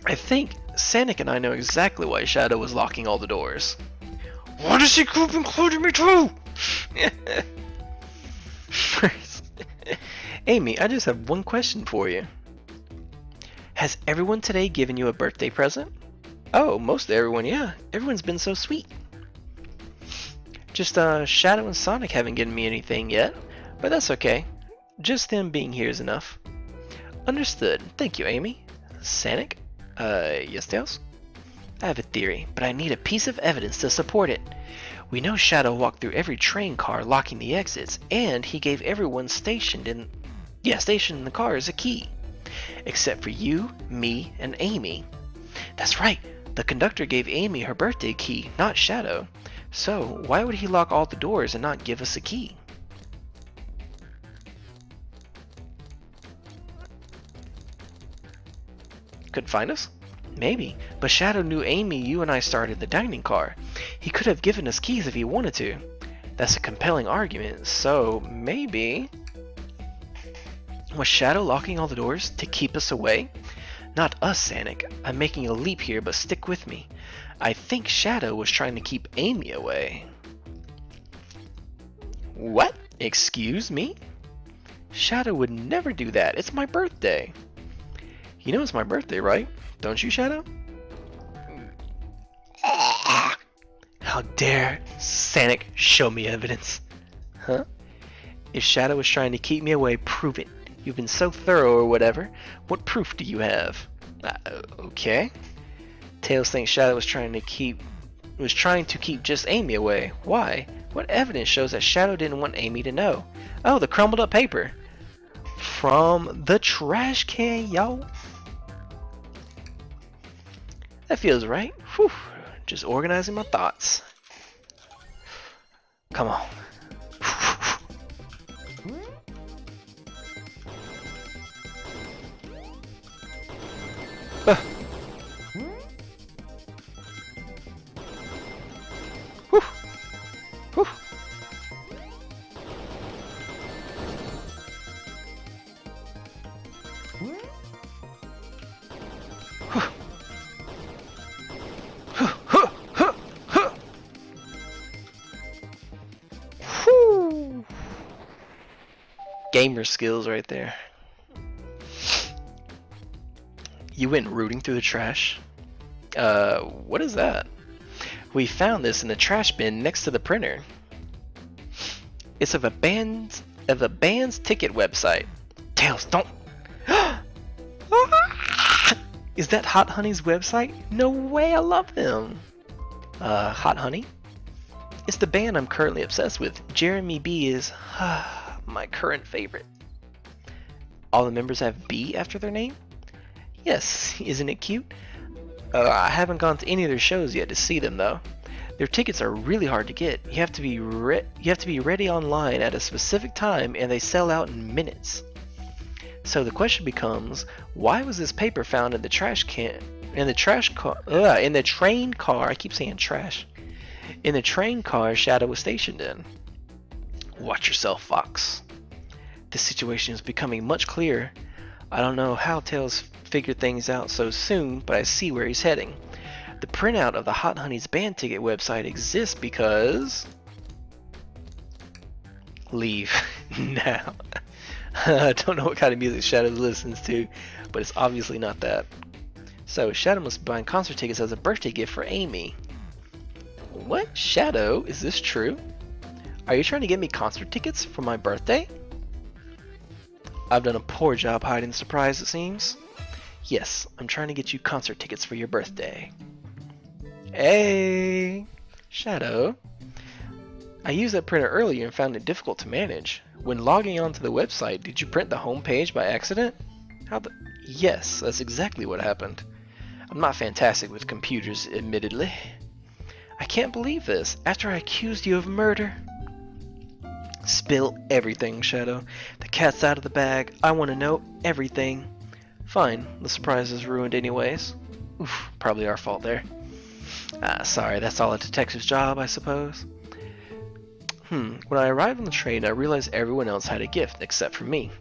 I think Sonic and I know exactly why Shadow was locking all the doors. Why does he keep including me too? Amy, I just have one question for you. Has everyone today given you a birthday present? Oh, most everyone, yeah. Everyone's been so sweet. Just Shadow and Sonic haven't given me anything yet, but that's okay. Just them being here is enough. Understood. Thank you, Amy. Sonic? Yes, Tails? I have a theory, but I need a piece of evidence to support it. We know Shadow walked through every train car locking the exits, and he gave everyone stationed in the cars a key. Except for you, me, and Amy. That's right, the conductor gave Amy her birthday key, not Shadow. So, why would he lock all the doors and not give us a key? Couldn't find us? Maybe, but Shadow knew Amy, you, and I started the dining car. He could have given us keys if he wanted to. That's a compelling argument, so maybe... Was Shadow locking all the doors to keep us away? Not us, Sonic. I'm making a leap here, but stick with me. I think Shadow was trying to keep Amy away. What? Excuse me? Shadow would never do that. It's my birthday. You know it's my birthday, right? Don't you, Shadow? How dare Sonic show me evidence? Huh? If Shadow was trying to keep me away, prove it. You've been so thorough or whatever. What proof do you have? Okay. Tails thinks Shadow was trying to keep just Amy away. Why? What evidence shows that Shadow didn't want Amy to know? Oh, the crumbled up paper. From the trash can, yo. That feels right. Whew. Just organizing my thoughts. Come on. Gamer skills right there. You went rooting through the trash? What is that? We found this in the trash bin next to the printer. It's of a band's ticket website. Tails, don't. Is that Hot Honey's website? No way, I love them. Hot Honey? It's the band I'm currently obsessed with. Jeremy B is my current favorite. All the members have B after their name? Yes, isn't it cute? I haven't gone to any of their shows yet to see them though. Their tickets are really hard to get. You have to be ready online at a specific time, and they sell out in minutes. So the question becomes, why was this paper found in the trash can? In the train car. I keep saying trash. In the train car Shadow was stationed in. Watch yourself, Fox. This situation is becoming much clearer. I don't know how Tails figured things out so soon, but I see where he's heading. The printout of the Hot Honey's band ticket website exists because... Leave now. I don't know what kind of music Shadow listens to, but it's obviously not that. So Shadow must be buying concert tickets as a birthday gift for Amy. What? Shadow? Is this true? Are you trying to get me concert tickets for my birthday? I've done a poor job hiding the surprise, it seems. Yes, I'm trying to get you concert tickets for your birthday. Hey! Shadow. I used that printer earlier and found it difficult to manage. When logging onto the website, did you print the home page by accident? Yes, that's exactly what happened. I'm not fantastic with computers, admittedly. I can't believe this, after I accused you of murder. Spill everything, Shadow. The cat's out of the bag. I want to know everything. Fine, the surprise is ruined anyways. Oof, probably our fault there. Sorry, that's all a detective's job, I suppose. When I arrived on the train, I realized everyone else had a gift except for me.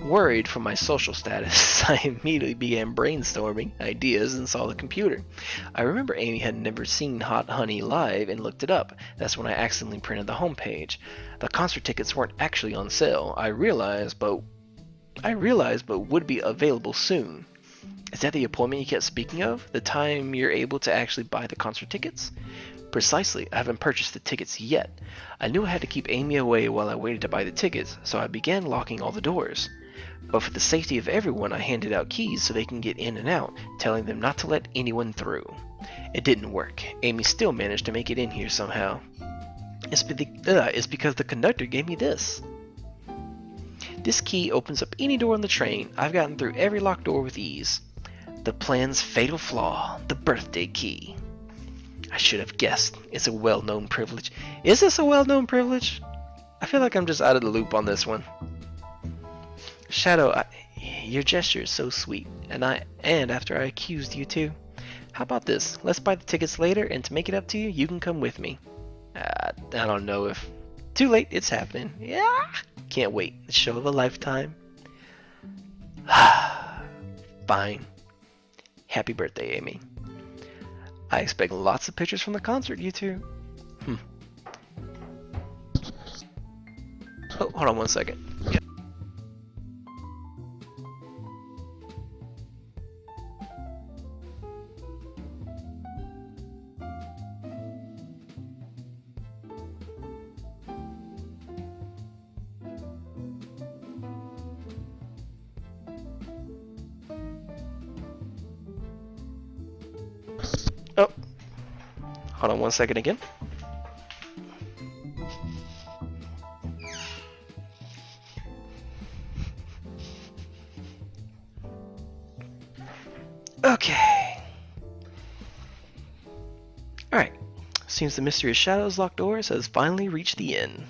Worried for my social status, I immediately began brainstorming ideas and saw the computer. I remember Amy had never seen Hot Honey live and looked it up. That's when I accidentally printed the homepage. The concert tickets weren't actually on sale. I realized, but would be available soon. Is that the appointment you kept speaking of? The time you're able to actually buy the concert tickets? Precisely, I haven't purchased the tickets yet. I knew I had to keep Amy away while I waited to buy the tickets, so I began locking all the doors. But for the safety of everyone, I handed out keys so they can get in and out, telling them not to let anyone through. It didn't work. Amy still managed to make it in here somehow. It's because the conductor gave me this. This key opens up any door on the train. I've gotten through every locked door with ease. The plan's fatal flaw, the birthday key. I should have guessed. It's a well-known privilege. Is this a well-known privilege? I feel like I'm just out of the loop on this one. Shadow, your gesture is so sweet, and after I accused you too. How about this? Let's buy the tickets later, and to make it up to you, you can come with me. I don't know if... Too late, it's happening. Yeah! Can't wait. The show of a lifetime. Fine. Happy birthday, Amy. I expect lots of pictures from the concert, you two. Oh, hold on one second. Oh, hold on one second again. Okay. Alright. Seems the mysterious Shadow's locked doors has finally reached the end.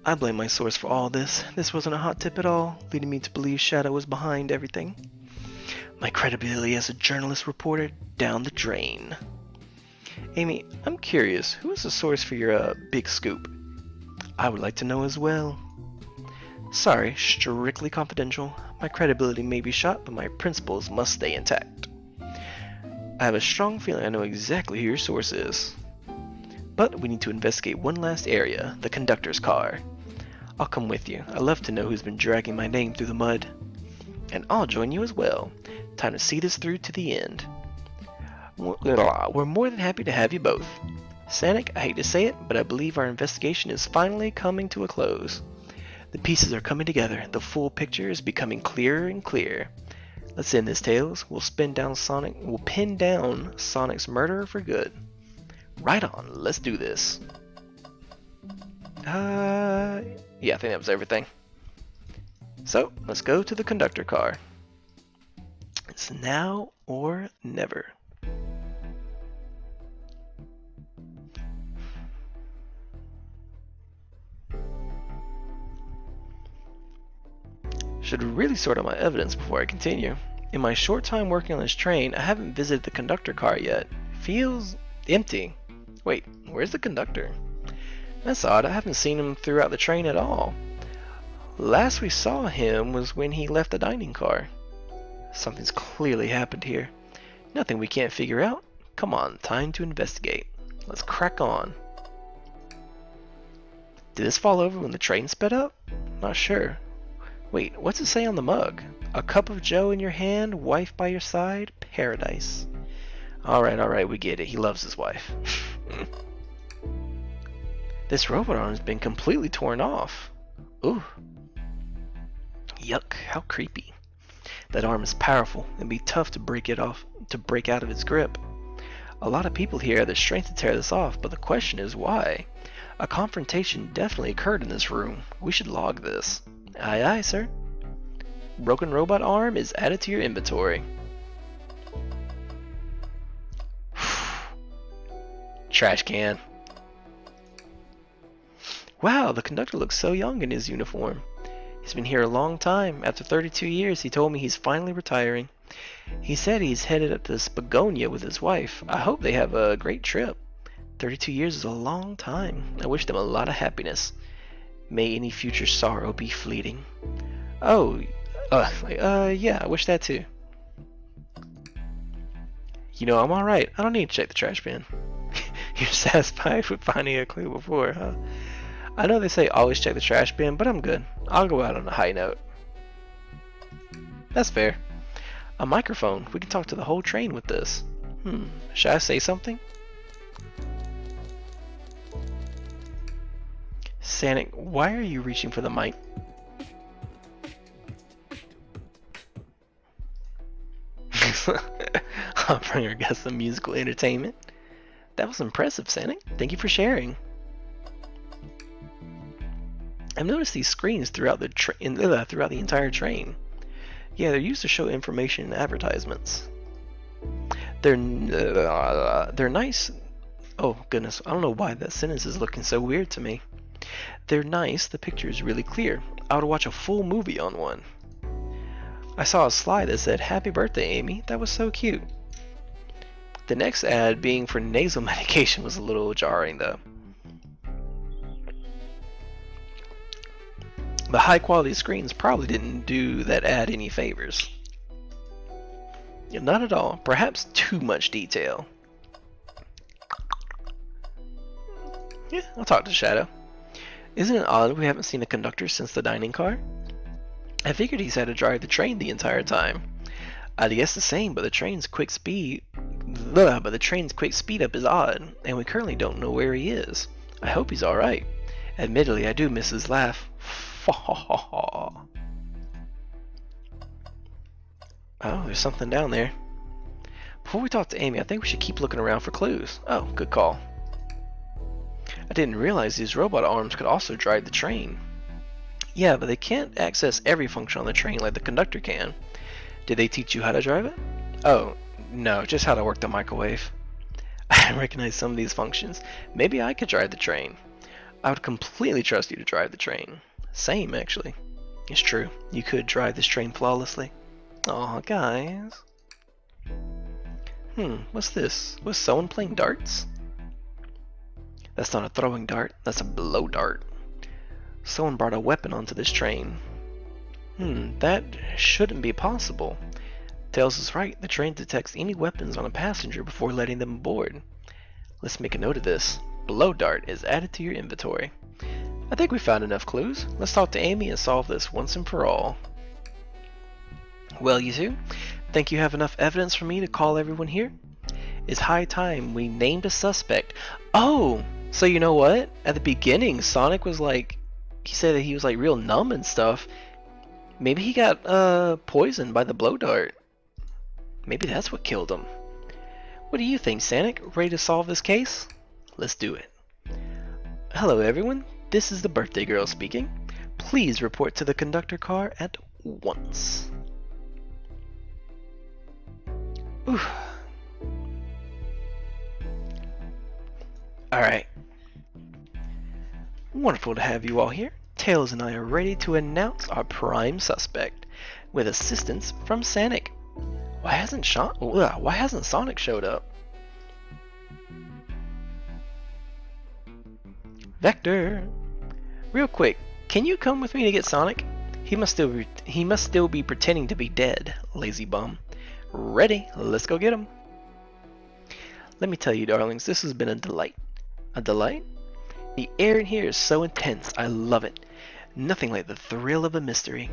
I blame my source for all this. This wasn't a hot tip at all, leading me to believe Shadow was behind everything. My credibility as a journalist reporter down the drain. Amy, I'm curious, who is the source for your big scoop? I would like to know as well. Sorry, strictly confidential. My credibility may be shot, but my principles must stay intact. I have a strong feeling I know exactly who your source is. But we need to investigate one last area, the conductor's car. I'll come with you. I'd love to know who's been dragging my name through the mud. And I'll join you as well. Time to see this through to the end. We're more than happy to have you both. Sanic, I hate to say it, but I believe our investigation is finally coming to a close. The pieces are coming together. The full picture is becoming clearer and clearer. Let's end this, Tails. We'll pin down Sonic's murderer for good. Right on. Let's do this. Yeah, I think that was everything. So, let's go to the conductor car. It's now or never. Should really sort out my evidence before I continue. In my short time working on this train, I haven't visited the conductor car yet. Feels empty. Wait, where's the conductor? That's odd, I haven't seen him throughout the train at all. Last we saw him was when he left the dining car. Something's clearly happened here. Nothing we can't figure out. Come on, time to investigate. Let's crack on. Did this fall over when the train sped up? Not sure. Wait, what's it say on the mug? A cup of joe in your hand, wife by your side, paradise. Alright, we get it. He loves his wife. This robot arm has been completely torn off. Ooh. Yuck, how creepy. That arm is powerful and be tough to break out of its grip. A lot of people here have the strength to tear this off, but the question is why? A confrontation definitely occurred in this room. We should log this. Aye aye, sir. Broken robot arm is added to your inventory. Trash can. Wow, the conductor looks so young in his uniform. He's been here a long time. After 32 years, he told me he's finally retiring. He said he's headed up to Spagonia with his wife. I hope they have a great trip. 32 years is a long time. I wish them a lot of happiness. May any future sorrow be fleeting. Oh, yeah, I wish that too. You know, I'm alright. I don't need to check the trash bin. You're satisfied with finding a clue before, huh? I know they say always check the trash bin, but I'm good. I'll go out on a high note. That's fair. A microphone. We can talk to the whole train with this. Should I say something? Sanic, why are you reaching for the mic? I'll bring our guests some musical entertainment. That was impressive, Sanic. Thank you for sharing. I've noticed these screens throughout the entire train. Yeah, they're used to show information and advertisements. They're nice. Oh goodness, I don't know why that sentence is looking so weird to me. They're nice. The picture is really clear. I would watch a full movie on one. I saw a slide that said, "Happy birthday, Amy." That was so cute. The next ad being for nasal medication was a little jarring though. The high quality screens probably didn't do that ad any favors. Yeah, not at all. Perhaps too much detail. Yeah, I'll talk to Shadow. Isn't it odd we haven't seen a conductor since the dining car? I figured he's had to drive the train the entire time. I'd guess the same, but the train's quick speed up is odd, and we currently don't know where he is. I hope he's alright. Admittedly, I do miss his laugh. Oh, there's something down there. Before we talk to Amy, I think we should keep looking around for clues. Oh, good call. I didn't realize these robot arms could also drive the train. Yeah, but they can't access every function on the train like the conductor can. Did they teach you how to drive it? Oh, no, just how to work the microwave. I recognize some of these functions. Maybe I could drive the train. I would completely trust you to drive the train. Same, actually. It's true. You could drive this train flawlessly. Aw, guys. What's this? Was someone playing darts? That's not a throwing dart. That's a blow dart. Someone brought a weapon onto this train. That shouldn't be possible. Tails is right. The train detects any weapons on a passenger before letting them aboard. Let's make a note of this. Blow dart is added to your inventory. I think we found enough clues. Let's talk to Amy and solve this once and for all. Well, you two, think you have enough evidence for me to call everyone here? It's high time we named a suspect. Oh, so you know what? At the beginning, Sonic was like, he said that he was like real numb and stuff. Maybe he got poisoned by the blow dart. Maybe that's what killed him. What do you think, Sonic? Ready to solve this case? Let's do it. Hello everyone, this is the birthday girl speaking. Please report to the conductor car at once. Oof. Alright. Wonderful to have you all here. Tails and I are ready to announce our prime suspect, with assistance from Sonic. Why hasn't Sonic showed up? Vector! Real quick, can you come with me to get Sonic? He must still be pretending to be dead, lazy bum. Ready, let's go get him. Let me tell you, darlings, this has been a delight. A delight? The air in here is so intense, I love it. Nothing like the thrill of a mystery.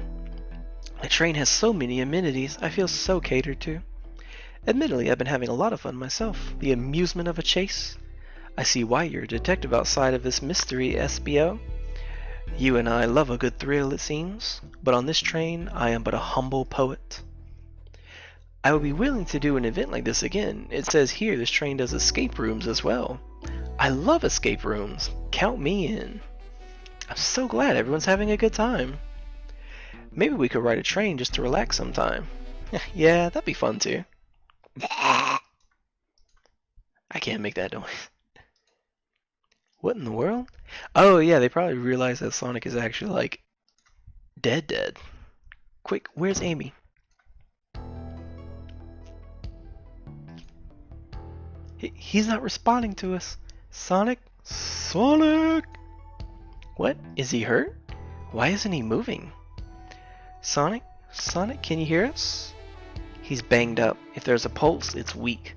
The train has so many amenities, I feel so catered to. Admittedly, I've been having a lot of fun myself. The amusement of a chase. I see why you're a detective outside of this mystery, SBO. You and I love a good thrill, it seems, but on this train, I am but a humble poet. I would be willing to do an event like this again. It says here this train does escape rooms as well. I love escape rooms. Count me in. I'm so glad everyone's having a good time. Maybe we could ride a train just to relax sometime. Yeah, that'd be fun too. I can't make that noise. What in the world? Oh yeah, they probably realize that Sonic is actually like dead. Quick, where's Amy? He's not responding to us. Sonic? Sonic! What? Is he hurt? Why isn't he moving? Sonic? Sonic, can you hear us? He's banged up. If there's a pulse, it's weak.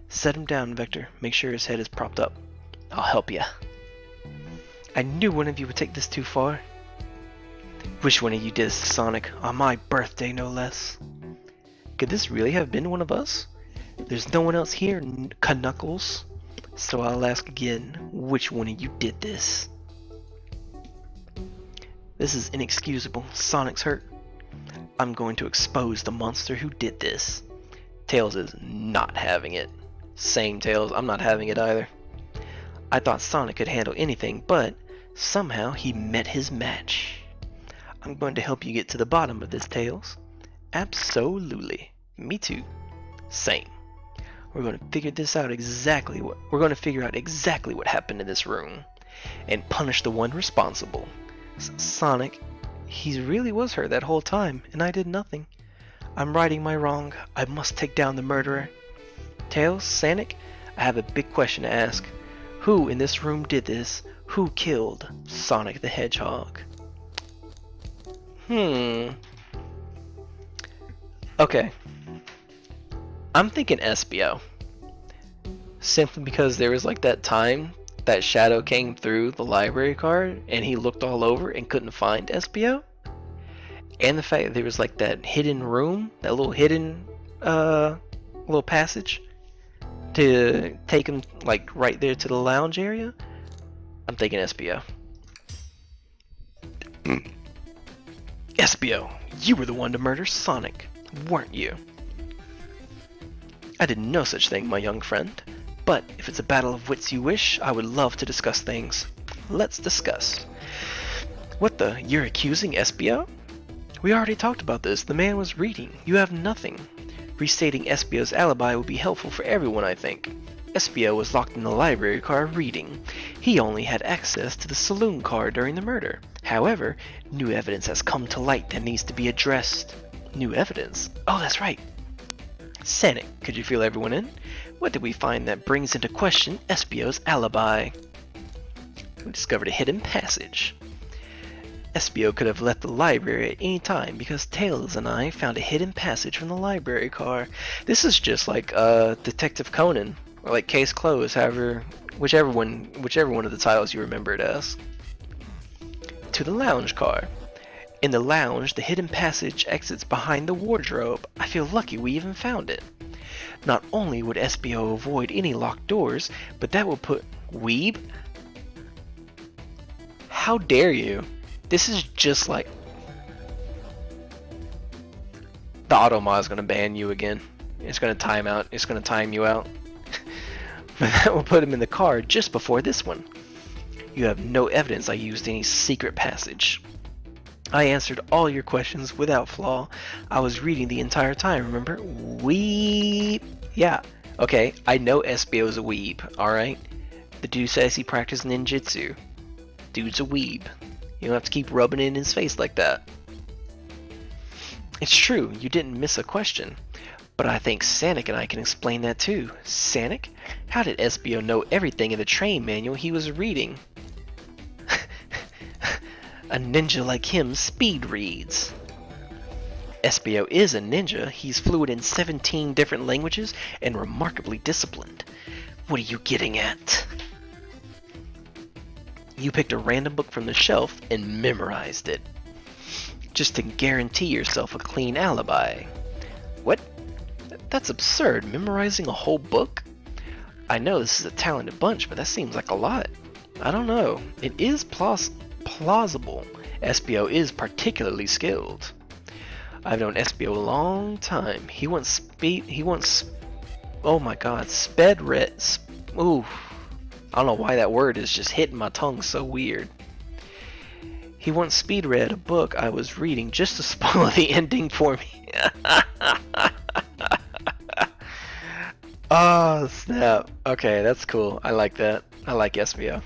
Set him down, Vector. Make sure his head is propped up. I'll help ya. I knew one of you would take this too far. Wish one of you did this to Sonic, on my birthday no less. Could this really have been one of us? There's no one else here, Knuckles. So I'll ask again, which one of you did this? This is inexcusable. Sonic's hurt. I'm going to expose the monster who did this. Tails is not having it. Same, Tails, I'm not having it either. I thought Sonic could handle anything, but somehow he met his match. I'm going to help you get to the bottom of this, Tails. Absolutely. Me too. Same. We're going to figure out exactly what happened in this room and punish the one responsible. Sonic, he really was hurt that whole time and I did nothing. I'm righting my wrong. I must take down the murderer. Tails, Sonic, I have a big question to ask. Who in this room did this? Who killed Sonic the Hedgehog? Okay. I'm thinking SBO. Simply because there was like that time that Shadow came through the library card and he looked all over and couldn't find SBO. And the fact that there was like that hidden room, that little hidden little passage to take him like right there to the lounge area. I'm thinking SBO. SBO, you were the one to murder Sonic, weren't you? I did no such thing, my young friend. But if it's a battle of wits you wish, I would love to discuss things. Let's discuss. What the? You're accusing SBO? We already talked about this. The man was reading. You have nothing. Restating SBO's alibi would be helpful for everyone, I think. SBO was locked in the library car reading. He only had access to the saloon car during the murder. However, new evidence has come to light that needs to be addressed. New evidence? Oh, that's right. Sonic, could you fill everyone in? What did we find that brings into question SBO's alibi? We discovered a hidden passage. SBO could have left the library at any time because Tails and I found a hidden passage from the library car. This is just like Detective Conan, or like Case Closed, however, whichever one of the titles you remember it as. to the lounge car. In the lounge, the hidden passage exits behind the wardrobe. I feel lucky we even found it. Not only would SBO avoid any locked doors, but that would put... Weeb? How dare you? This is just like... The automod is going to ban you again. It's going to time out. It's going to time you out. But that will put him in the car just before this one. You have no evidence I used any secret passage. I answered all your questions without flaw. I was reading the entire time, remember? Weeb. Yeah. Okay, I know SBO's a weeb, alright? The dude says he practiced ninjutsu. Dude's a weeb. You don't have to keep rubbing it in his face like that. It's true, you didn't miss a question. But I think Sanic and I can explain that too. Sanic? How did SBO know everything in the train manual he was reading? A ninja like him speed reads. SBO is a ninja. He's fluent in 17 different languages and remarkably disciplined. What are you getting at? You picked a random book from the shelf and memorized it. Just to guarantee yourself a clean alibi. What? That's absurd. Memorizing a whole book? I know this is a talented bunch, but that seems like a lot. I don't know. It is plausible. SBO is particularly skilled. I've known SBO a long time. He wants oh my god, sped read. Ooh. I don't know why that word is just hitting my tongue so weird. He once speed read a book I was reading just to spoil the ending for me. Oh, snap. Okay, that's cool. I like that. I like SBO.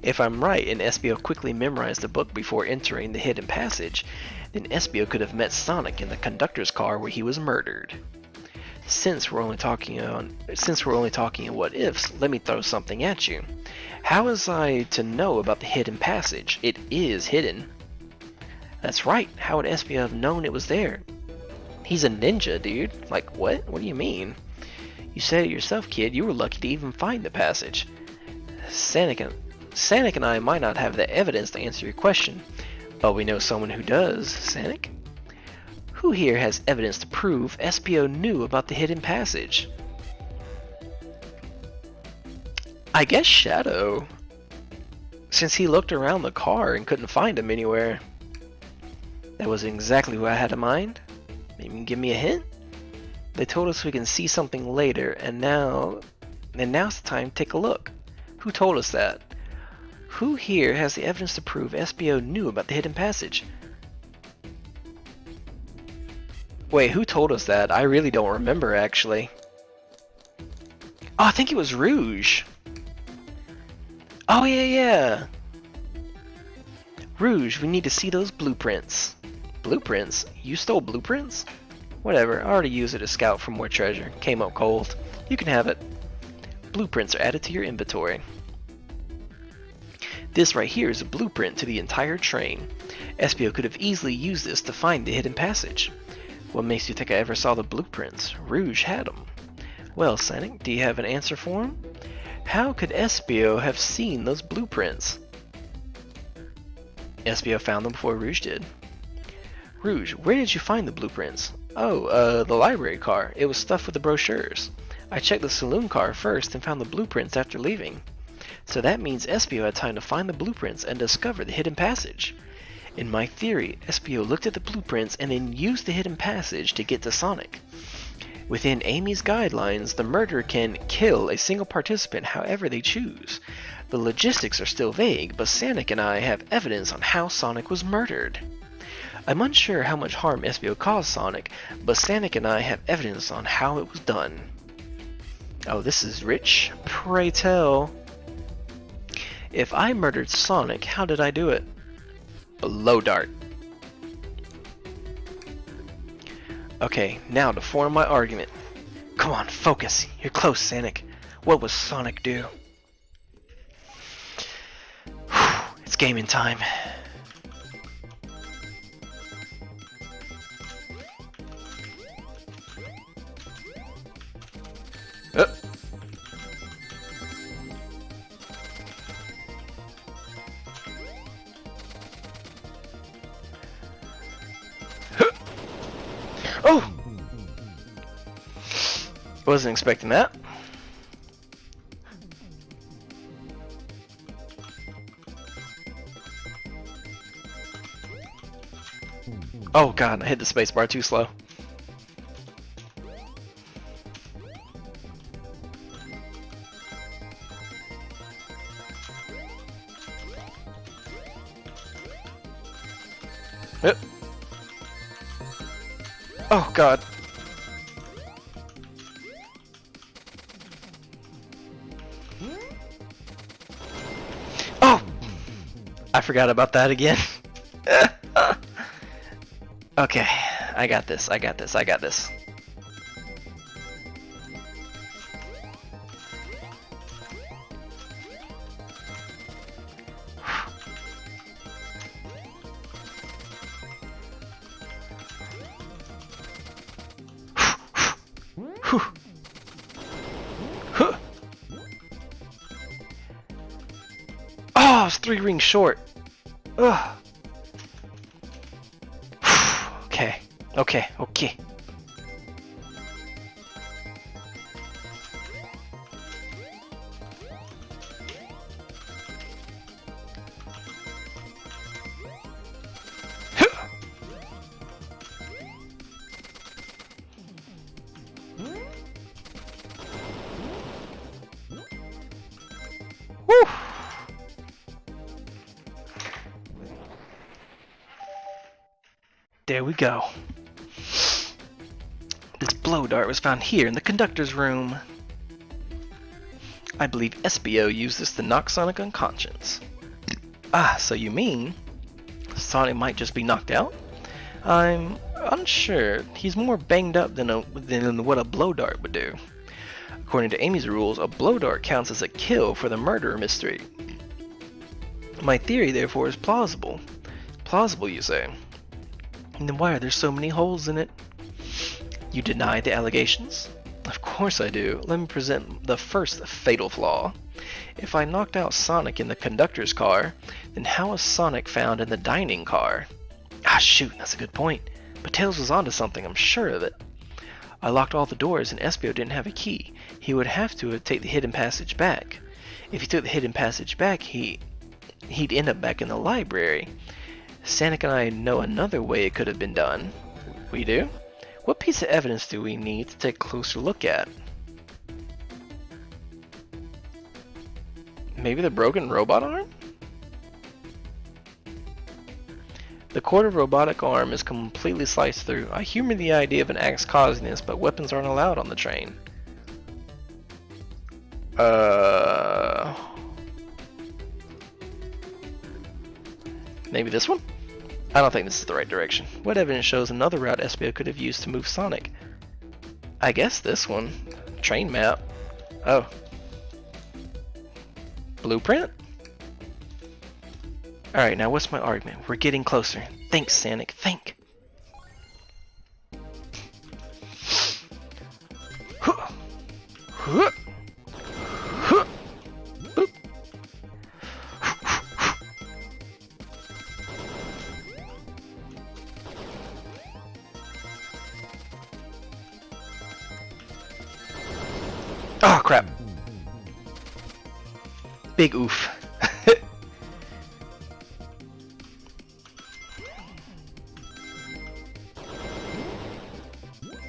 If I'm right and SBO quickly memorized the book before entering the hidden passage, then SBO could have met Sonic in the conductor's car where he was murdered. Since we're only talking in what ifs, let me throw something at you. How was I to know about the hidden passage? It is hidden. That's right. How would SBO have known it was there? He's a ninja, dude. Like, what? What do you mean? You said it yourself, kid. You were lucky to even find the passage. Sanic and I might not have the evidence to answer your question, but we know someone who does. Sanic? Who here has evidence to prove SBO knew about the hidden passage? I guess Shadow. Since he looked around the car and couldn't find him anywhere. That wasn't exactly who I had in mind. Maybe you can give me a hint? They told us we can see something later, and now's the time to take a look. Who told us that? Who here has the evidence to prove SBO knew about the hidden passage? Wait, who told us that? I really don't remember, actually. Oh, I think it was Rouge. Oh, yeah. Rouge, we need to see those blueprints. Blueprints? You stole blueprints? Whatever, I already used it to scout for more treasure. Came up cold. You can have it. Blueprints are added to your inventory. This right here is a blueprint to the entire train. SBO could have easily used this to find the hidden passage. What makes you think I ever saw the blueprints? Rouge had them. Well, Sonic, do you have an answer for him? How could SBO have seen those blueprints? SBO found them before Rouge did. Rouge, where did you find the blueprints? Oh, the library car. It was stuffed with the brochures. I checked the saloon car first and found the blueprints after leaving. So that means SBO had time to find the blueprints and discover the hidden passage. In my theory, SBO looked at the blueprints and then used the hidden passage to get to Sonic. Within Amy's guidelines, the murderer can kill a single participant however they choose. The logistics are still vague, but Sonic and I have evidence on how Sonic was murdered. I'm unsure how much harm SBO caused Sonic, but Sonic and I have evidence on how it was done. Oh, this is rich. Pray tell. If I murdered Sonic, how did I do it? Blow dart. Okay, now to form my argument. Come on, focus. You're close, Sonic. What would Sonic do? It's gaming time. Oh! Wasn't expecting that. Oh god, I hit the spacebar too slow. Yep. Oh god. Oh! I forgot about that again. Okay, I got this, I got this, I got this. Oh, it's 3 rings short. Ugh. Okay, okay, okay. Woo! There we go. This blow dart was found here in the conductor's room. I believe SBO used this to knock Sonic unconscious. Ah, so you mean Sonic might just be knocked out? I'm unsure. He's more banged up than what a blow dart would do. According to Amy's rules, a blow dart counts as a kill for the murderer mystery. My theory, therefore, is plausible. Plausible, you say? And then why are there so many holes in it? You deny the allegations? Of course I do. Let me present the first fatal flaw. If I knocked out Sonic in the conductor's car, then how was Sonic found in the dining car? Ah shoot, that's a good point. But Tails was onto something, I'm sure of it. I locked all the doors and Espio didn't have a key. He would have to take the hidden passage back. If he took the hidden passage back, he'd end up back in the library. Sonic and I know another way it could have been done. We do? What piece of evidence do we need to take a closer look at? Maybe the broken robot arm? The quarter robotic arm is completely sliced through. I humor the idea of an axe causing this, but weapons aren't allowed on the train. Maybe this one? I don't think this is the right direction. What evidence shows another route Espio could have used to move Sonic? I guess this one. Train map. Oh. Blueprint? Alright, now what's my argument? We're getting closer. Think, Sonic, think! Oh crap. Big oof.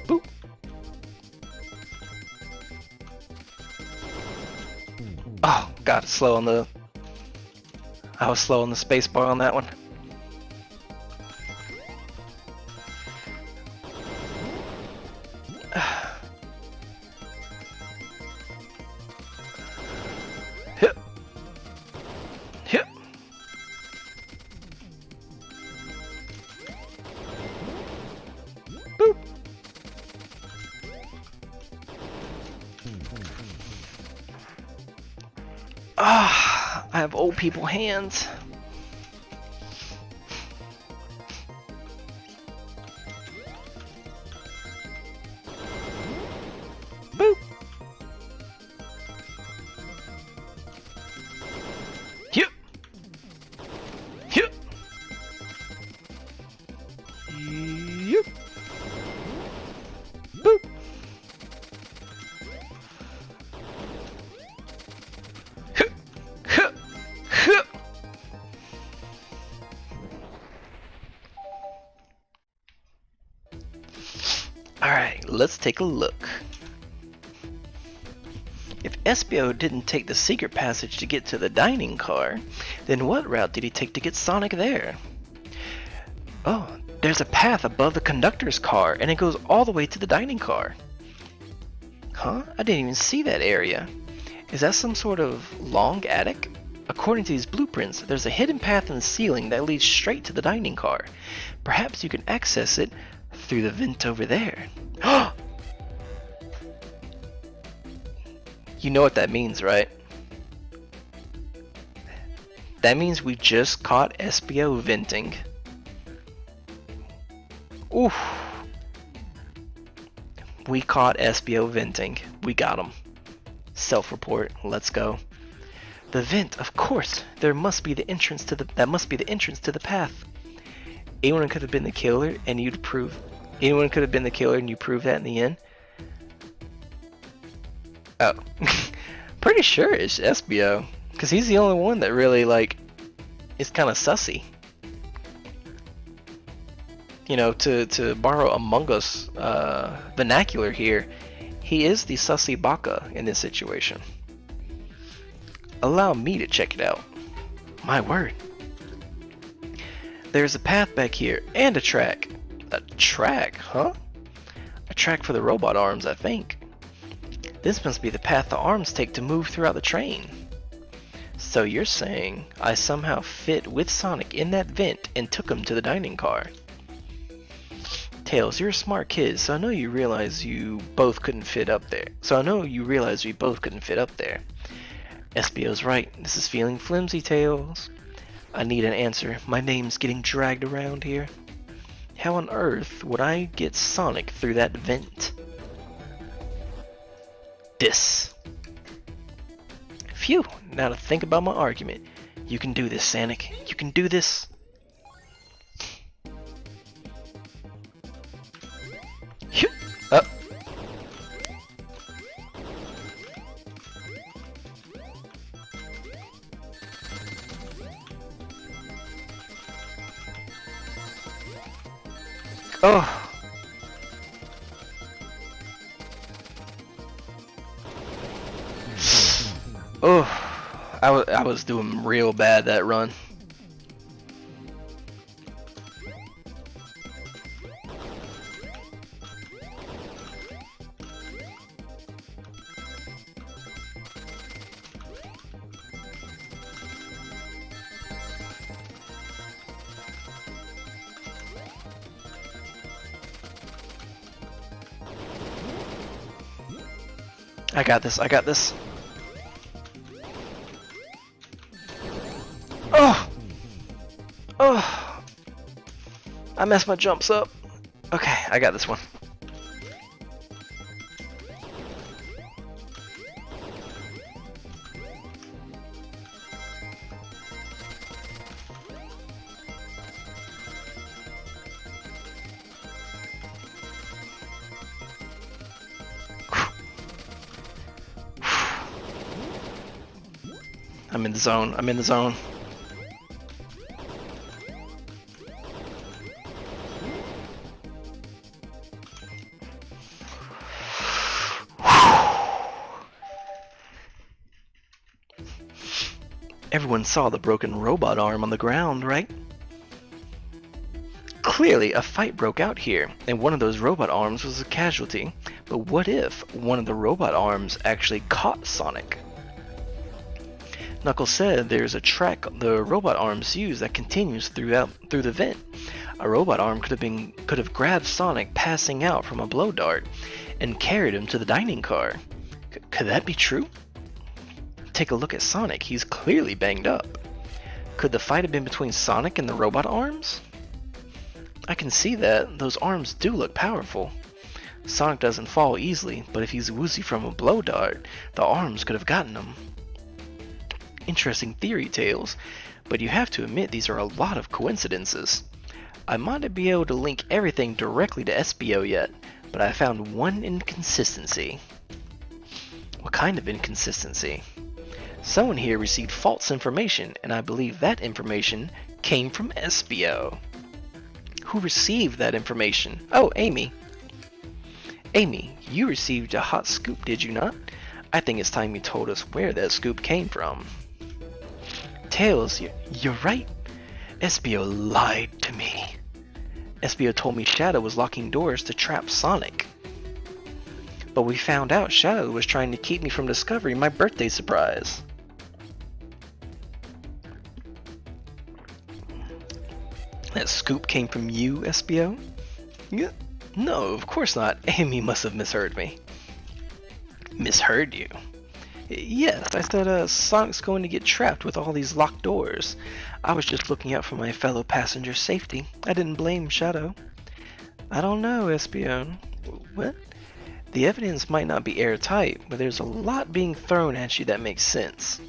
Boop. Oh god, slow on the... I was slow on the space bar on that one. Hip. Hip. Boop. Ah, I have old people hands. Boop. Yep. Yep. Yep. Alright, let's take a look. If Espio didn't take the secret passage to get to the dining car, then what route did he take to get Sonic there? Oh, there's a path above the conductor's car, and it goes all the way to the dining car. Huh? I didn't even see that area. Is that some sort of long attic? According to these blueprints, there's a hidden path in the ceiling that leads straight to the dining car. Perhaps you can access it through the vent over there. You know what that means, right? That means we just caught Espio venting. Oof. We caught Espio venting. We got him. Self-report. Let's go. The vent, of course. There must be the entrance to the. That must be the entrance to the path. Anyone could have been the killer, and you'd prove. Anyone could have been the killer, and you prove that in the end. Oh, pretty sure it's Espio, because he's the only one that really is kind of sussy. You know, to borrow Among Us vernacular here, he is the sussy baka in this situation. Allow me to check it out. My word. There's a path back here and a track. A track, huh? A track for the robot arms, I think. This must be the path the arms take to move throughout the train. So you're saying I somehow fit with Sonic in that vent and took him to the dining car. Tails, you're a smart kid, so I know you realize you both couldn't fit up there. We both couldn't fit up there. Espio's right. This is feeling flimsy, Tails. I need an answer. My name's getting dragged around here. How on earth would I get Sonic through that vent? This. Phew, now to think about my argument. You can do this, Sonic. You can do this. Phew. Up. Oh. Oh, I was doing real bad that run. I got this, I got this. Oh! Oh! I messed my jumps up. Okay, I got this one. I'm in the zone. I'm in the zone. Everyone saw the broken robot arm on the ground, right? Clearly, a fight broke out here, and one of those robot arms was a casualty. But what if one of the robot arms actually caught Sonic? Knuckles said there's a track the robot arms use that continues through the vent. A robot arm could have grabbed Sonic passing out from a blow dart and carried him to the dining car. Could that be true? Take a look at Sonic, he's clearly banged up. Could the fight have been between Sonic and the robot arms? I can see that, those arms do look powerful. Sonic doesn't fall easily, but if he's woozy from a blow dart, the arms could have gotten him. Interesting theory, Tails, but you have to admit these are a lot of coincidences. I might not be able to link everything directly to Espio yet, but I found one inconsistency. What kind of inconsistency? Someone here received false information, and I believe that information came from Espio. Who received that information? Oh, Amy. Amy, you received a hot scoop, did you not? I think it's time you told us where that scoop came from. Tails, you're right. SBO lied to me. SBO told me Shadow was locking doors to trap Sonic. But we found out Shadow was trying to keep me from discovering my birthday surprise. That scoop came from you, SBO? Yeah. No, of course not. Amy must have misheard me. Misheard you? Yes, I said Sonic's going to get trapped with all these locked doors. I was just looking out for my fellow passenger's safety. I didn't blame Shadow. I don't know, SBO. What? The evidence might not be airtight, but there's a lot being thrown at you that makes sense.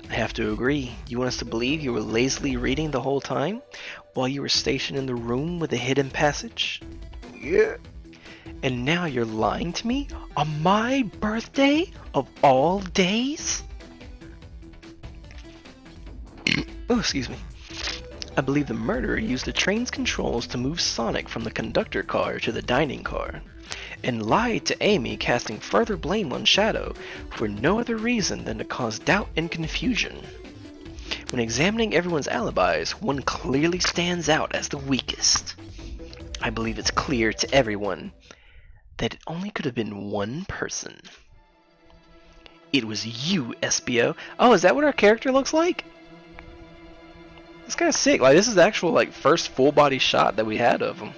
I have to agree. You want us to believe you were lazily reading the whole time, while you were stationed in the room with the hidden passage? Yeah. And now you're lying to me? On my birthday? Of all days? Oh, excuse me. I believe the murderer used the train's controls to move Sonic from the conductor car to the dining car, and lied to Amy, casting further blame on Shadow for no other reason than to cause doubt and confusion. When examining everyone's alibis, one clearly stands out as the weakest. I believe it's clear to everyone that it only could have been one person. It was you, SBO. Oh, is that what our character looks like? It's kind of sick. Like, this is the actual, like, first full body shot that we had of him.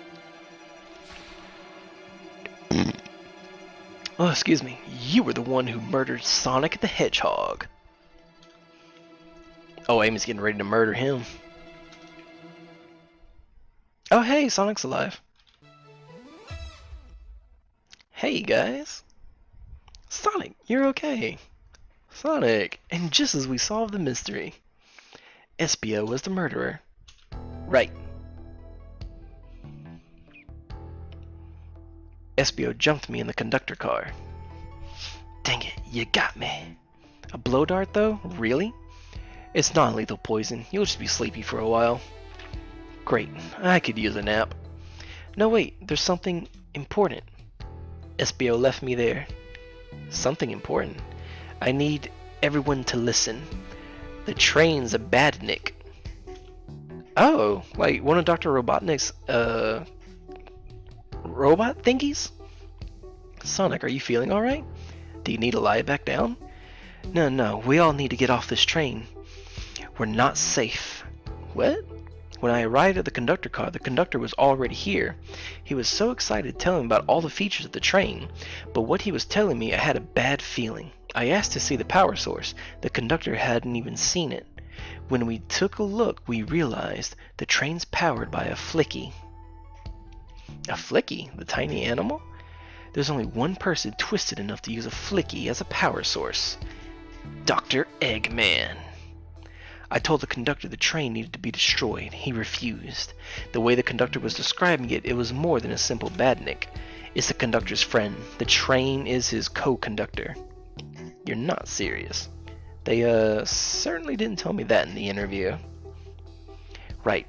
Oh, excuse me. You were the one who murdered Sonic the Hedgehog. Oh, Amy's getting ready to murder him. Oh, hey, Sonic's alive. Hey, guys. Sonic, you're okay. Sonic, and just as we solved the mystery, SBO was the murderer. Right. SBO jumped me in the conductor car. Dang it, you got me. A blow dart, though? Really? It's non-lethal poison. You'll just be sleepy for a while. Great, I could use a nap. No, wait, there's something important. SBO left me there. Something important. I need everyone to listen. The train's a badnik. Oh, like one of Dr. Robotnik's, robot thingies? Sonic, are you feeling alright? Do you need to lie back down? No, we all need to get off this train. We're not safe. What? When I arrived at the conductor car, the conductor was already here. He was so excited telling me about all the features of the train, but what he was telling me, I had a bad feeling. I asked to see the power source. The conductor hadn't even seen it. When we took a look, we realized the train's powered by a flicky. A flicky? The tiny animal? There's only one person twisted enough to use a flicky as a power source. Dr. Eggman. I told the conductor the train needed to be destroyed. He refused. The way the conductor was describing it, it was more than a simple badnik. It's the conductor's friend. The train is his co-conductor. You're not serious. They, certainly didn't tell me that in the interview. Right.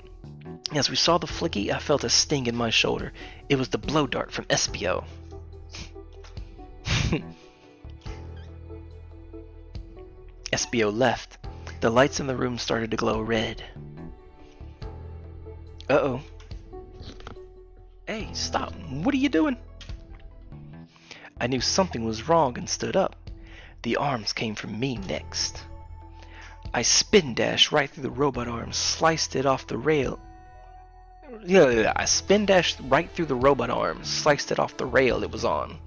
As we saw the flicky, I felt a sting in my shoulder. It was the blow dart from SBO. SBO left. The lights in the room started to glow red. Uh-oh. Hey, stop. What are you doing? I knew something was wrong and stood up. The arms came from me next. I spin dashed right through the robot arms, sliced it off the rail. I spin dashed right through the robot arms, sliced it off the rail it was on.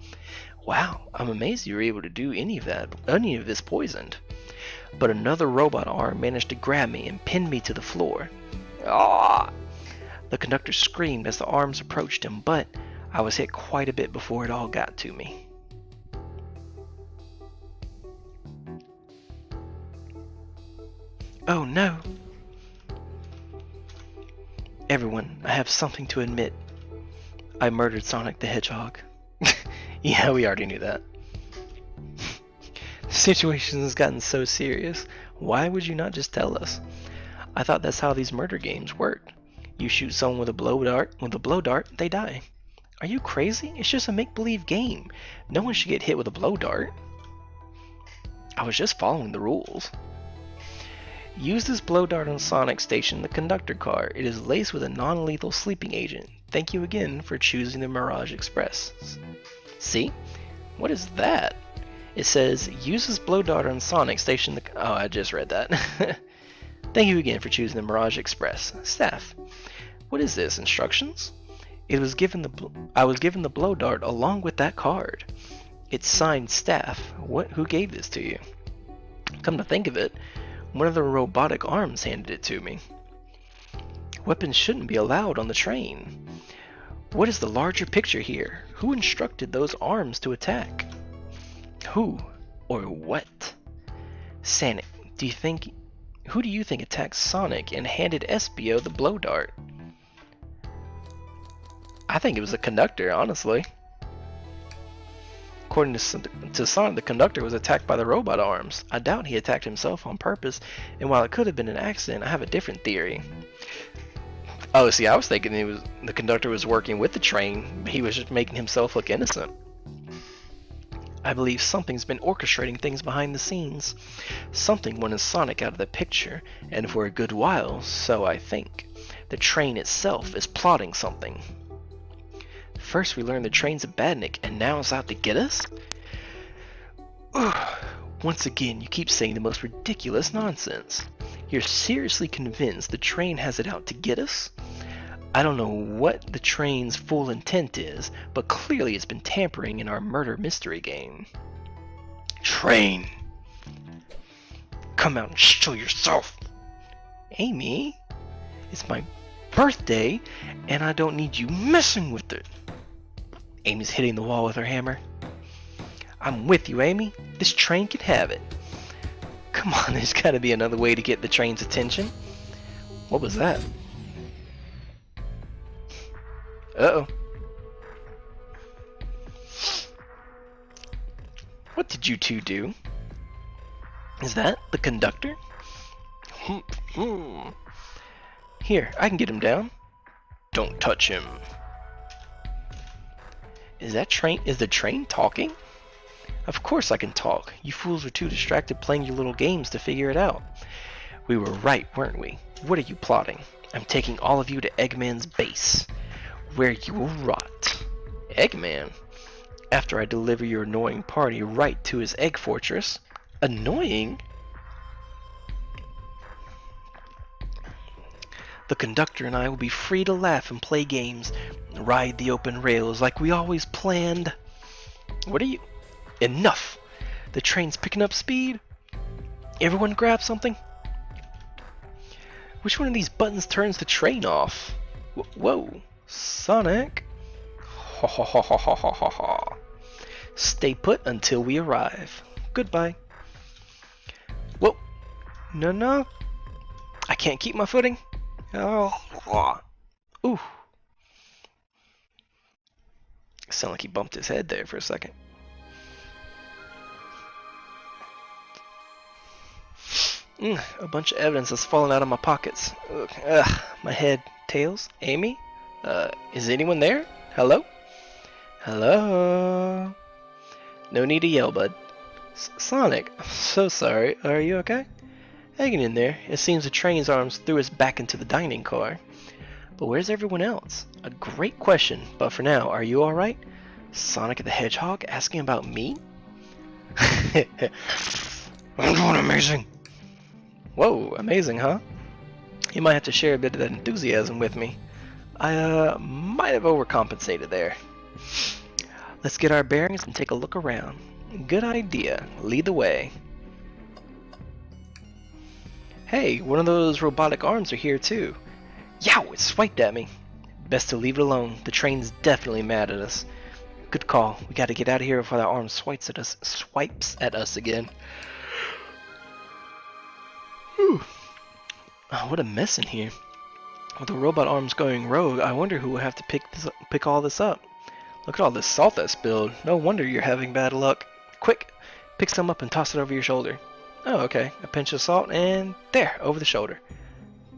Wow, I'm amazed you were able to do any of this poisoned. But another robot arm managed to grab me and pin me to the floor. Ah! The conductor screamed as the arms approached him, but I was hit quite a bit before it all got to me. Oh no! Everyone, I have something to admit. I murdered Sonic the Hedgehog. Yeah, we already knew that. The situation has gotten so serious. Why would you not just tell us? I thought that's how these murder games worked. You shoot someone with a blow dart, they die. Are you crazy? It's just a make-believe game. No one should get hit with a blow dart. I was just following the rules. Use this blow dart on Sonic Station, the conductor car. It is laced with a non-lethal sleeping agent. Thank you again for choosing the Mirage Express. See? What is that? It says, use this blow dart on Sonic Station, the... Oh, I just read that. Thank you again for choosing the Mirage Express. Staff. What is this? Instructions? I was given the blow dart along with that card. It's signed Staff. Who gave this to you? Come to think of it, one of the robotic arms handed it to me. Weapons shouldn't be allowed on the train. What is the larger picture here? Who instructed those arms to attack? Who or what? Sonic, who do you think attacked Sonic and handed Espio the blow dart? I think it was the conductor, honestly. According to Sonic, the conductor was attacked by the robot arms. I doubt he attacked himself on purpose, and while it could have been an accident, I have a different theory. Oh, see, I was thinking the conductor was working with the train, but he was just making himself look innocent. I believe something's been orchestrating things behind the scenes. Something wanted Sonic out of the picture, and for a good while, so I think. The train itself is plotting something. First we learned the train's a badnik, and now it's out to get us? Once again, you keep saying the most ridiculous nonsense. You're seriously convinced the train has it out to get us? I don't know what the train's full intent is, but clearly it's been tampering in our murder mystery game. Train! Come out and show yourself! Amy, it's my birthday, and I don't need you messing with it. Amy's hitting the wall with her hammer. I'm with you, Amy. This train can have it. Come on, there's gotta be another way to get the train's attention. What was that? Uh-oh. What did you two do? Is that the conductor? Here, I can get him down. Don't touch him. Is the train talking? Of course I can talk. You fools were too distracted playing your little games to figure it out. We were right, weren't we? What are you plotting? I'm taking all of you to Eggman's base, where you will rot. Eggman? After I deliver your annoying party right to his egg fortress. Annoying? The conductor and I will be free to laugh and play games, ride the open rails like we always planned. What are you... Enough! The train's picking up speed. Everyone grab something. Which one of these buttons turns the train off? Whoa, Sonic. Ha ha ha ha ha ha ha ha. Stay put until we arrive. Goodbye. Whoa. No. I can't keep my footing. Oh. Ooh. Sound like he bumped his head there for a second. A bunch of evidence has fallen out of my pockets. Ugh, my head. Tails? Amy? Is anyone there? Hello? Hello? No need to yell, bud. Sonic, I'm so sorry. Are you okay? Hanging in there. It seems the train's arms threw us back into the dining car. But where's everyone else? A great question, but for now, are you alright? Sonic the Hedgehog asking about me? I'm doing amazing. Whoa, amazing, huh? You might have to share a bit of that enthusiasm with me. I might have overcompensated there. Let's get our bearings and take a look around. Good idea. Lead the way. Hey, one of those robotic arms are here too. Yow, it swiped at me. Best to leave it alone. The train's definitely mad at us. Good call. We gotta get out of here before that arm swipes at us again. Whew. Oh, what a mess in here. With the robot arms going rogue, I wonder who will have to pick all this up. Look at all this salt that spilled. No wonder you're having bad luck. Quick, pick some up and toss it over your shoulder. Oh, okay. A pinch of salt and there, over the shoulder.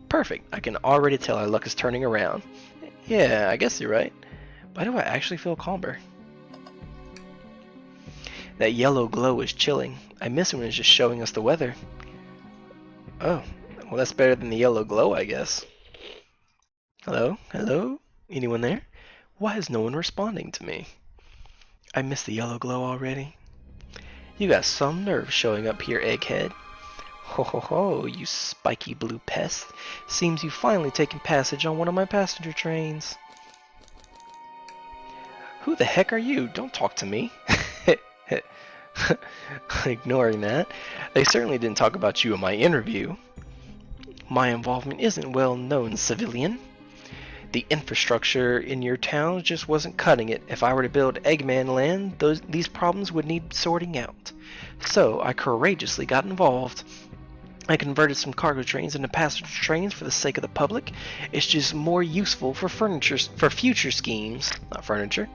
Perfect. I can already tell our luck is turning around. Yeah, I guess you're right. Why do I actually feel calmer? That yellow glow is chilling. I miss it when it's just showing us the weather. Oh, well that's better than the yellow glow, I guess. Hello? Hello? Anyone there? Why is no one responding to me? I miss the yellow glow already. You got some nerve showing up here, egghead. Ho ho ho, you spiky blue pest. Seems you've finally taken passage on one of my passenger trains. Who the heck are you? Don't talk to me. Ignoring that, they certainly didn't talk about you in my interview. My involvement isn't well known, civilian. The infrastructure in your town just wasn't cutting it. If I were to build Eggman Land, these problems would need sorting out. So I courageously got involved. I converted some cargo trains into passenger trains for the sake of the public. It's just more useful for future schemes, not furniture.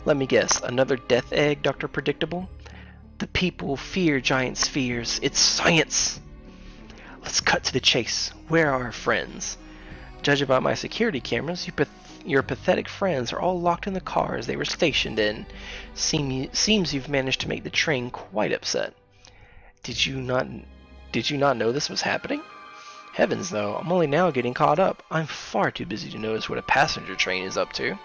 Let me guess, another death egg, Dr. Predictable? The people fear giant spheres. It's science! Let's cut to the chase. Where are our friends? Judging by my security cameras, your pathetic friends are all locked in the cars they were stationed in. Seems you've managed to make the train quite upset. Did you not know this was happening? Heavens no, I'm only now getting caught up. I'm far too busy to notice what a passenger train is up to.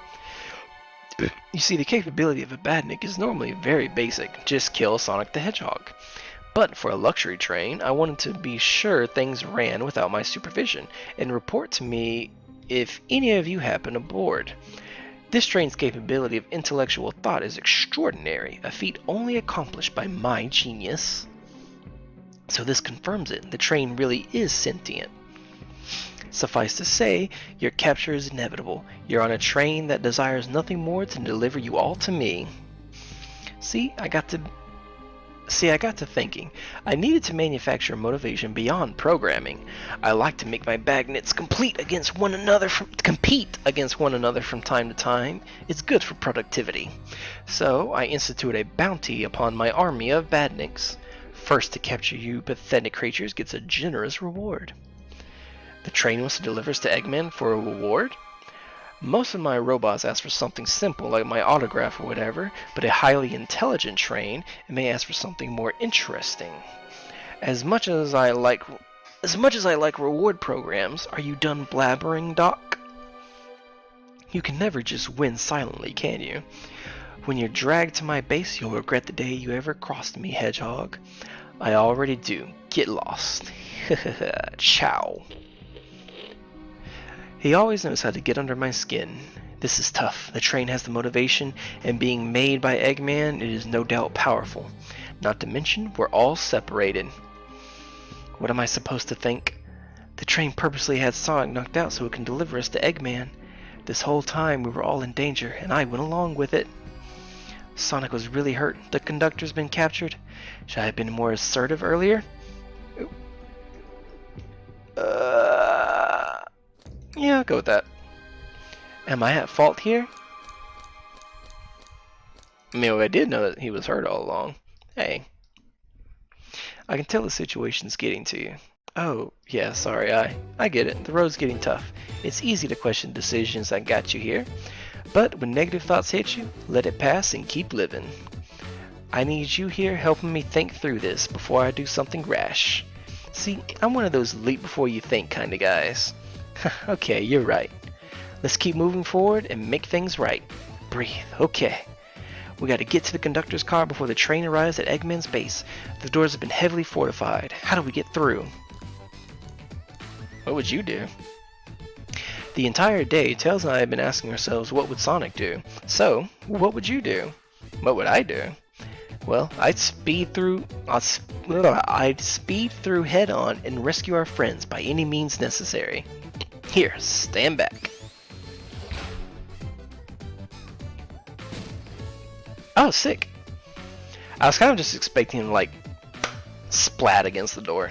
You see, the capability of a badnik is normally very basic. Just kill Sonic the Hedgehog. But for a luxury train, I wanted to be sure things ran without my supervision, and report to me if any of you happen aboard. This train's capability of intellectual thought is extraordinary, a feat only accomplished by my genius. So this confirms it. The train really is sentient. Suffice to say, your capture is inevitable. You're on a train that desires nothing more than to deliver you all to me. I got to thinking. I needed to manufacture motivation beyond programming. I like to make my magnets compete against one another from time to time. It's good for productivity. So I institute a bounty upon my army of badniks. First to capture you pathetic creatures gets a generous reward. The train wants to deliver us to Eggman for a reward? Most of my robots ask for something simple like my autograph or whatever, but a highly intelligent train may ask for something more interesting. As much as I like reward programs, are you done blabbering, Doc? You can never just win silently, can you? When you're dragged to my base, you'll regret the day you ever crossed me, Hedgehog. I already do. Get lost. Ciao. He always knows how to get under my skin. This is tough. The train has the motivation, and being made by Eggman, it is no doubt powerful. Not to mention, we're all separated. What am I supposed to think? The train purposely had Sonic knocked out so it can deliver us to Eggman. This whole time we were all in danger, and I went along with it. Sonic was really hurt. The conductor's been captured. Should I have been more assertive earlier? Yeah, I'll go with that. Am I at fault here? I mean, I did know that he was hurt all along. Hey. I can tell the situation's getting to you. Oh, yeah, sorry, I get it. The road's getting tough. It's easy to question decisions that got you here. But when negative thoughts hit you, let it pass and keep living. I need you here helping me think through this before I do something rash. See, I'm one of those leap before you think kind of guys. Okay, you're right. Let's keep moving forward and make things right. Breathe, okay. We gotta get to the conductor's car before the train arrives at Eggman's base. The doors have been heavily fortified. How do we get through? What would you do? The entire day, Tails and I have been asking ourselves what would Sonic do. So, what would you do? What would I do? Well, I'd speed through head on and rescue our friends by any means necessary. Here, stand back. Oh, sick. I was kind of just expecting him to, like, splat against the door.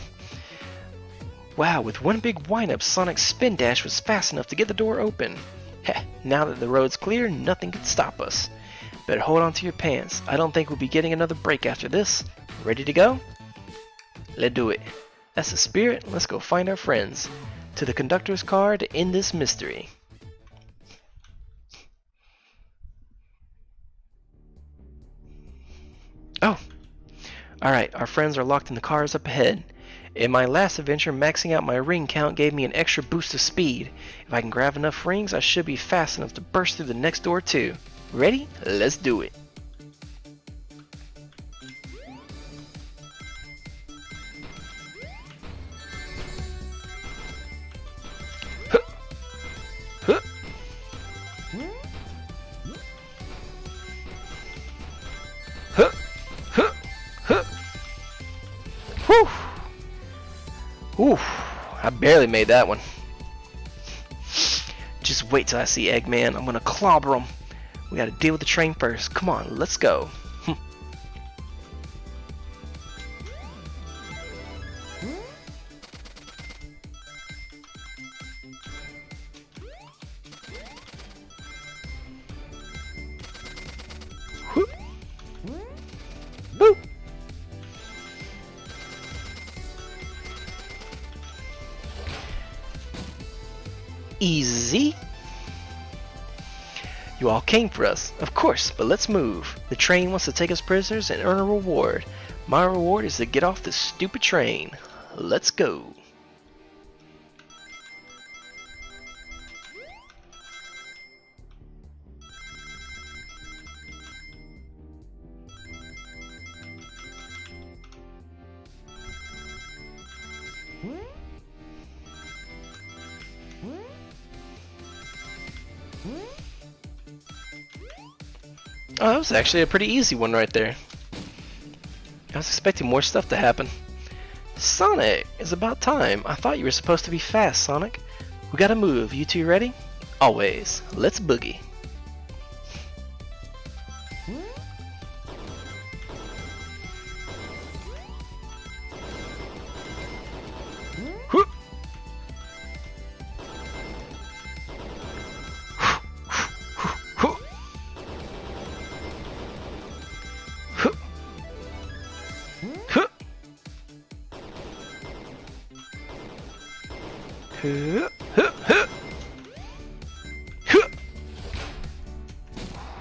Wow, with one big wind-up, Sonic's spin dash was fast enough to get the door open. Heh, now that the road's clear, nothing can stop us. Better hold on to your pants. I don't think we'll be getting another break after this. Ready to go? Let's do it. That's the spirit. Let's go find our friends. To the conductor's car to end this mystery. Alright, our friends are locked in the cars up ahead. In my last adventure, maxing out my ring count gave me an extra boost of speed. If I can grab enough rings, I should be fast enough to burst through the next door too. Ready? Let's do it. Whew. Oof, I barely made that one. Just wait till I see Eggman. I'm gonna clobber him. We gotta deal with the train first. Come on, let's go. Boo! Easy. You all came for us, of course, but let's move. The train wants to take us prisoners and earn a reward. My reward is to get off this stupid train. Let's go. Oh, that was actually a pretty easy one right there. I was expecting more stuff to happen. Sonic, it's about time. I thought you were supposed to be fast, Sonic. We gotta move. You two ready? Always. Let's boogie.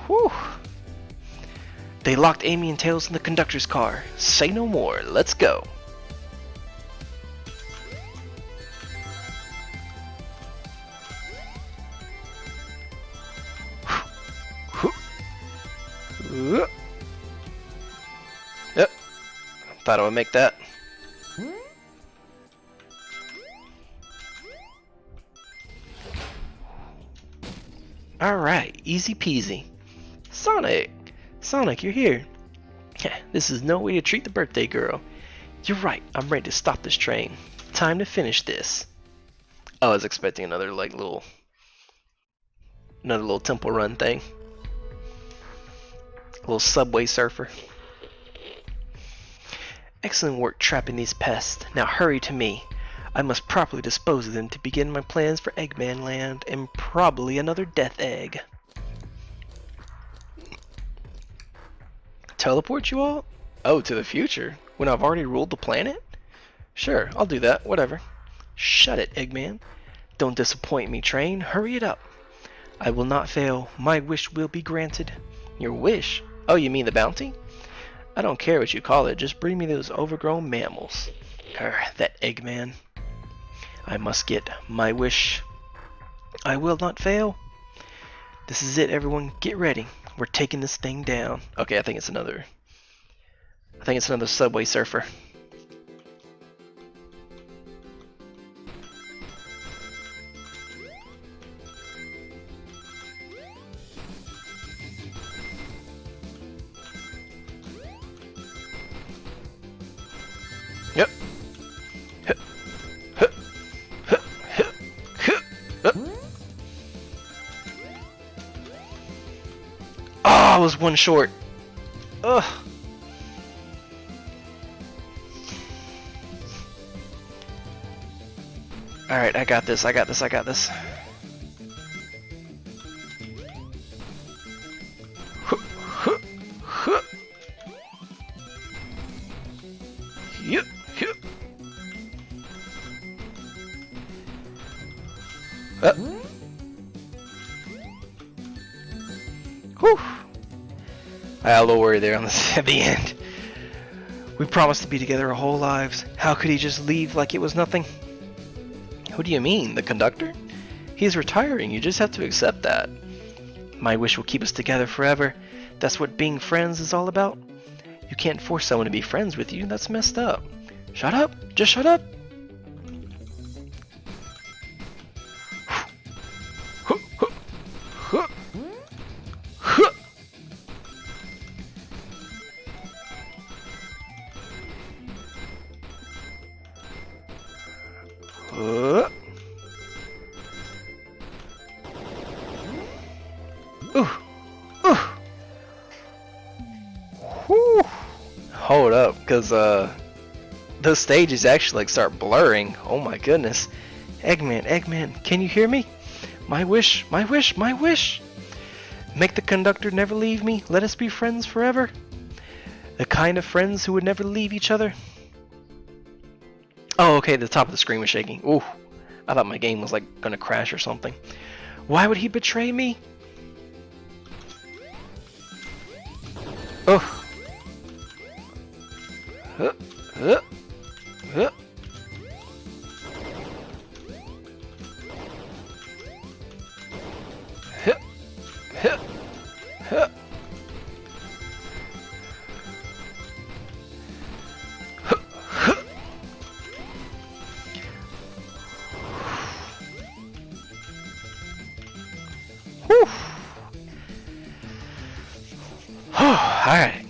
Whew. They locked Amy and Tails in the conductor's car. Say no more. Let's go. Yep. Thought I would make that. Alright, easy peasy. Sonic! Sonic, you're here. This is no way to treat the birthday girl. You're right, I'm ready to stop this train. Time to finish this. I was expecting another little temple run thing. A little subway surfer. Excellent work trapping these pests. Now hurry to me. I must properly dispose of them to begin my plans for Eggman Land and probably another death egg. Teleport you all? Oh, to the future? When I've already ruled the planet? Sure, I'll do that, whatever. Shut it, Eggman. Don't disappoint me, train. Hurry it up. I will not fail. My wish will be granted. Your wish? Oh, you mean the bounty? I don't care what you call it, just bring me those overgrown mammals. That Eggman. I must get my wish. I will not fail. This is it, everyone. Get ready. We're taking this thing down. Okay, I think it's another subway surfer. Yep. Oh, I was one short. Ugh. Alright, I got this. Whew. I had a little worry there on this at the end. We promised to be together our whole lives. How could he just leave like it was nothing? Who do you mean, the conductor? He's retiring, you just have to accept that. My wish will keep us together forever. That's what being friends is all about. You can't force someone to be friends with you, that's messed up. Shut up, just shut up. Hold up, because those stages actually like start blurring. Oh my goodness. Eggman, can you hear me? My wish. Make the conductor never leave me. Let us be friends forever. The kind of friends who would never leave each other. Oh, okay, the top of the screen was shaking. Ooh, I thought my game was like gonna crash or something. Why would he betray me? Oh. Huh. Alright.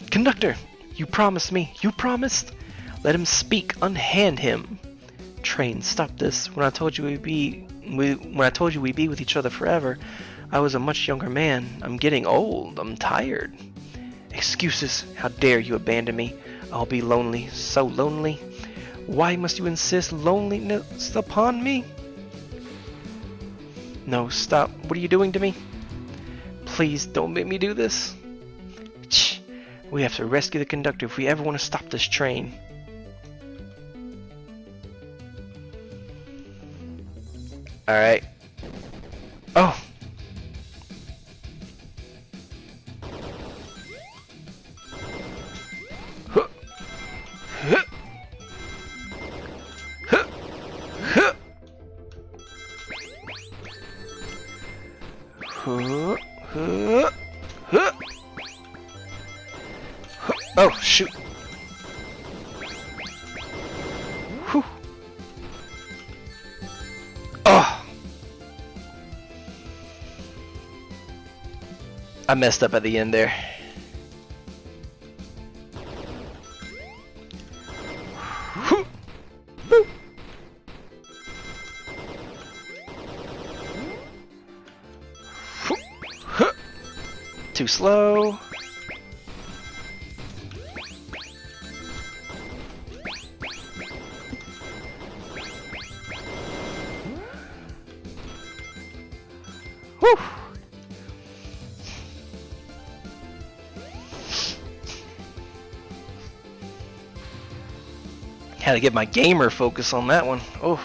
Conductor, you promised me. You promised. Let him speak. Unhand him. Train, stop this. When I told you we'd be with each other forever, I was a much younger man. I'm getting old. I'm tired. Excuses. How dare you abandon me? I'll be lonely. So lonely. Why must you insist loneliness upon me? No, stop. What are you doing to me? Please don't make me do this. We have to rescue the conductor if we ever want to stop this train. Alright. Oh! Oh, shoot. Whew. Oh. I messed up at the end there. Whew. Whew. Whew. Too slow. Whew. Had to get my gamer focus on that one. Oh.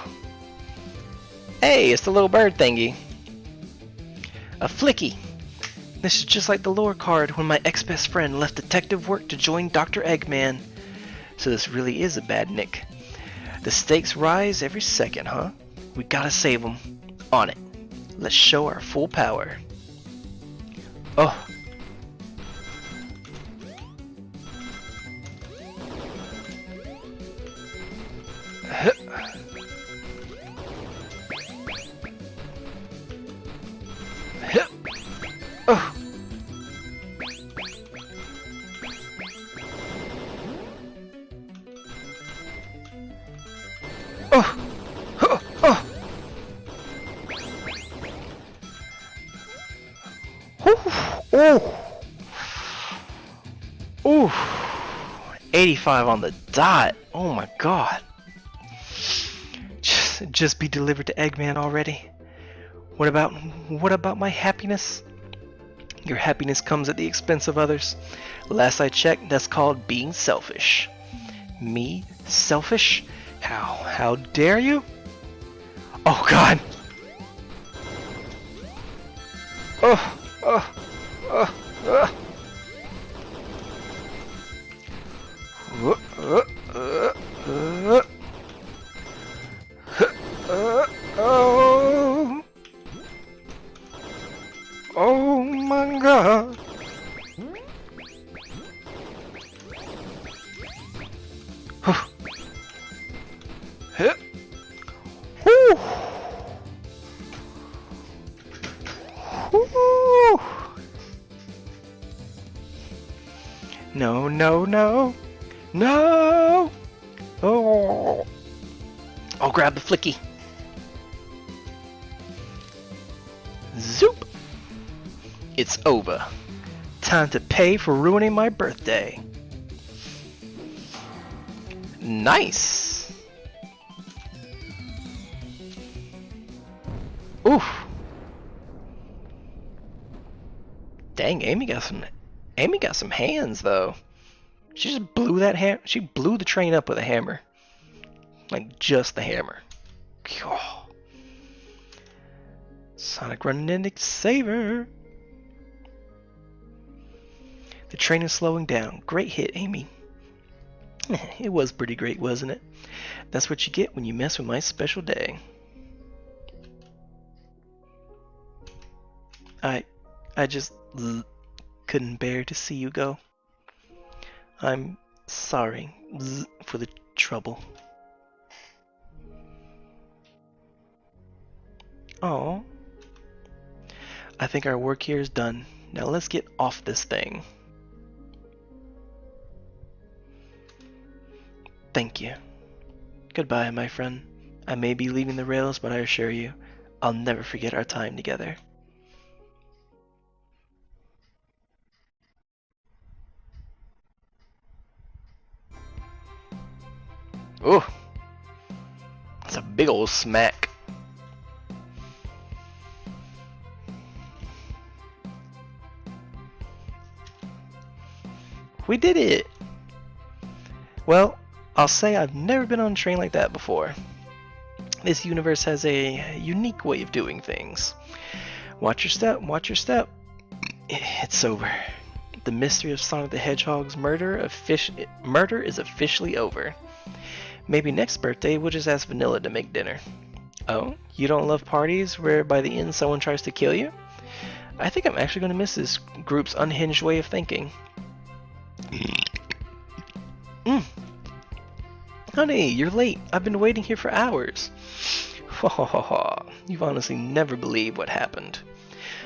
Hey, it's the little bird thingy. A flicky. This is just like the lore card when my ex-best friend left detective work to join Dr. Eggman. So this really is a bad nick. The stakes rise every second, huh? We gotta save him. On it. Let's show our full power. Oh. Oh. Oh. Oh. Oh. Oh. Oh. 85 on the dot. Oh my god. Just be delivered to Eggman already. What about my happiness? Your happiness comes at the expense of others. Last I checked, that's called being selfish. Me? Selfish? How dare you? Oh god. Oh, oh, oh, oh. Whoop. Oh my god. Hup. Whew. Whew. No, no, no. No! Oh! I'll grab the flicky. Zoop! It's over. Time to pay for ruining my birthday. Nice! Oof! Dang, Amy got some hands though. She just blew that she blew the train up with a hammer. Like just the hammer. Oh. Sonic running in to save her. The train is slowing down. Great hit, Amy. It was pretty great, wasn't it? That's what you get when you mess with my special day. I just couldn't bear to see you go. I'm sorry for the trouble. Oh, I think our work here is done. Now let's get off this thing. Thank you. Goodbye, my friend. I may be leaving the rails, but I assure you, I'll never forget our time together. Ooh, that's a big old smack. We did it! Well, I'll say I've never been on a train like that before. This universe has a unique way of doing things. Watch your step, watch your step. It's over. The mystery of Sonic the Hedgehog's murder is officially over. Maybe next birthday we'll just ask Vanilla to make dinner. Oh, you don't love parties where by the end someone tries to kill you? I think I'm actually going to miss this group's unhinged way of thinking. Honey, you're late. I've been waiting here for hours. You've honestly never believed what happened.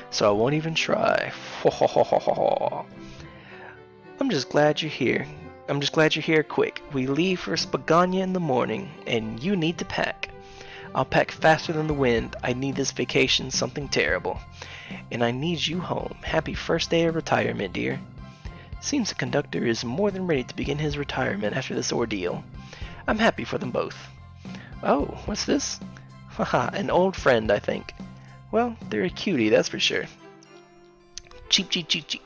So I won't even try. I'm just glad you're here. Quick. We leave for Spagania in the morning, and you need to pack. I'll pack faster than the wind. I need this vacation something terrible. And I need you home. Happy first day of retirement, dear. Seems the conductor is more than ready to begin his retirement after this ordeal. I'm happy for them both. Oh, what's this? Haha, an old friend, I think. Well, they're a cutie, that's for sure. Cheep, cheep, cheep, cheep.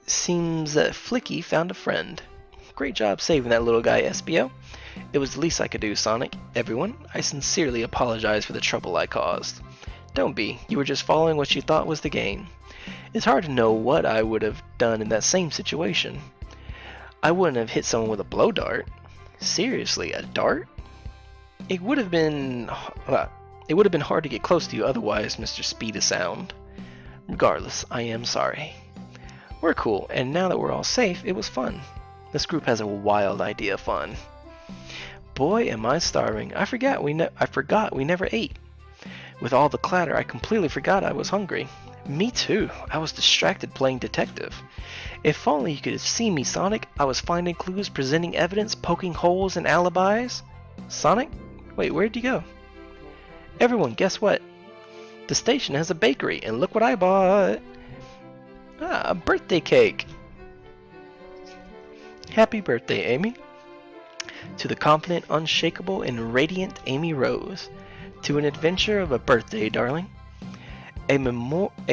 Seems that Flicky found a friend. Great job saving that little guy, SBO. It was the least I could do, Sonic. Everyone, I sincerely apologize for the trouble I caused. Don't be. You were just following what you thought was the game. It's hard to know what I would have done in that same situation. I wouldn't have hit someone with a blow dart. Seriously, a dart? It would have been hard to get close to you otherwise, Mr. Speed of Sound. Regardless, I am sorry. We're cool, and now that we're all safe, it was fun. This group has a wild idea of fun. Boy, am I starving. I forgot we never ate. With all the clatter, I completely forgot I was hungry. Me too. I was distracted playing detective. If only you could have seen me, Sonic. I was finding clues, presenting evidence, poking holes in alibis. Sonic? Wait, where'd you go? Everyone, guess what? The station has a bakery, and look what I bought. Ah, a birthday cake. Happy birthday, Amy. To the confident, unshakable, and radiant Amy Rose. To an adventure of a birthday, darling. A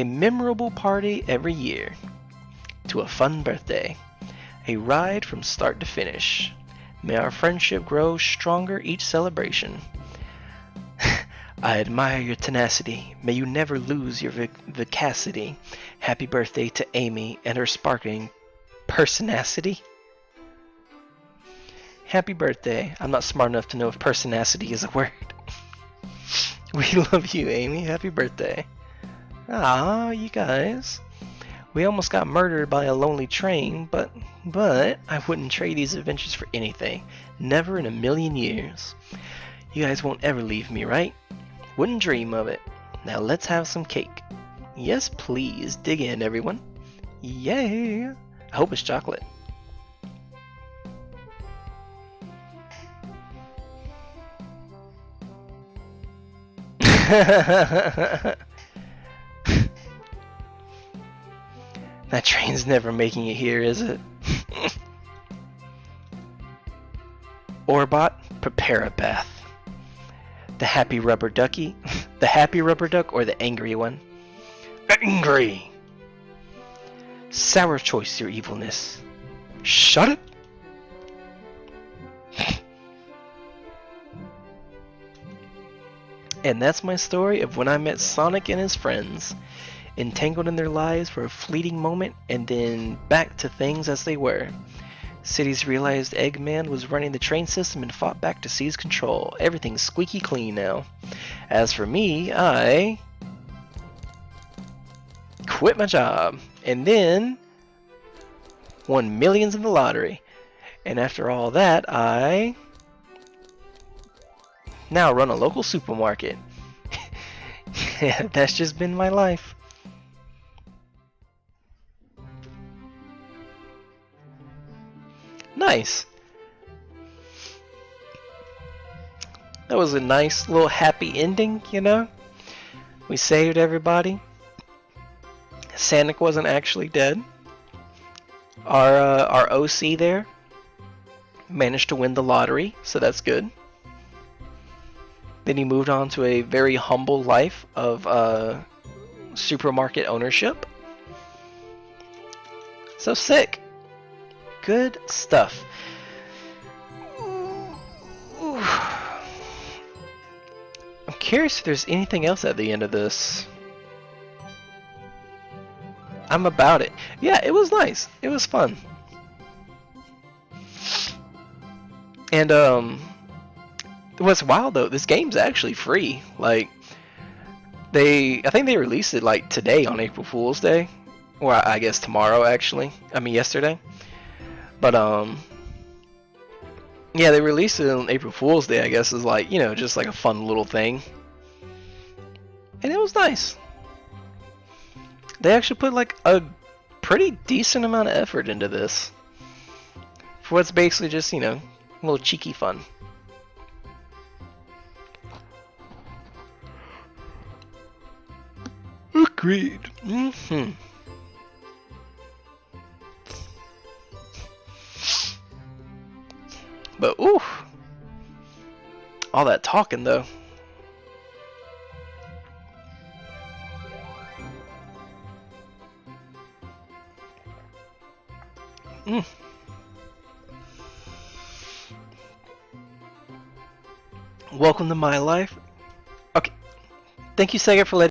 memorable party every year. To a fun birthday. A ride from start to finish. May our friendship grow stronger each celebration. I admire your tenacity. May you never lose your vivacity. Happy birthday to Amy and her sparkling personacity. Happy birthday. I'm not smart enough to know if personacity is a word. We love you, Amy. Happy birthday. Ah, you guys. We almost got murdered by a lonely train, but I wouldn't trade these adventures for anything. Never in a million years. You guys won't ever leave me, right? Wouldn't dream of it. Now let's have some cake. Yes, please. Dig in, everyone. Yay! I hope it's chocolate. That train's never making it here, is it? Orbot, prepare a bath. The happy rubber ducky? The happy rubber duck or the angry one? Angry! Sour choice, your evilness. Shut it! And that's my story of when I met Sonic and his friends. Entangled in their lives for a fleeting moment, and then back to things as they were. Cities realized Eggman was running the train system and fought back to seize control. Everything's squeaky clean now. As for me, I quit my job and then won millions in the lottery. And after all that, I now run a local supermarket. That's just been my life. Nice. That was a nice little happy ending, you know? We saved everybody. Sonic wasn't actually dead. Our OC there managed to win the lottery, so that's good. Then he moved on to a very humble life of supermarket ownership. So sick. Good stuff. I'm curious if there's anything else at the end of this. I'm about it. Yeah, it was nice. It was fun. And what's wild though, this game's actually free. Like I think they released it like today on April Fool's Day, or I guess tomorrow actually. I mean yesterday. But yeah, they released it on April Fool's Day, I guess, is like, you know, just like a fun little thing. And it was nice. They actually put like a pretty decent amount of effort into this. For what's basically just, you know, a little cheeky fun. Agreed. Mm-hmm. But ooh, all that talking though. Welcome to my life. Okay, thank you, Sega, for letting